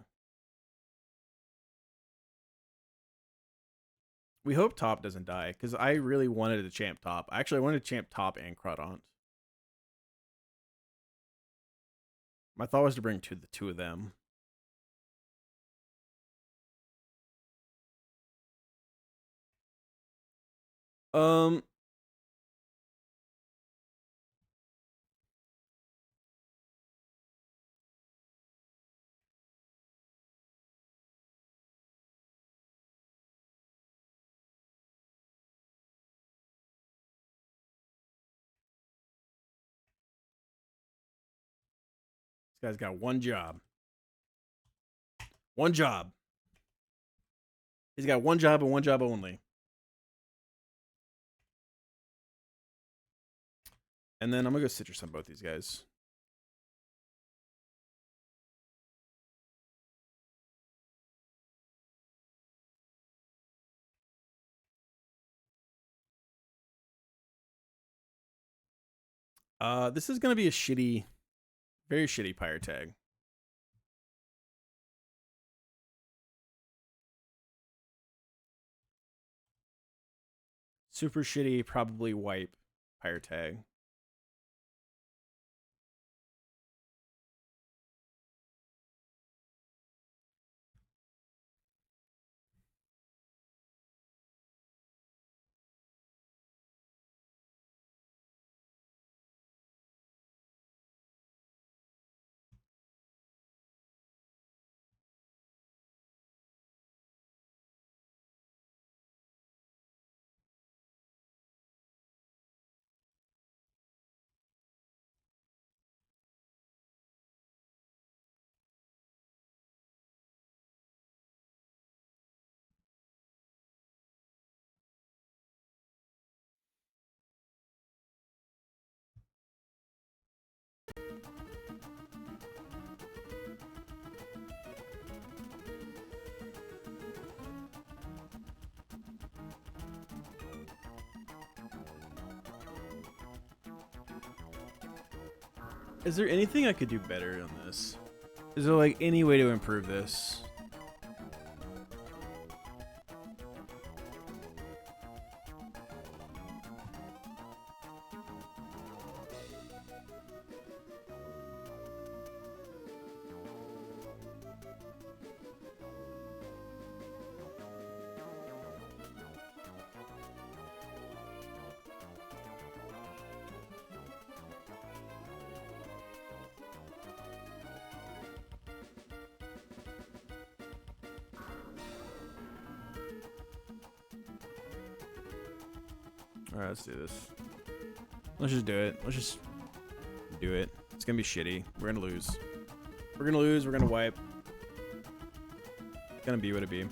We hope top doesn't die, because I really wanted to champ top. Actually, I wanted to champ top and Crawdaunt. My thought was to bring the two of them. Um, this guy's got one job. One job. He's got one job and one job only. And then I'm gonna go citrus on both these guys. This is gonna be a shitty, very shitty Pyre tag. Super shitty, probably wipe Pyre tag. Is there anything I could do better on this? Is there like any way to improve this? Alright, let's do this. Let's just do it. Let's just do it. It's gonna be shitty. We're gonna lose. We're gonna lose. We're gonna wipe. It's gonna be what it be.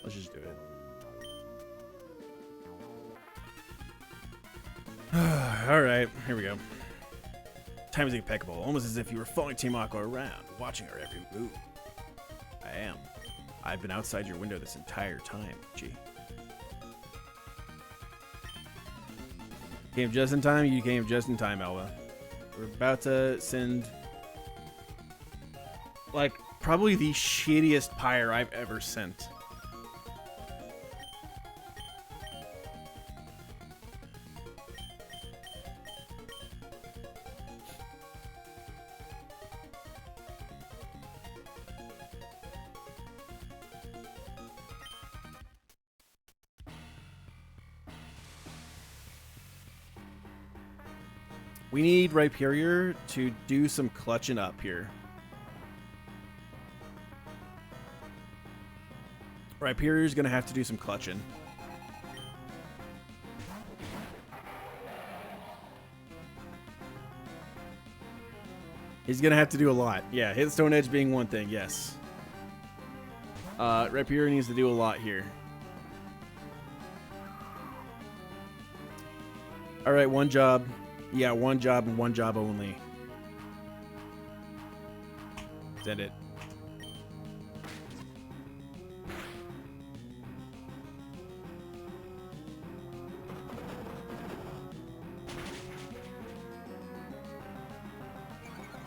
Let's just do it. Alright, here we go. Time is impeccable, almost as if you were following Team Aqua around, watching our every move. I am. I've been outside your window this entire time, G. Came just in time, you came just in time, Elva. We're about to send, like, probably the shittiest Pyre I've ever sent. We need Rhyperior to do some clutching up here. Rhyperior's gonna have to do some clutching. He's gonna have to do a lot. Yeah, hit Stone Edge being one thing, yes. Rhyperior needs to do a lot here. Alright, one job. Yeah, one job and one job only. Send it.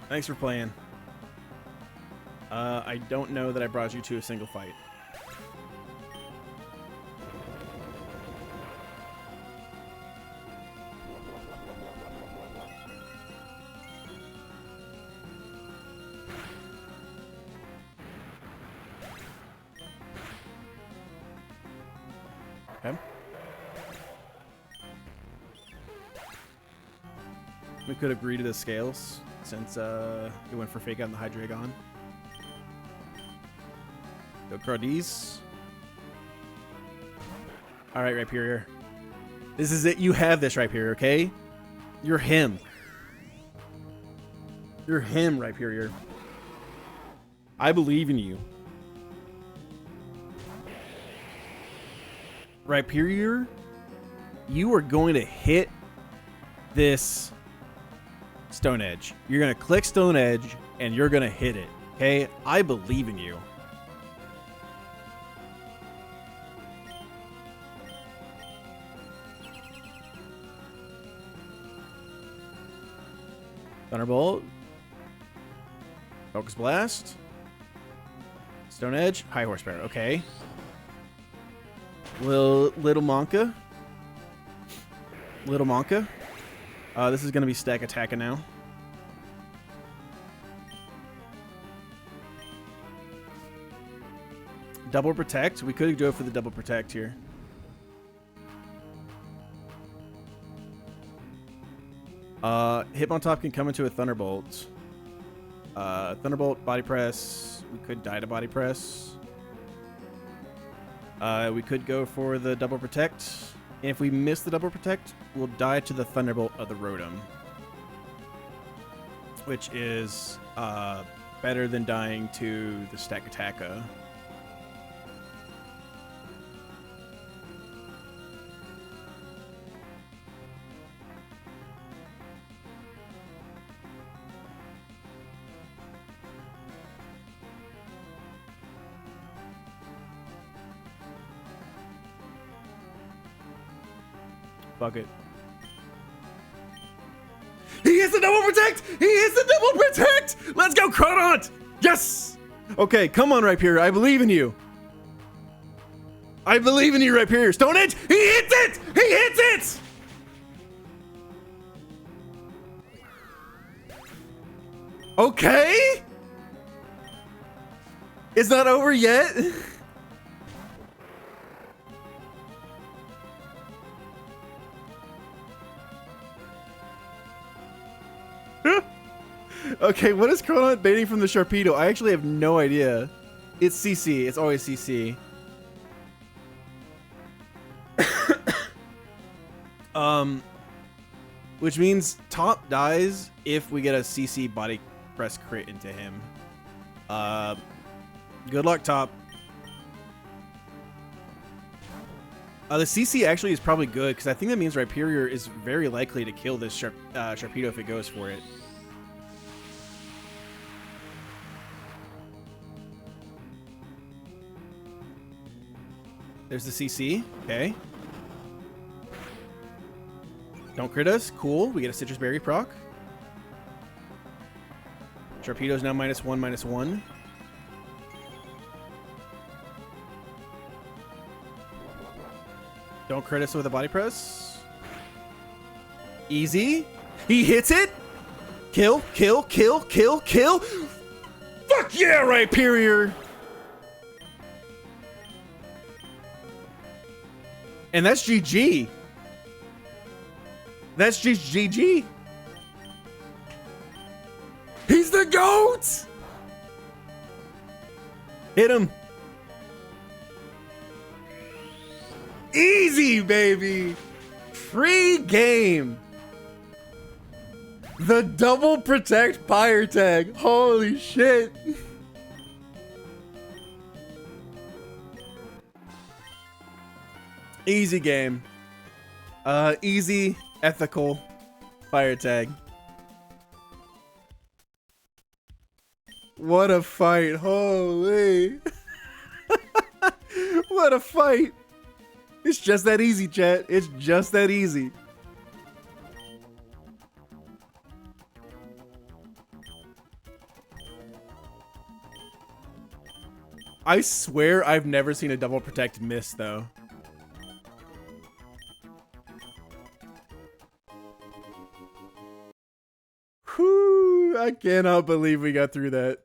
Thanks for playing. I don't know that I brought you to a single fight. Okay. We could agree to the scales since it went for fake out in the Hydreigon. Go Crawdies. Alright, Rhyperior. This is it. You have this, Rhyperior, okay? You're him. You're him, Rhyperior. I believe in you. Rhyperior, you are going to hit this Stone Edge. You're going to click Stone Edge, and you're going to hit it. Okay? I believe in you. Thunderbolt. Focus Blast. Stone Edge. High Horsepower. Okay. Little Monka. Little Monka. This is going to be stack attacking now. Double Protect. We could go for the Double Protect here. Hitmontop can come into a Thunderbolt. Thunderbolt, Body Press. We could die to Body Press. We could go for the Double Protect. And if we miss the Double Protect, we'll die to the Thunderbolt of the Rotom. Which is better than dying to the Stack Attacka. Fuck it. He hits the Double Protect! He hits the Double Protect! Let's go, Cronont! Yes! Okay, come on, Rhyperior. I believe in you. I believe in you, Rhyperior. Stone Edge! He hits it! He hits it! Okay? It's not over yet? Okay, what is Cronont baiting from the Sharpedo? I actually have no idea. It's CC. It's always CC. Which means Top dies if we get a CC Body Press crit into him. Good luck, Top. The CC actually is probably good because I think that means Rhyperior is very likely to kill this Sharpedo if it goes for it. There's the CC. Okay. Don't crit us. Cool. We get a Citrus Berry proc. Sharpedo's now -1, -1. Don't crit us with a Body Press. Easy. He hits it. Kill, kill, kill, kill, kill. Fuck yeah, Rhyperior. And that's GG. That's just GG. He's the GOAT! Hit him. Easy, baby. Free game. The Double Protect Pyre tag. Holy shit. Easy game. Easy, ethical Pyre tag. What a fight. Holy. What a fight. It's just that easy, chat. It's just that easy. I swear I've never seen a Double Protect miss, though. Whew, I cannot believe we got through that.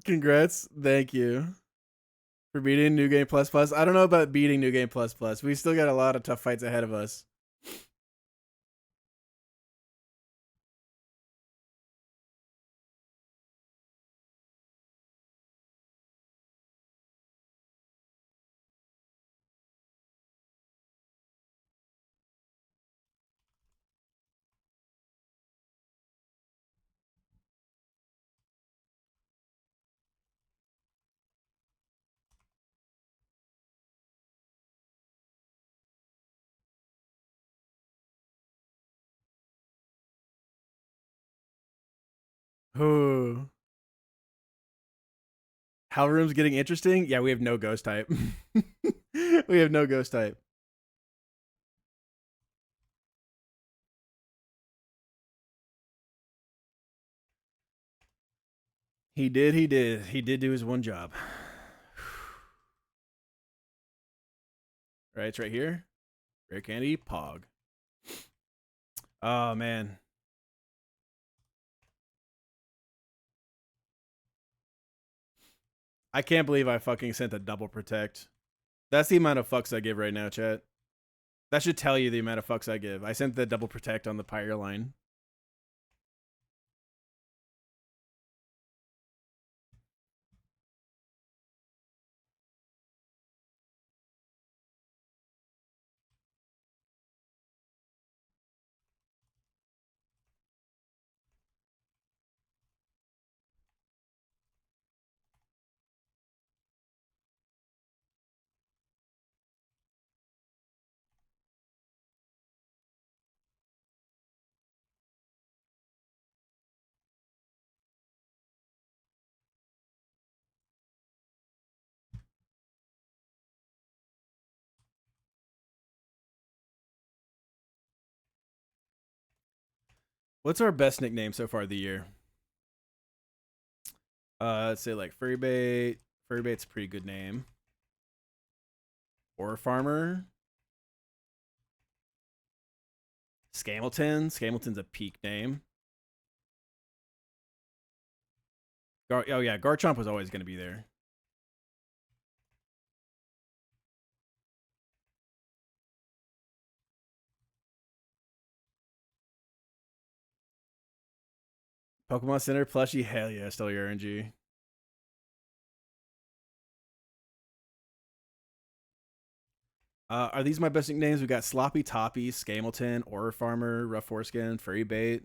Congrats. Thank you for beating New Game Plus Plus. I don't know about beating New Game Plus Plus. We still got a lot of tough fights ahead of us. Oh. How room's getting interesting? Yeah, we have no ghost type. We have no ghost type. He did, he did. He did do his one job. Right, it's right here. Rare candy, Pog. Oh man. I can't believe I fucking sent a double protect. That's the amount of fucks I give right now, chat. That should tell you the amount of fucks I give. I sent the double protect on the Pyre line. What's our best nickname so far of the year? Let's say like Furry Bait. Furry Bait's a pretty good name. Ore Farmer. Scamilton. Scamilton's a peak name. Oh yeah, Garchomp was always going to be there. Pokemon Center plushie. Hell yeah, still your RNG. Are these my best nicknames? We got Sloppy Toppy, Scamilton, Ore Farmer, Rough Foreskin, Furry Bait.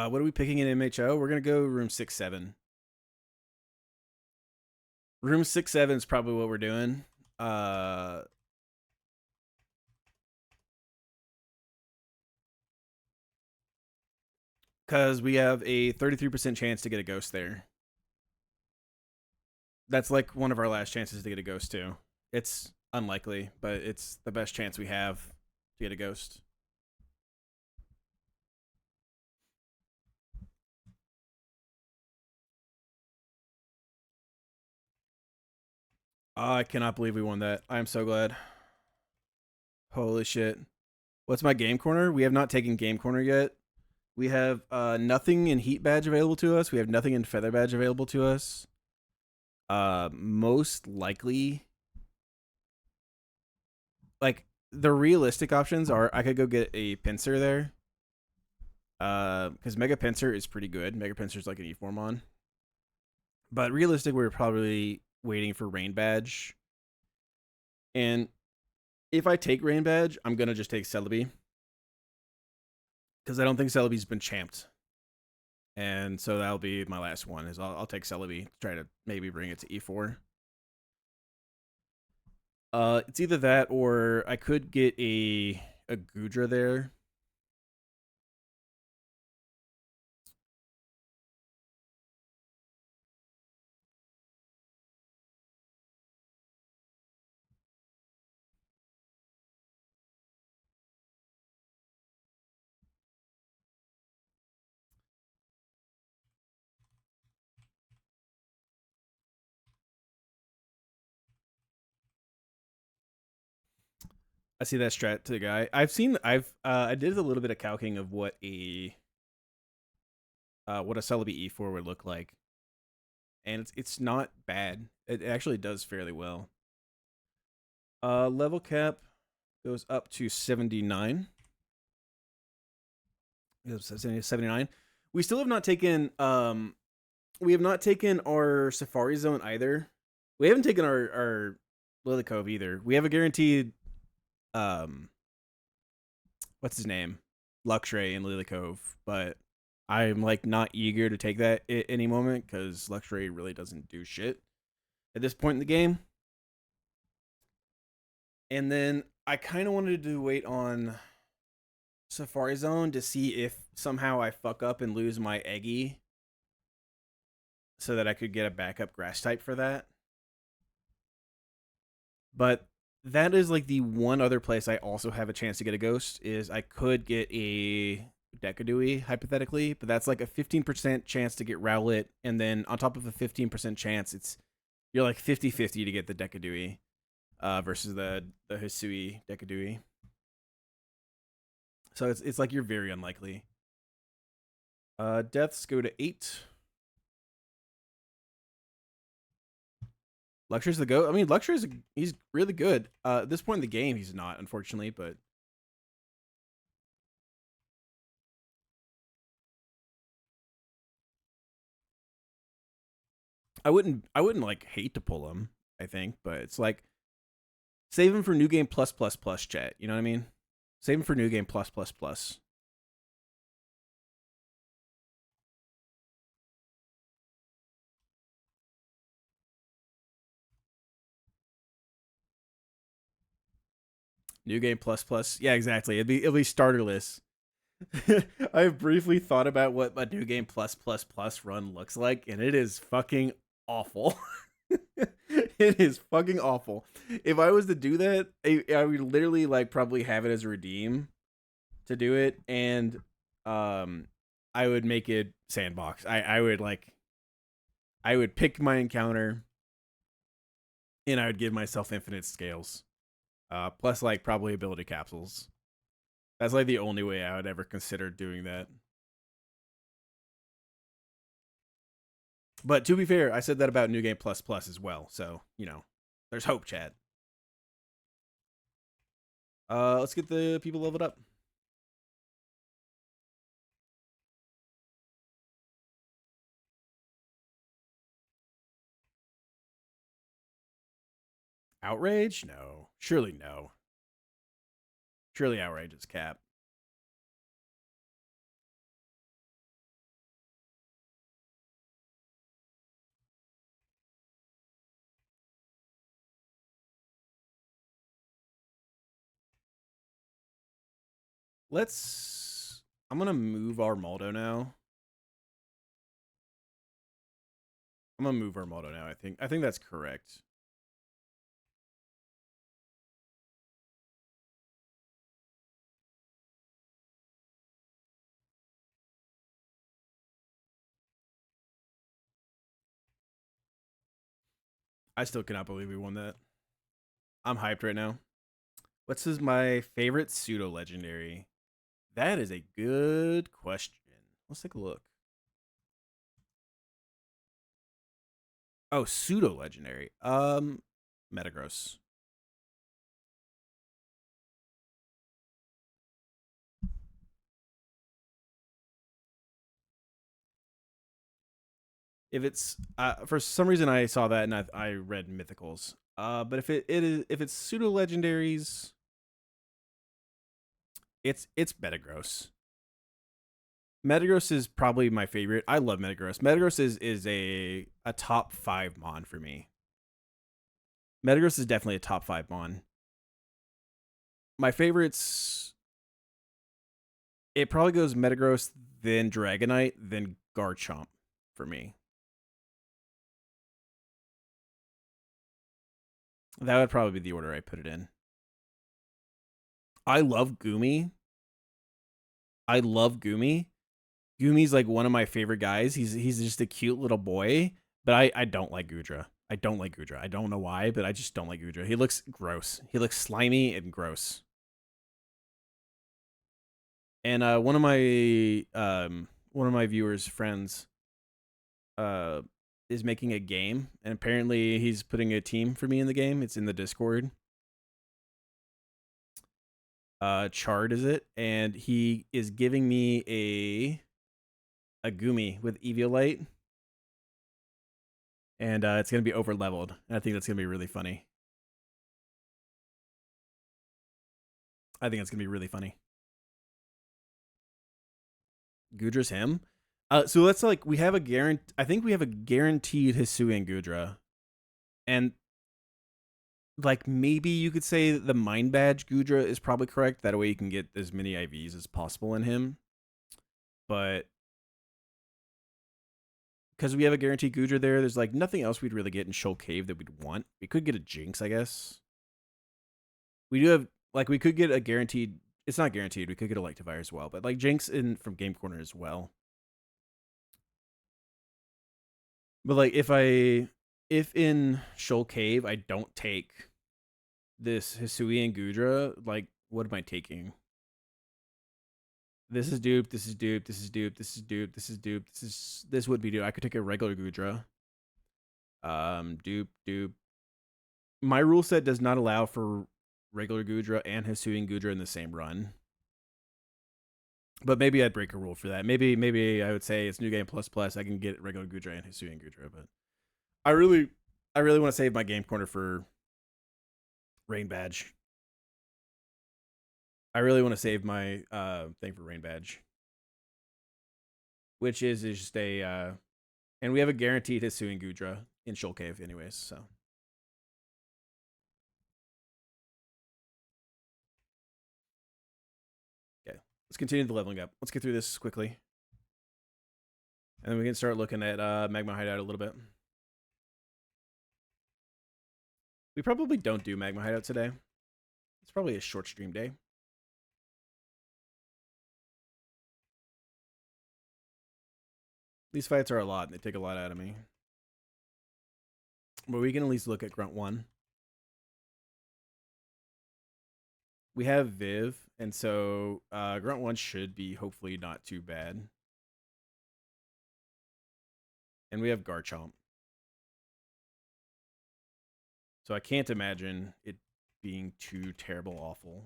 What are we picking in MHO? We're gonna go room 6-7. Room 6-7 is probably what we're doing. Because we have a 33% chance to get a ghost there. That's like one of our last chances to get a ghost too. It's unlikely, but it's the best chance we have to get a ghost. Oh, I cannot believe we won that. I'm so glad. Holy shit. What's my game corner? We have not taken game corner yet. We have nothing in heat badge available to us. We have nothing in feather badge available to us. Most likely, like the realistic options are I could go get a pincer there. Because Mega Pincer is pretty good. Mega Pincer is like an E-Formon. But realistic, we're probably waiting for Rain Badge. And if I take Rain Badge, I'm gonna just take Celebi. Because I don't think Celebi's been champed. And so that'll be my last one. Is I'll take Celebi, try to maybe bring it to E4. It's either that or I could get a Goodra there. I see that strat to the guy. I did a little bit of calcing of what a Celebi E4 would look like. And it's not bad. It actually does fairly well. Level cap goes up to 79. 79. We still have not taken we have not taken our Safari Zone either. We haven't taken our Lily Cove either. We have a guaranteed what's his name? Luxray in Lily Cove, but I'm like not eager to take that at any moment because Luxray really doesn't do shit at this point in the game. And then I kind of wanted to wait on Safari Zone to see if somehow I fuck up and lose my Eggy so that I could get a backup grass type for that. But that is like the one other place I also have a chance to get a ghost is I could get a Decadui hypothetically, but that's like a 15% chance to get Rowlet, and then on top of a 15% chance, it's you're like 50-50 to get the Decadui versus the Hisui Decadui. So it's like you're very unlikely. Deaths go to 8. Luxury's the GOAT. I mean, he's really good. At this point in the game, he's not, unfortunately, but I wouldn't like hate to pull him, I think, but it's like save him for new game plus plus plus chat. You know what I mean? Save him for new game plus plus plus. New game plus plus. Yeah, exactly. It'll be starterless. I've briefly thought about what a new game plus plus plus run looks like, and it is fucking awful. It is fucking awful. If I was to do that, I would literally like probably have it as a redeem to do it, and I would make it sandbox. I would pick my encounter, and I would give myself infinite scales, plus like probably ability capsules. That's like the only way I would ever consider doing that. But to be fair, I said that about New Game Plus Plus as well. So, there's hope, Chad. Let's get the people leveled up. Outrage? No. Surely no. Surely outrage is cap. I'm gonna move Armaldo now. I'm gonna move Armaldo now. I think that's correct. I still cannot believe we won that. I'm hyped right now. My favorite pseudo legendary? That is a good question. Let's take a look. Oh, pseudo legendary. Metagross. If it's for some reason I saw that and I read mythicals. But if it's pseudo legendaries, it's Metagross. Metagross is probably my favorite. I love Metagross. Metagross is a top 5 mon for me. Metagross is definitely a top 5 mon. My favorites, it probably goes Metagross, then Dragonite, then Garchomp for me. That would probably be the order I put it in. I love Goomy. I love Goomy. Goomy's like one of my favorite guys. He's just a cute little boy, but I don't like Goodra. I don't like Goodra. I don't know why, but I just don't like Goodra. He looks gross. He looks slimy and gross. And one of my viewers' friends is making a game, and apparently he's putting a team for me in the game. It's in the Discord. Chard is it, and he is giving me a Goomy with Eviolite. and it's gonna be over leveled. I think that's gonna be really funny. I think it's gonna be really funny. Gudra's him. So that's like we have a guarantee. I think we have a guaranteed Hisui and Gudra, and like maybe you could say the Mind Badge Gudra is probably correct. That way you can get as many IVs as possible in him. But because we have a guaranteed Gudra there, there's like nothing else we'd really get in Shoal Cave that we'd want. We could get a Jinx, I guess. We do have like we could get a guaranteed. It's not guaranteed. We could get Electivire as well, but like Jinx in from Game Corner as well. But like if in Shoal Cave I don't take this Hisui and Gudra, like what am I taking? This is dupe, this is dupe, this is dupe, this is dupe, this is dupe, this would be dupe. I could take a regular Gudra. Dupe. My rule set does not allow for regular Gudra and Hisui and Gudra in the same run. But maybe I'd break a rule for that. Maybe I would say it's new game plus plus. I can get regular Gudra and Hisui and Gudra, but I really want to save my game corner for Rain Badge. I really want to save my thing for Rain Badge, which is just a and we have a guaranteed Hisui and Gudra in Shoal Cave, anyways. So okay, let's continue the leveling up. Let's get through this quickly, and then we can start looking at Magma Hideout a little bit. We probably don't do Magma Hideout today. It's probably a short stream day. These fights are a lot, and they take a lot out of me. But we can at least look at Grunt 1. We have Viv, and so Grunt 1 should be hopefully not too bad. And we have Garchomp. So I can't imagine it being too terrible awful.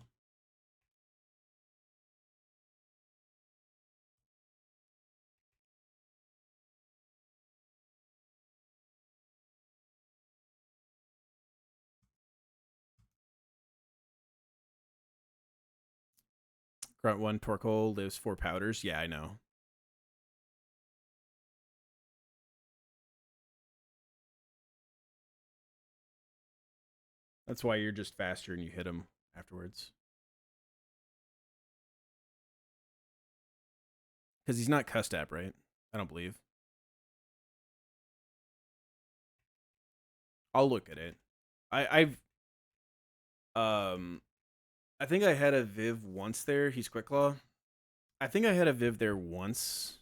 Grunt 1 Torkoal lives 4 powders. Yeah, I know. That's why you're just faster and you hit him afterwards. Because he's not Custap, right? I don't believe. I'll look at it. I think I had a Viv once there. He's Quick Claw. I think I had a Viv there once.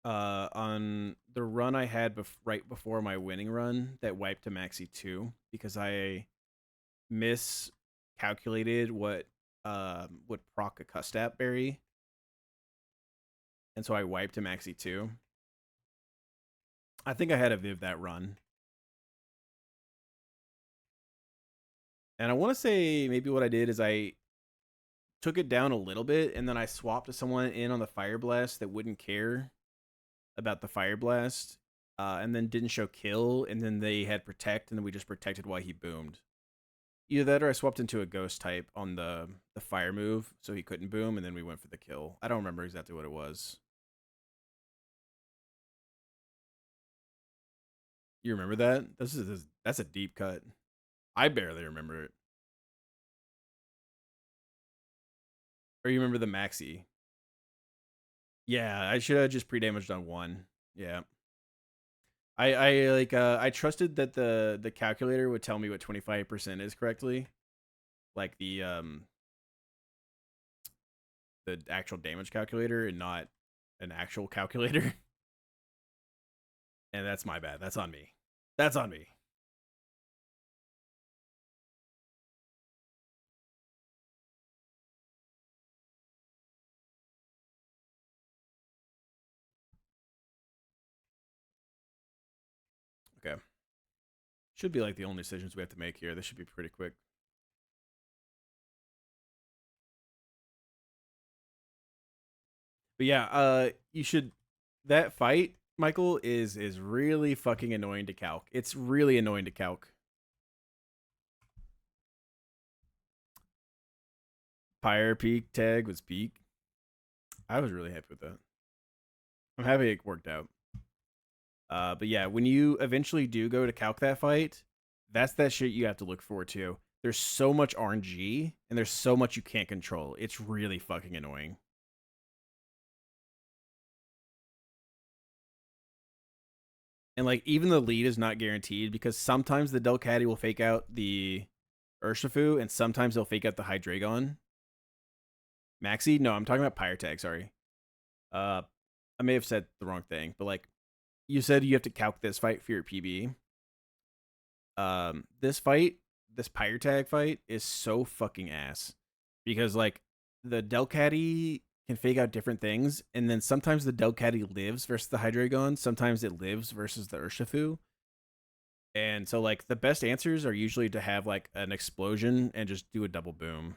On the run I had right before my winning run that wiped to Maxi 2 because I miscalculated what would proc a Custap berry. And so I wiped to Maxi 2. I think I had a Viv that run. And I want to say maybe what I did is I took it down a little bit and then I swapped to someone in on the Fire Blast that wouldn't care about the Fire Blast and then didn't show kill, and then they had Protect, and then we just protected while he boomed. Either that or I swapped into a Ghost type on the Fire move so he couldn't boom, and then we went for the kill. I don't remember exactly what it was. You remember that? That's a deep cut. I barely remember it. Or you remember the Maxi? Yeah, I should have just pre-damaged on 1. Yeah. I trusted that the calculator would tell me what 25% is correctly. Like the actual damage calculator and not an actual calculator. And that's my bad. That's on me. That's on me. Okay. Should be like the only decisions we have to make here. This should be pretty quick. But yeah, you should that fight, Michael, is really fucking annoying to calc. It's really annoying to calc. Pyre peak tag was peak. I was really happy with that. I'm happy it worked out. But yeah, when you eventually do go to calc that fight, that's that shit you have to look forward to. There's so much RNG and there's so much you can't control. It's really fucking annoying. And like even the lead is not guaranteed because sometimes the Delcatty will fake out the Urshifu and sometimes they'll fake out the Hydreigon. Maxi? No, I'm talking about Pyre tag, sorry. I may have said the wrong thing, but like you said you have to calc this fight for your PB. This fight, this Pyre tag fight is so fucking ass. Because like the Delcatty can fake out different things, and then sometimes the Delcatty lives versus the Hydreigon, sometimes it lives versus the Urshifu. And so like the best answers are usually to have like an explosion and just do a double boom.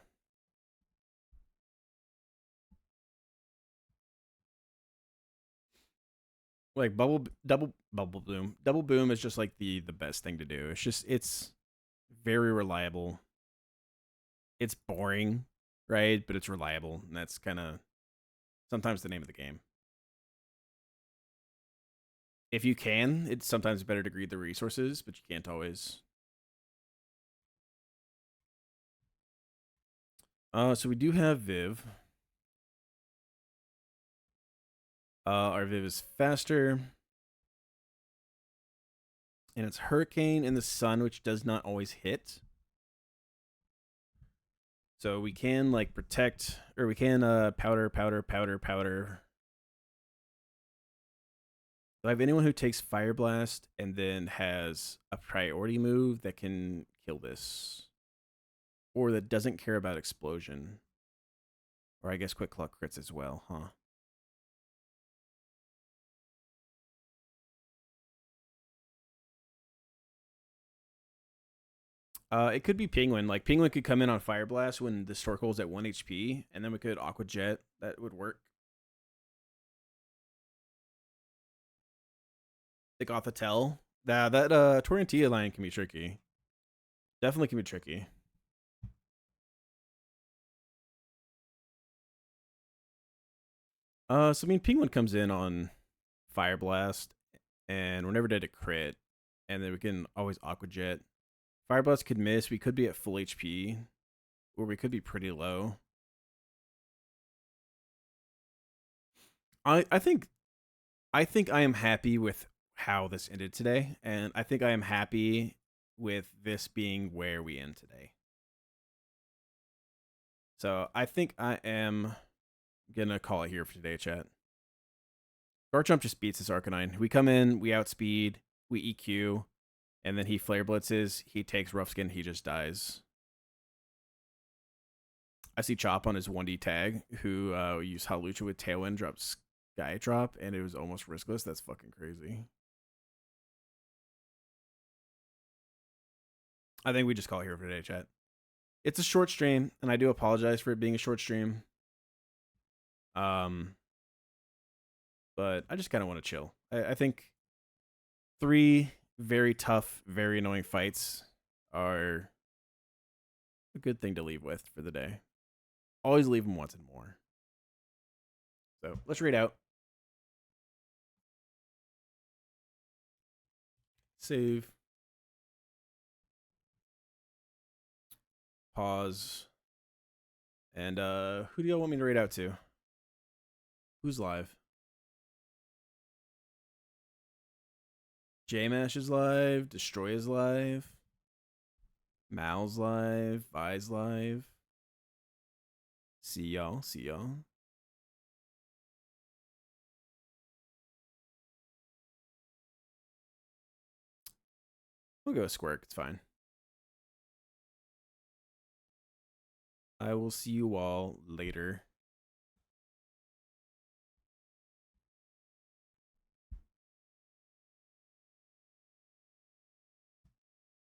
Like double boom is just like the best thing to do. It's very reliable. It's boring, right? But it's reliable, and that's kind of sometimes the name of the game. If you can, it's sometimes better to greed the resources, but you can't always. So we do have Viv. Our Viv is faster. And it's Hurricane in the Sun, which does not always hit. So we can like protect, or we can powder. Do I have anyone who takes Fire Blast and then has a priority move that can kill this? Or that doesn't care about explosion? Or I guess Quick Cluck crits as well, huh? It could be Penguin. Like Penguin could come in on Fire Blast when the Storkol's at 1 HP, and then we could Aqua Jet. That would work. Like Gothitelle. That Torrentilla line can be tricky. Definitely can be tricky. So I mean, Penguin comes in on Fire Blast, and we're never dead to crit, and then we can always Aqua Jet. Fire Blast could miss. We could be at full HP, or we could be pretty low. I think I am happy with how this ended today, and I think I am happy with this being where we end today. So I think I am gonna call it here for today, chat. Garchomp just beats this Arcanine. We come in, we outspeed, we EQ, and then he Flare Blitzes, he takes Rough Skin, he just dies. I see Chop on his 1D tag, who used Hawlucha with Tailwind, drops Sky Drop, and it was almost riskless. That's fucking crazy. I think we just call it here for today, chat. It's a short stream, and I do apologize for it being a short stream. But I just kind of want to chill. I think 3 very tough, very annoying fights are a good thing to leave with for the day. Always leave them wanting more. So let's read out. Save. Pause. And who do y'all want me to read out to? Who's live? J-Mash is live. Destroy is live. Mal's live. Vi's live. See y'all. See y'all. We'll go Squirk. It's fine. I will see you all later.